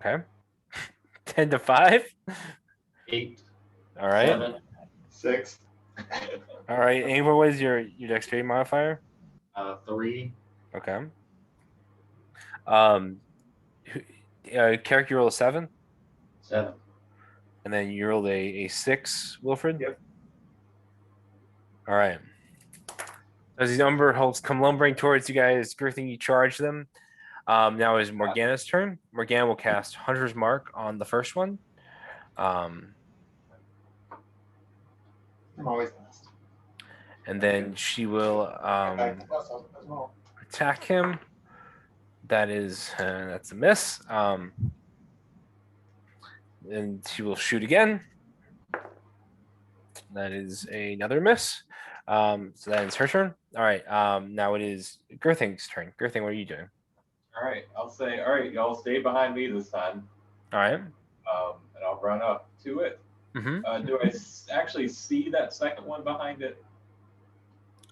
Okay. 10 to 5. 8. All right. 7. 6. All right. Angel, what is your dexterity modifier? 3. Okay. Character roll a 7, 7. and then you rolled a 6, Wilfred. Yep. All right. As these Umber Hulks come lumbering towards you guys, Girthing, you charge them. Now is Morgana's turn. Morgana will cast Hunter's Mark on the first one. I'm always last. And then she will Back to us as well. attack him. That's a miss. And she will shoot again. That is another miss. So that is her turn. All right. Now it is Girthing's turn. Girthing, what are you doing? All right, I'll say, all right, y'all stay behind me this time, All right. and I'll run up to it. Mm-hmm. Do I actually see that second one behind it?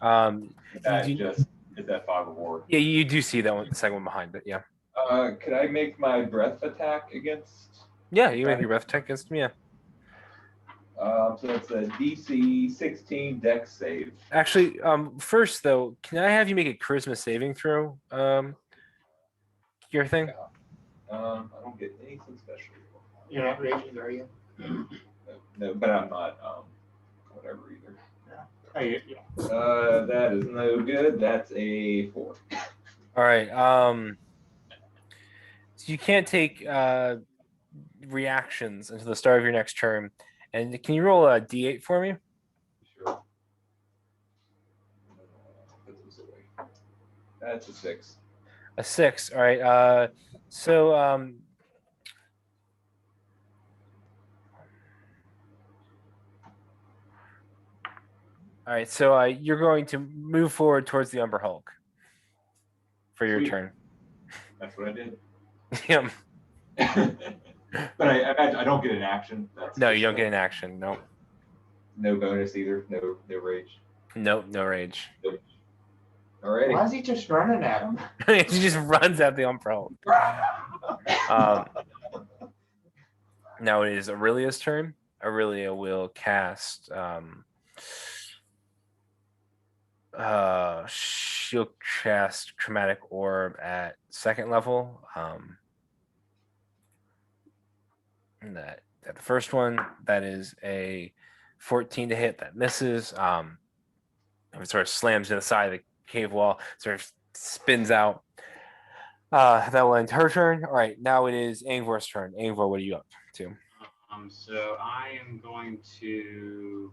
You That do- just is that fog of war. yeah, you do see that one, the second one behind it. Yeah. Could I make my breath attack against? Yeah, you make your breath check against me. Yeah. So it's a DC 16 Dex save. Actually, first though, can I have you make a charisma saving throw? Your thing. I don't get anything special. You're not raging, are you? No, but I'm not whatever either. Oh, yeah. That is no good. That's a 4. All right. So you can't take reactions until the start of your next turn. And can you roll a d8 for me? Sure. Put this away. That's a 6. A 6. All right. All right. So you're going to move forward towards the Umber Hulk for your Sweet. turn. That's what I did. Yeah. But I imagine I don't get an action. That's No, just, you don't get an action. No. No bonus either. No rage. Nope. No rage. Alrighty. Why is he just running at him? She just runs at the Umber Hulk. Now it is Aurelia's turn. Aurelia will cast. She'll cast Chromatic Orb at 2nd level. And that the first one, that is a 14 to hit. That misses. It sort of slams to the side of the cave wall. Sort of spins out. That will end her turn. All right, now it is Angvor's turn. Angvor, what are you up to? So I am going to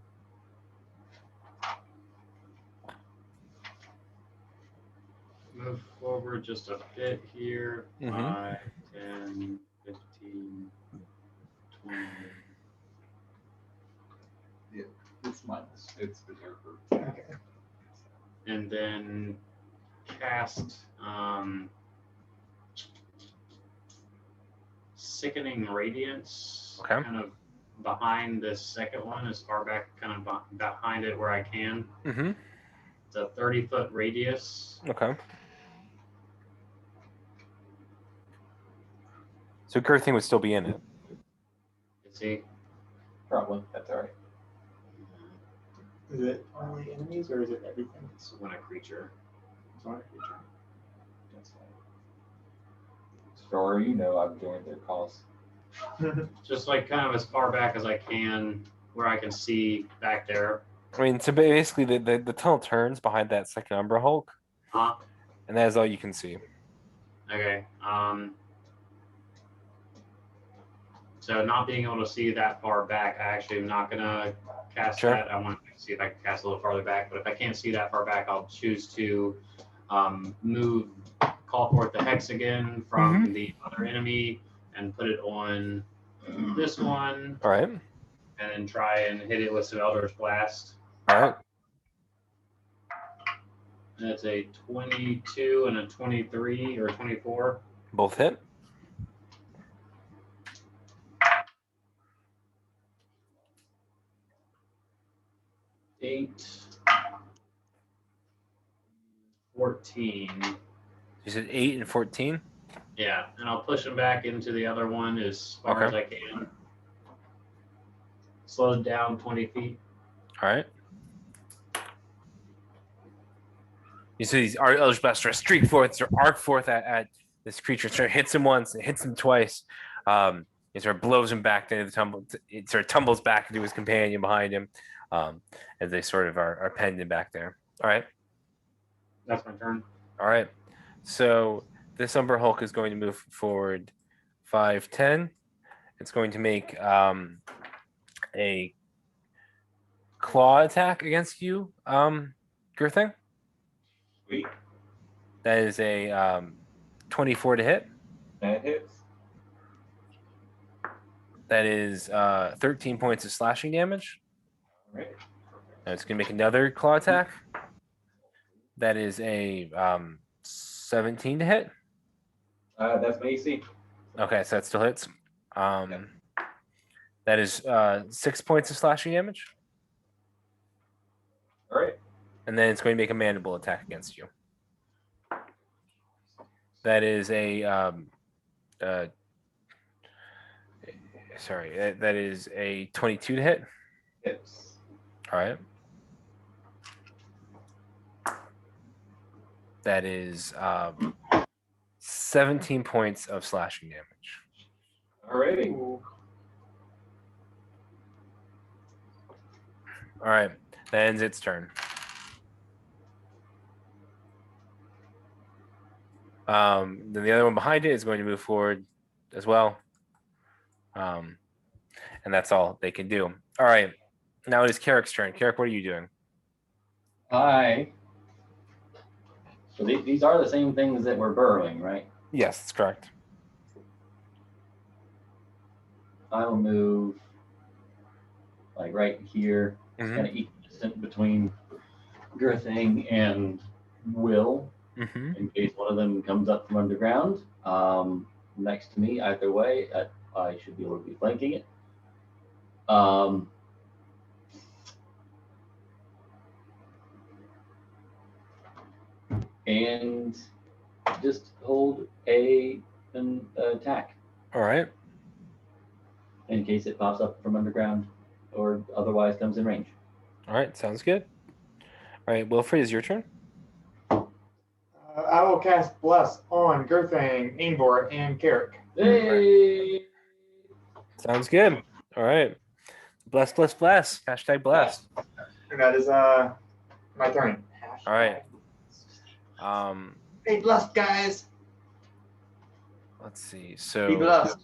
move forward just a bit here. Mhm. 5, 10, 15, 20. It's minus. It's berserker. Okay. And then cast Sickening Radiance, Okay. kind of behind this second one, as far back kind of behind it where I can. Mm-hmm. It's a 30-foot radius. Okay. So Girthing would still be in it. Let's see. Probably. That's alright. Is it only enemies or is it everything? It's when a creature. It's only a creature. That's fine. As far as you know, I've joined their cause. Just like kind of as far back as I can, where I can see back there. I mean, so basically the tunnel turns behind that second Umber Hulk, and that is all you can see. Okay. So not being able to see that far back, I actually am not gonna cast Sure. that. I want to see if I can cast a little farther back. But if I can't see that far back, I'll choose to move, call forth the hex again from the other enemy, and put it on this one, All right. and then try and hit it with some Eldritch Blast. All right. That's a 22 and a 23 or 24. Both hit. 14. You said 8 and 14. Yeah, and I'll push him back into the other one as far as I can. Slowed down 20 feet. All right. You see these Eldritch Blasts sort of streak forth, or arc forth at this creature. Sort of hits him once, and hits him twice. It sort of blows him back into the tumble. It sort of tumbles back into his companion behind him, as they sort of are pending back there. All right. That's my turn. All right. So this Umber Hulk is going to move forward 5, 10. It's going to make a claw attack against you, Girthing. Sweet. That is a 24 to hit. That hits. That is 13 points of slashing damage. All right. And it's going to make another claw attack. That is a 17 to hit. That's Macy. Okay, so that still hits. That is 6 points of slashing damage. All right. And then it's going to make a mandible attack against you. That is a that is a 22 to hit. Hits. All right. That is 17 points of slashing damage. All righty. All right. That ends its turn. Then the other one behind it is going to move forward as well. And that's all they can do. All right. Now it is Carrick's turn. Carrick, what are you doing? So these are the same things that we're burrowing, right? Yes, that's correct. I'll move like right here, Mhm. kind of equidistant between Girthing and Will, Mm-hmm. in case one of them comes up from underground. Next to me, either way, I should be able to be flanking it. And just hold an attack All right. in case it pops up from underground or otherwise comes in range. All right. Sounds good. All right. Wilfred, is your turn. I will cast Bless on Girthing, Ainbor, and Carrick. Hey! Sounds good. All right. Bless, bless, bless. Hashtag bless. And that is my turn. All right. Be blessed, guys. Let's see. So Be blessed.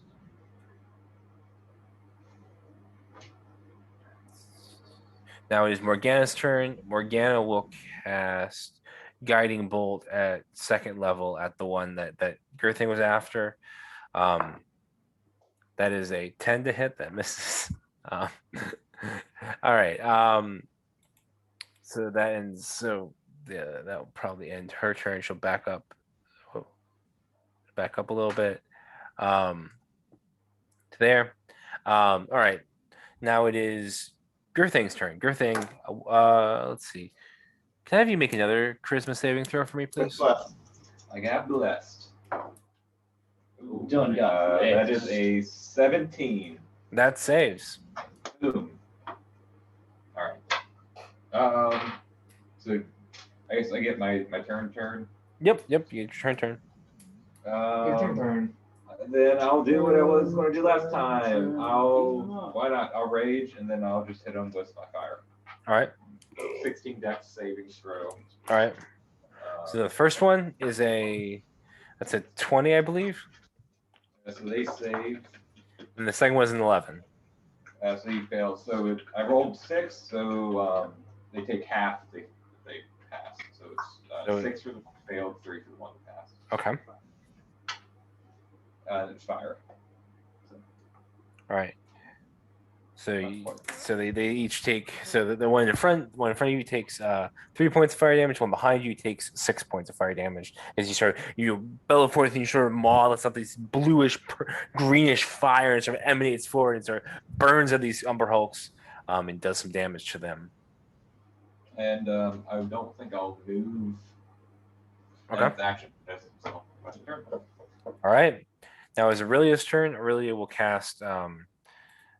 now it is Morgana's turn. Morgana will cast Guiding Bolt at second level at the one that Girthing was after. That is a 10 to hit. That misses. All right. So that ends. So that will probably end her turn. She'll back up a little bit to there. All right. Now it is Girthing's turn. Girthing, let's see. Can I have you make another charisma saving throw for me, please? Blessed. I got blessed. Done, got That is a 17. That saves. Boom. All right. So I guess I get my turn. Yep. You get your turn. Your turn. Then I'll do what I was going to do last time. Why not? I'll rage and then I'll just hit him with my fire. All right. 16 dex saving throw. All right. So the first one is that's a 20, I believe. So they save. And the second was an 11. So he fails. So I rolled 6. So they take half if they pass. So it's 6 for the one failed, 3 for the one that passed. Okay. It's fire. All right. So they each take, so the one in front of you takes 3 points of fire damage. One behind you takes 6 points of fire damage as you bellow forth and you sort of maul at something, this bluish greenish fire, and sort of emanates forward and sort of burns at these Umber Hulks and does some damage to them. And I don't think I'll move Okay. That's action. So, that's your turn. All right. Now is Aurelia's turn. Aurelia will cast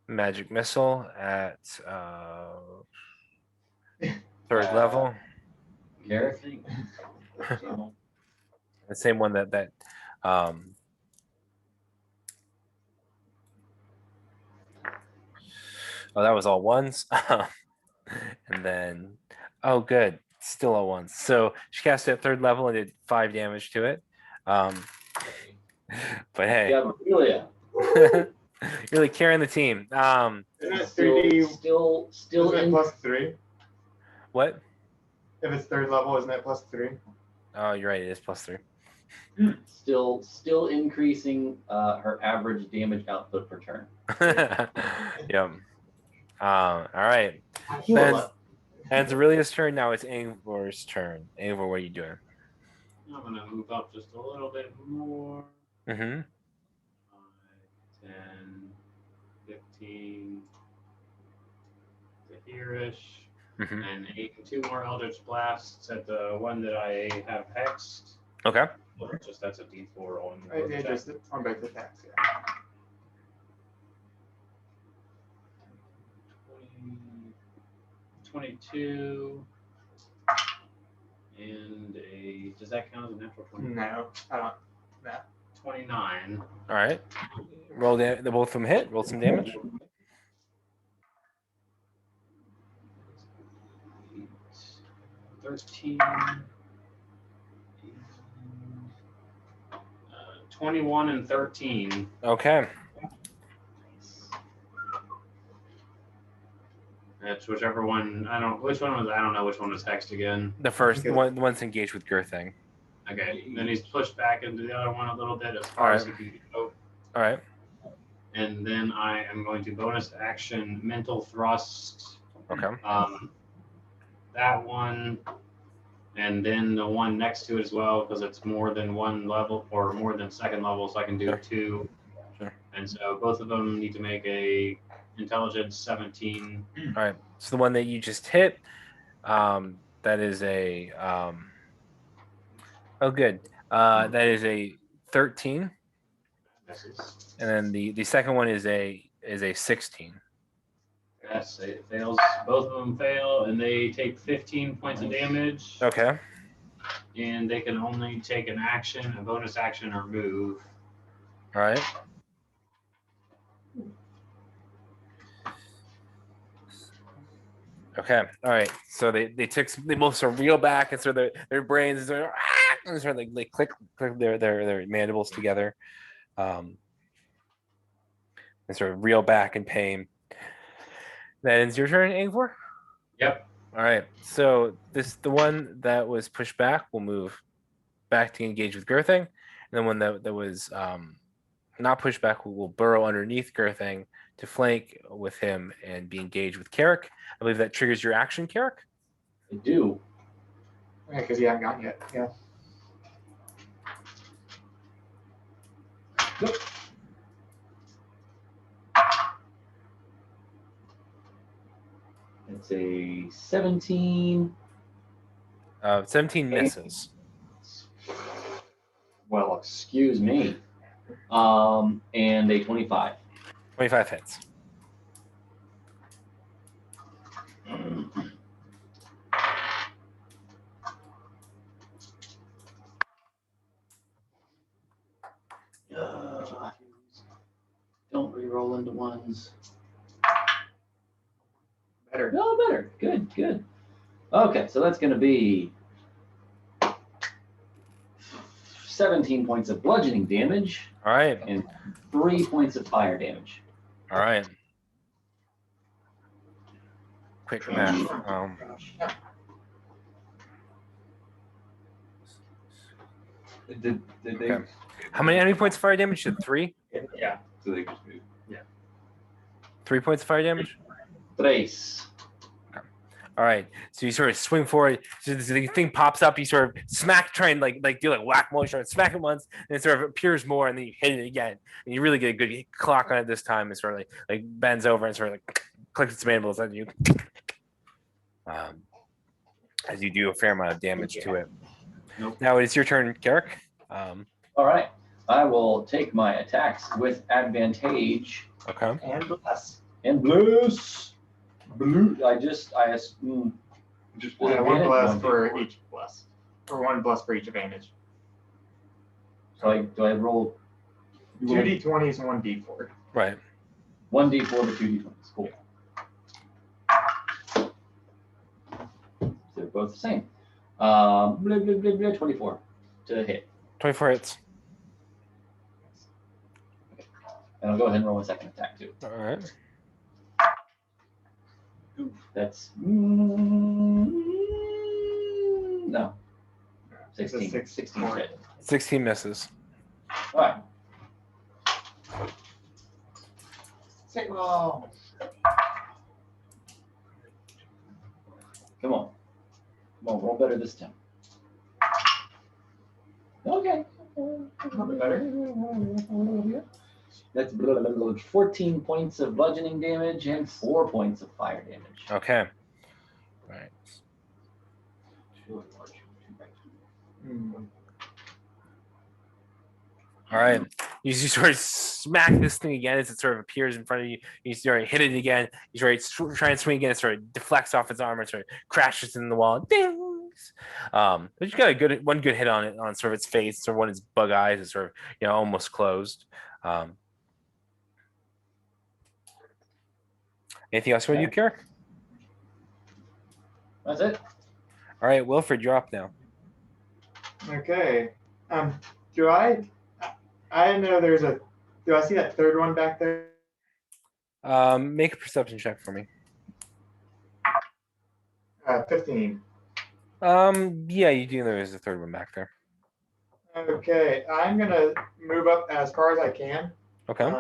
magic missile at third level. Gareth? The same one that oh, that was all ones. And then good. Still all ones. So she cast it at third level and did 5 damage to it. But hey, Yeah, but Aurelia. really carrying the team. Isn't it Still, 3D? still Isn't it in. +3? What? If it's third level, isn't it +3? Oh, you're right. It is +3. Still increasing her average damage output per turn. Yeah. All right. Heal Then up. and it's Aurelia's turn. Now it's Angvor's turn. Angvor, what are you doing? I'm gonna move up just a little bit more. Mm-hmm. 5, 10, 15 to here-ish, Mm-hmm. and 2 more Eldritch Blasts at the one that I have hexed. Okay. Just that's a D4 on Right, both yeah, attacks. just on both attacks. Yeah. 22, and does that count as a natural 20? No, I don't. 29. All right. Roll the both of them hit. Roll some damage. 13, 21 and 13. Okay. That's whichever one. I don't know which one was hexed again. The first the one's engaged with Girthing. Okay, then he's pushed back into the other one a little bit as far as he can go. All right. And then I am going to bonus action mental thrust. Okay. That one, and then the one next to it as well, because it's more than one level or more than second level, so I can do Sure. 2. Sure. And so both of them need to make a intelligence 17. All right. So the one that you just hit, that is a good. That is a 13, Misses. and then the second one is a 16. Yes, it fails. Both of them fail, and they take 15 points of damage. Okay. And they can only take an action, a bonus action, or move. All right. Okay. All right. So they both sort of reel back and sort of their brains sort of, and sort of like click their mandibles together, and sort of reel back in pain. Then it's your turn, Angvor. Yep. All right. So the one that was pushed back will move back to engage with Girthing, and the one that was not pushed back will burrow underneath Girthing to flank with him and be engaged with Carrick. I believe that triggers your action, Carrick. I do. Yeah, because you haven't gone yet. Yeah. It's a 17. 17 misses. Well, excuse me. And a 25. 25 hits. Don't re-roll into ones. Better. No, better. Good, good. Okay, so that's going to be 17 points of bludgeoning damage All right. and 3 points of fire damage. All right. Quick math. Did they? Okay. How many points of fire damage? You said 3? Yeah. So they just moved. 3 points of fire damage? Trace. All right. So you sort of swing forward. So the thing pops up. You sort of try and do like whack motion, smack it once, and it sort of appears more, and then you hit it again, and you really get a good clock on it this time. And sort of like bends over and sort of clicks its mandibles at you, as you do a fair amount of damage to it. Nope. Now it is your turn, Garrick. All right. I will take my attacks with advantage Okay. And bless. and blues. Blue. I just one One bless for D4. each bless. Or one bless for each advantage. So do I roll 2d20s and 1d4. Right. 1d4 to 2d20? Cool. They're both the same. Blah, blah, blah, blah, 24 to hit. 24 hits. And I'll go ahead and roll my second attack too. All right. Oof, that's no. 16. 16 hit. 16 misses. All right. Signal. Come on. Roll better this time. Okay. Better. That's 14 points of bludgeoning damage and 4 points of fire damage. Okay. All right. All right. You sort of smack this thing again as it sort of appears in front of you. You sort of hit it again. You sort of try and swing again. It sort of deflects off its armor, sort of crashes in the wall. Dings. But you got one good hit on it, on sort of its face, or one of its bug eyes is sort of almost closed. Anything else you want to do, Carrick? That's it. All right, Wilfred, you're up now. Okay. Do I know there's a. Do I see that third one back there? Make a perception check for me. 15. Yeah, you do know there's a third one back there. Okay, I'm gonna move up as far as I can. Okay.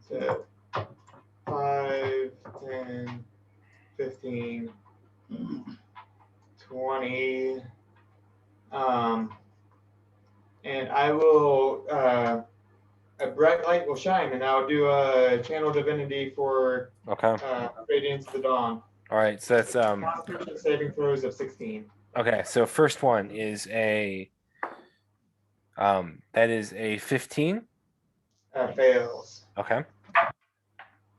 So 5, 10, 15, 20. And I will, a bright light will shine, and I'll do a channel divinity for Okay. Radiance of the Dawn. All right, so that's Constitution saving throws of 16. okay. So first one is a that is a 15. Fails. Okay.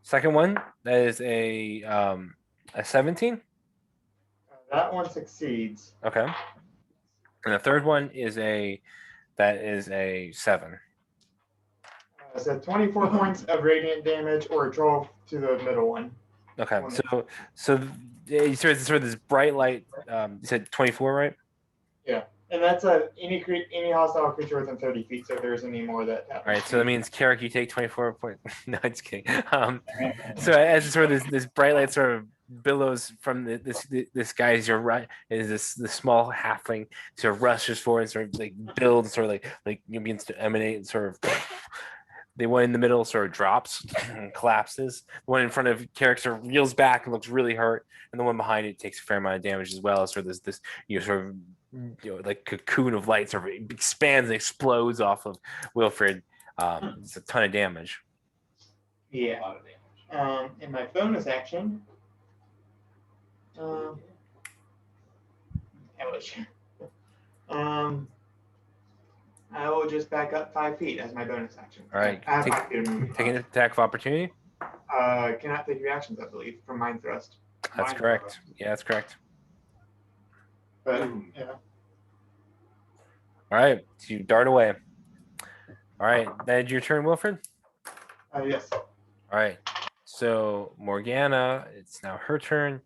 Second one, that is a 17. That one succeeds. Okay. And the third one is a 7. So 24 points of radiant damage, or 12 to the middle one. Okay. So you sort of this bright light. You said 24, right? And that's any hostile creature within 30 feet. So if there's any more that happens. All right. So that means Carrick, you take 24 points. No, I'm just kidding. So as sort of this bright light sort of billows from this guy's your right is this small halfling sort of rushes forward and sort of like builds, sort of like begins to emanate and sort of. The one in the middle sort of drops and collapses. The one in front of Carrick sort of reels back and looks really hurt, and the one behind it takes a fair amount of damage as well. So there's this sort of like cocoon of light sort of expands and explodes off of Wilfred. It's a ton of damage. Yeah. In my bonus action, I will just back up 5 feet as my bonus action. All right, I have 5 feet of movement. take an attack of opportunity. Cannot take reactions, I believe, from Mind Thrust. That's correct. Yeah, that's correct. But yeah. All right, so you dart away. All right, that's your turn, Wilfred. Yes. All right, so Morgana, it's now her turn.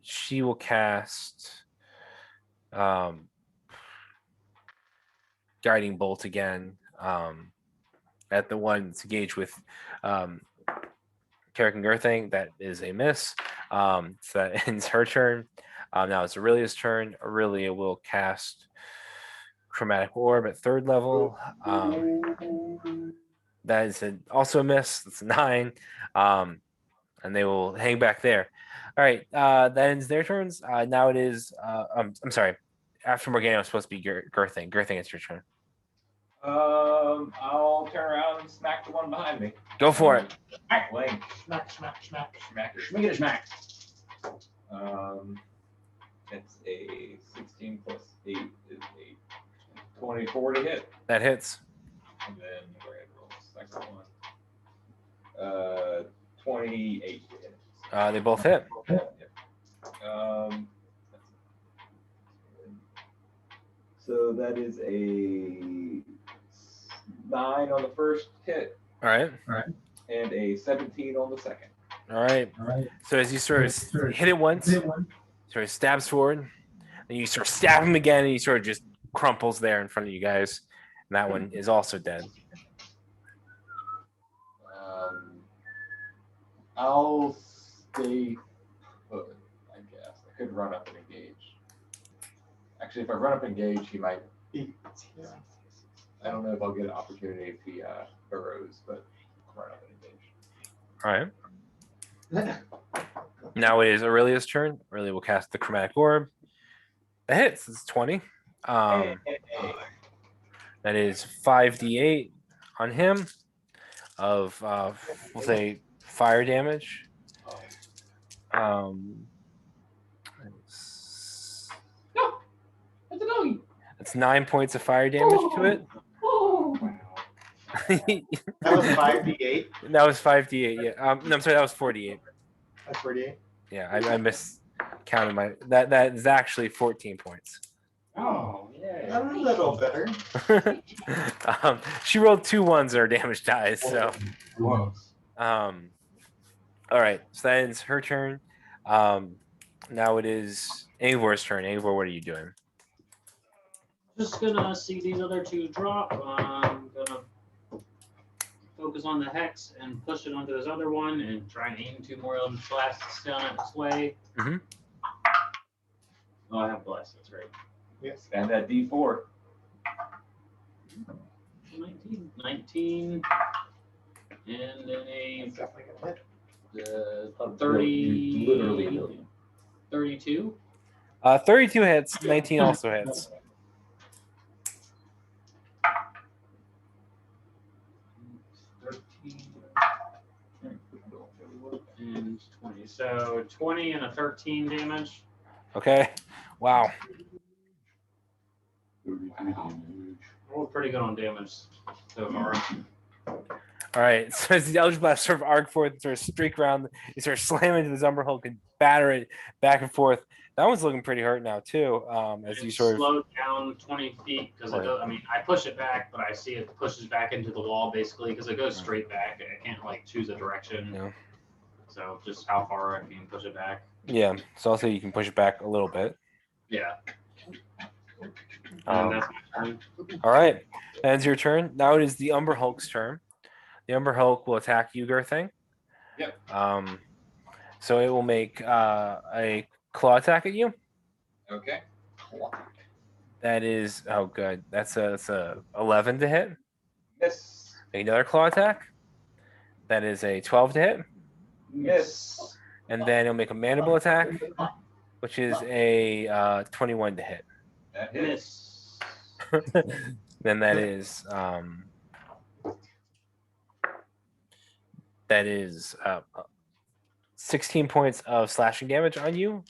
She will cast Guiding Bolt again at the one that's engaged with Carrick and Gerthing. That is a miss. So that ends her turn. Now it's Aurelia's turn. Aurelia will cast Chromatic Orb at 3rd level. That is also a miss. That's a 9. And they will hang back there. All right, that ends their turns. Now it is, I'm sorry. After Morgana, it was supposed to be Gerthing. Gerthing, it's your turn. I'll turn around and smack the one behind me. Go for it. Smack leg. Smack, smack, smack. Smack. Schmick smack. It's a 16 plus 8 is a 24 to hit. That hits. And then go ahead and roll the second one. 28 to hit. They both hit. So that is a 9 on the first hit. All right. And a 17 on the second. All right. So as you sort of hit it once, sort of stabs forward, and you sort of stab him again, and he sort of just crumples there in front of you guys. And that one is also dead. I'll stay put, I guess. I could run up and engage. Actually, if I run up and engage, he might. I don't know if I'll get an opportunity if he burrows, but I'll run up and engage. All right. Now it is Aurelia's turn. Aurelia will cast the Chromatic Orb. That hits. It's 20. That is 5d8 on him of, we'll say, fire damage. It's 9 points of fire damage to it. That was 5d8. That was 5d8. Yeah. No, I'm sorry. That was 48. That's 48. Yeah, I miscounted my. That is actually 14 points. Oh, yeah. A little better. She rolled 2 ones on her damage dice. So, all right. So that ends her turn. Now it is Anvor's turn. Angvor, what are you doing? Just gonna see these other two drop. I'm gonna focus on the hex and push it onto this other one and try and aim 2 more of them blasts down its way. Mhm. Oh, I have blast. That's right. Yes. And that D4. 19, and then a That's definitely gonna hit. 30, Literally a million. 32. 32 hits. 19 also hits. And 20. So 20 and a 13 damage. Okay. Wow. Rolled pretty good on damage so far. All right. So as the Eldritch Blast sort of arc forth, sort of streak around, you sort of slam into the Umber Hulk and batter it back and forth. That one's looking pretty hurt now too. As you It's sort of slowed down 20 feet because it goes. I mean, I push it back, but I see it pushes back into the wall basically because it goes straight back. I can't like choose a direction. Yeah. So just how far I can push it back. Yeah. So also you can push it back a little bit. Yeah. Um, And that's my turn. All right. That ends your turn. Now it is the Umber Hulk's turn. The Umber Hulk will attack you, Gerthing. Yep. So it will make a claw attack at you. Okay. That is good. That's a 11 to hit. Miss. Make another claw attack. That is a 12 to hit. Miss. And then it'll make a mandible attack, which is a 21 to hit. That hits. Miss. Then that is 16 points of slashing damage on you.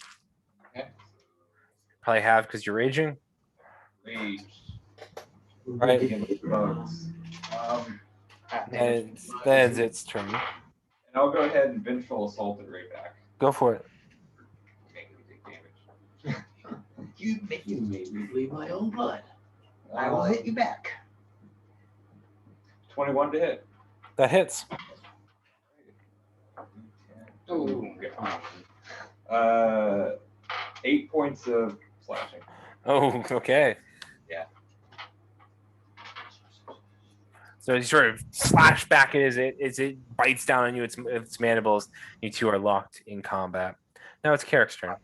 Okay. Probably have because you're raging. Rage. All right. Against bugs. And that ends its turn. And I'll go ahead and vengeful assault it right back. Go for it. Make me take damage. You made me bleed my own blood. I will hit you back. 21 to hit. That hits. Oh, 8 points of slashing. Oh, okay. Yeah. So you sort of slash back as it bites down on you, its mandibles. You two are locked in combat. Now it's Carrick's turn.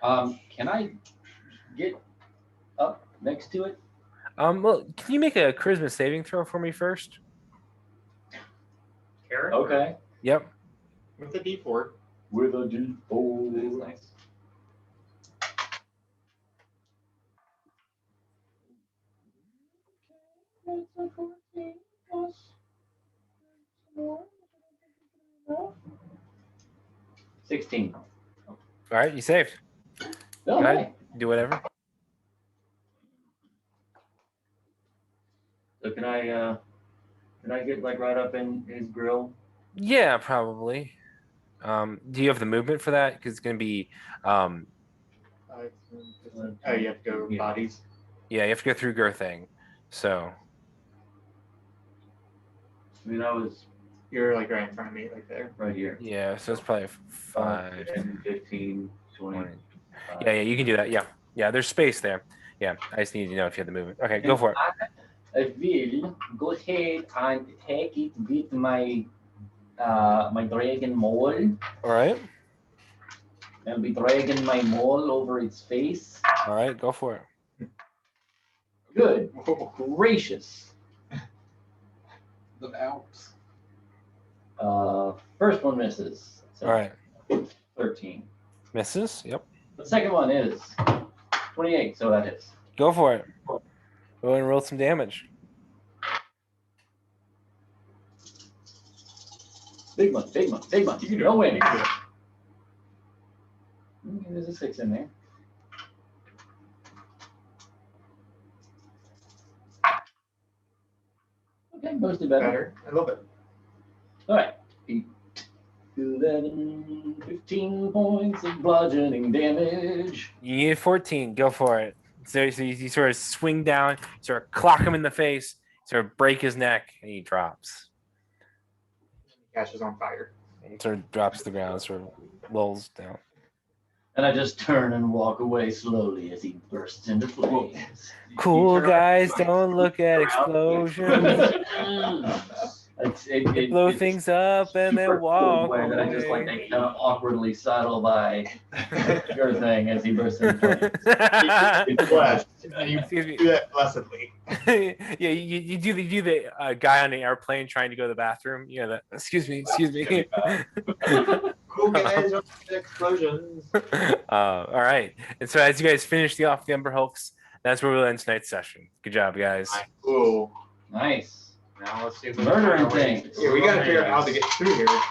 Can I get up next to it? Well, can you make a charisma saving throw for me first? Carrot? Okay. Yep. With the D4. With a That is D4. nice. $16. All right, you saved. Oh, Go ahead. hi. Do whatever. So can I get like right up in his grill? Yeah, probably. Do you have the movement for that? Because it's going to be, Oh, you have to go Yeah. bodies. yeah, you have to go through Girthing. So, I mean, I was You're like right in front of me, like there. right here. yeah, so it's probably 5. 10, 15, 20. 20. Yeah, you can do that. Yeah. Yeah, there's space there. Yeah, I just need to know if you have the movement. Okay, go for it. I will go ahead and take it with my my dragon maul. All right. I'll be dragging my maul over its face. All right, go for it. Good gracious. The Alps. First one misses. So All right. 13. Misses. Yep. The second one is 28, so that hits. Go for it. Go ahead and roll some damage. Big one, big one, big one. You can do No it. win. You can do it. There's a 6 in there. Okay, mostly better. Better. A little bit. All right. 8, 11, 15 points of bludgeoning damage. You need 14. Go for it. So you sort of swing down, sort of clock him in the face, sort of break his neck, and he drops. Catches on fire. And sort of drops to the ground, sort of lulls down. And I just turn and walk away slowly as he bursts into flames. Cool guys, don't look at explosions. It Blow things up and then walk away. That I just like away. kind of awkwardly sidle by your thing as he bursts into flames. It's blessed. And you Excuse me. do that blessedly. Yeah, you do the guy on the airplane trying to go to the bathroom. Yeah, that. Excuse me. Cool guys, don't do explosions. All right. And so as you guys finish the off the Ember Hulks, that's where we'll end tonight's session. Good job, guys. Cool. Nice. Now let's see if we Murdering can find a way things. to Yeah, we gotta figure out how coordinate to get through here.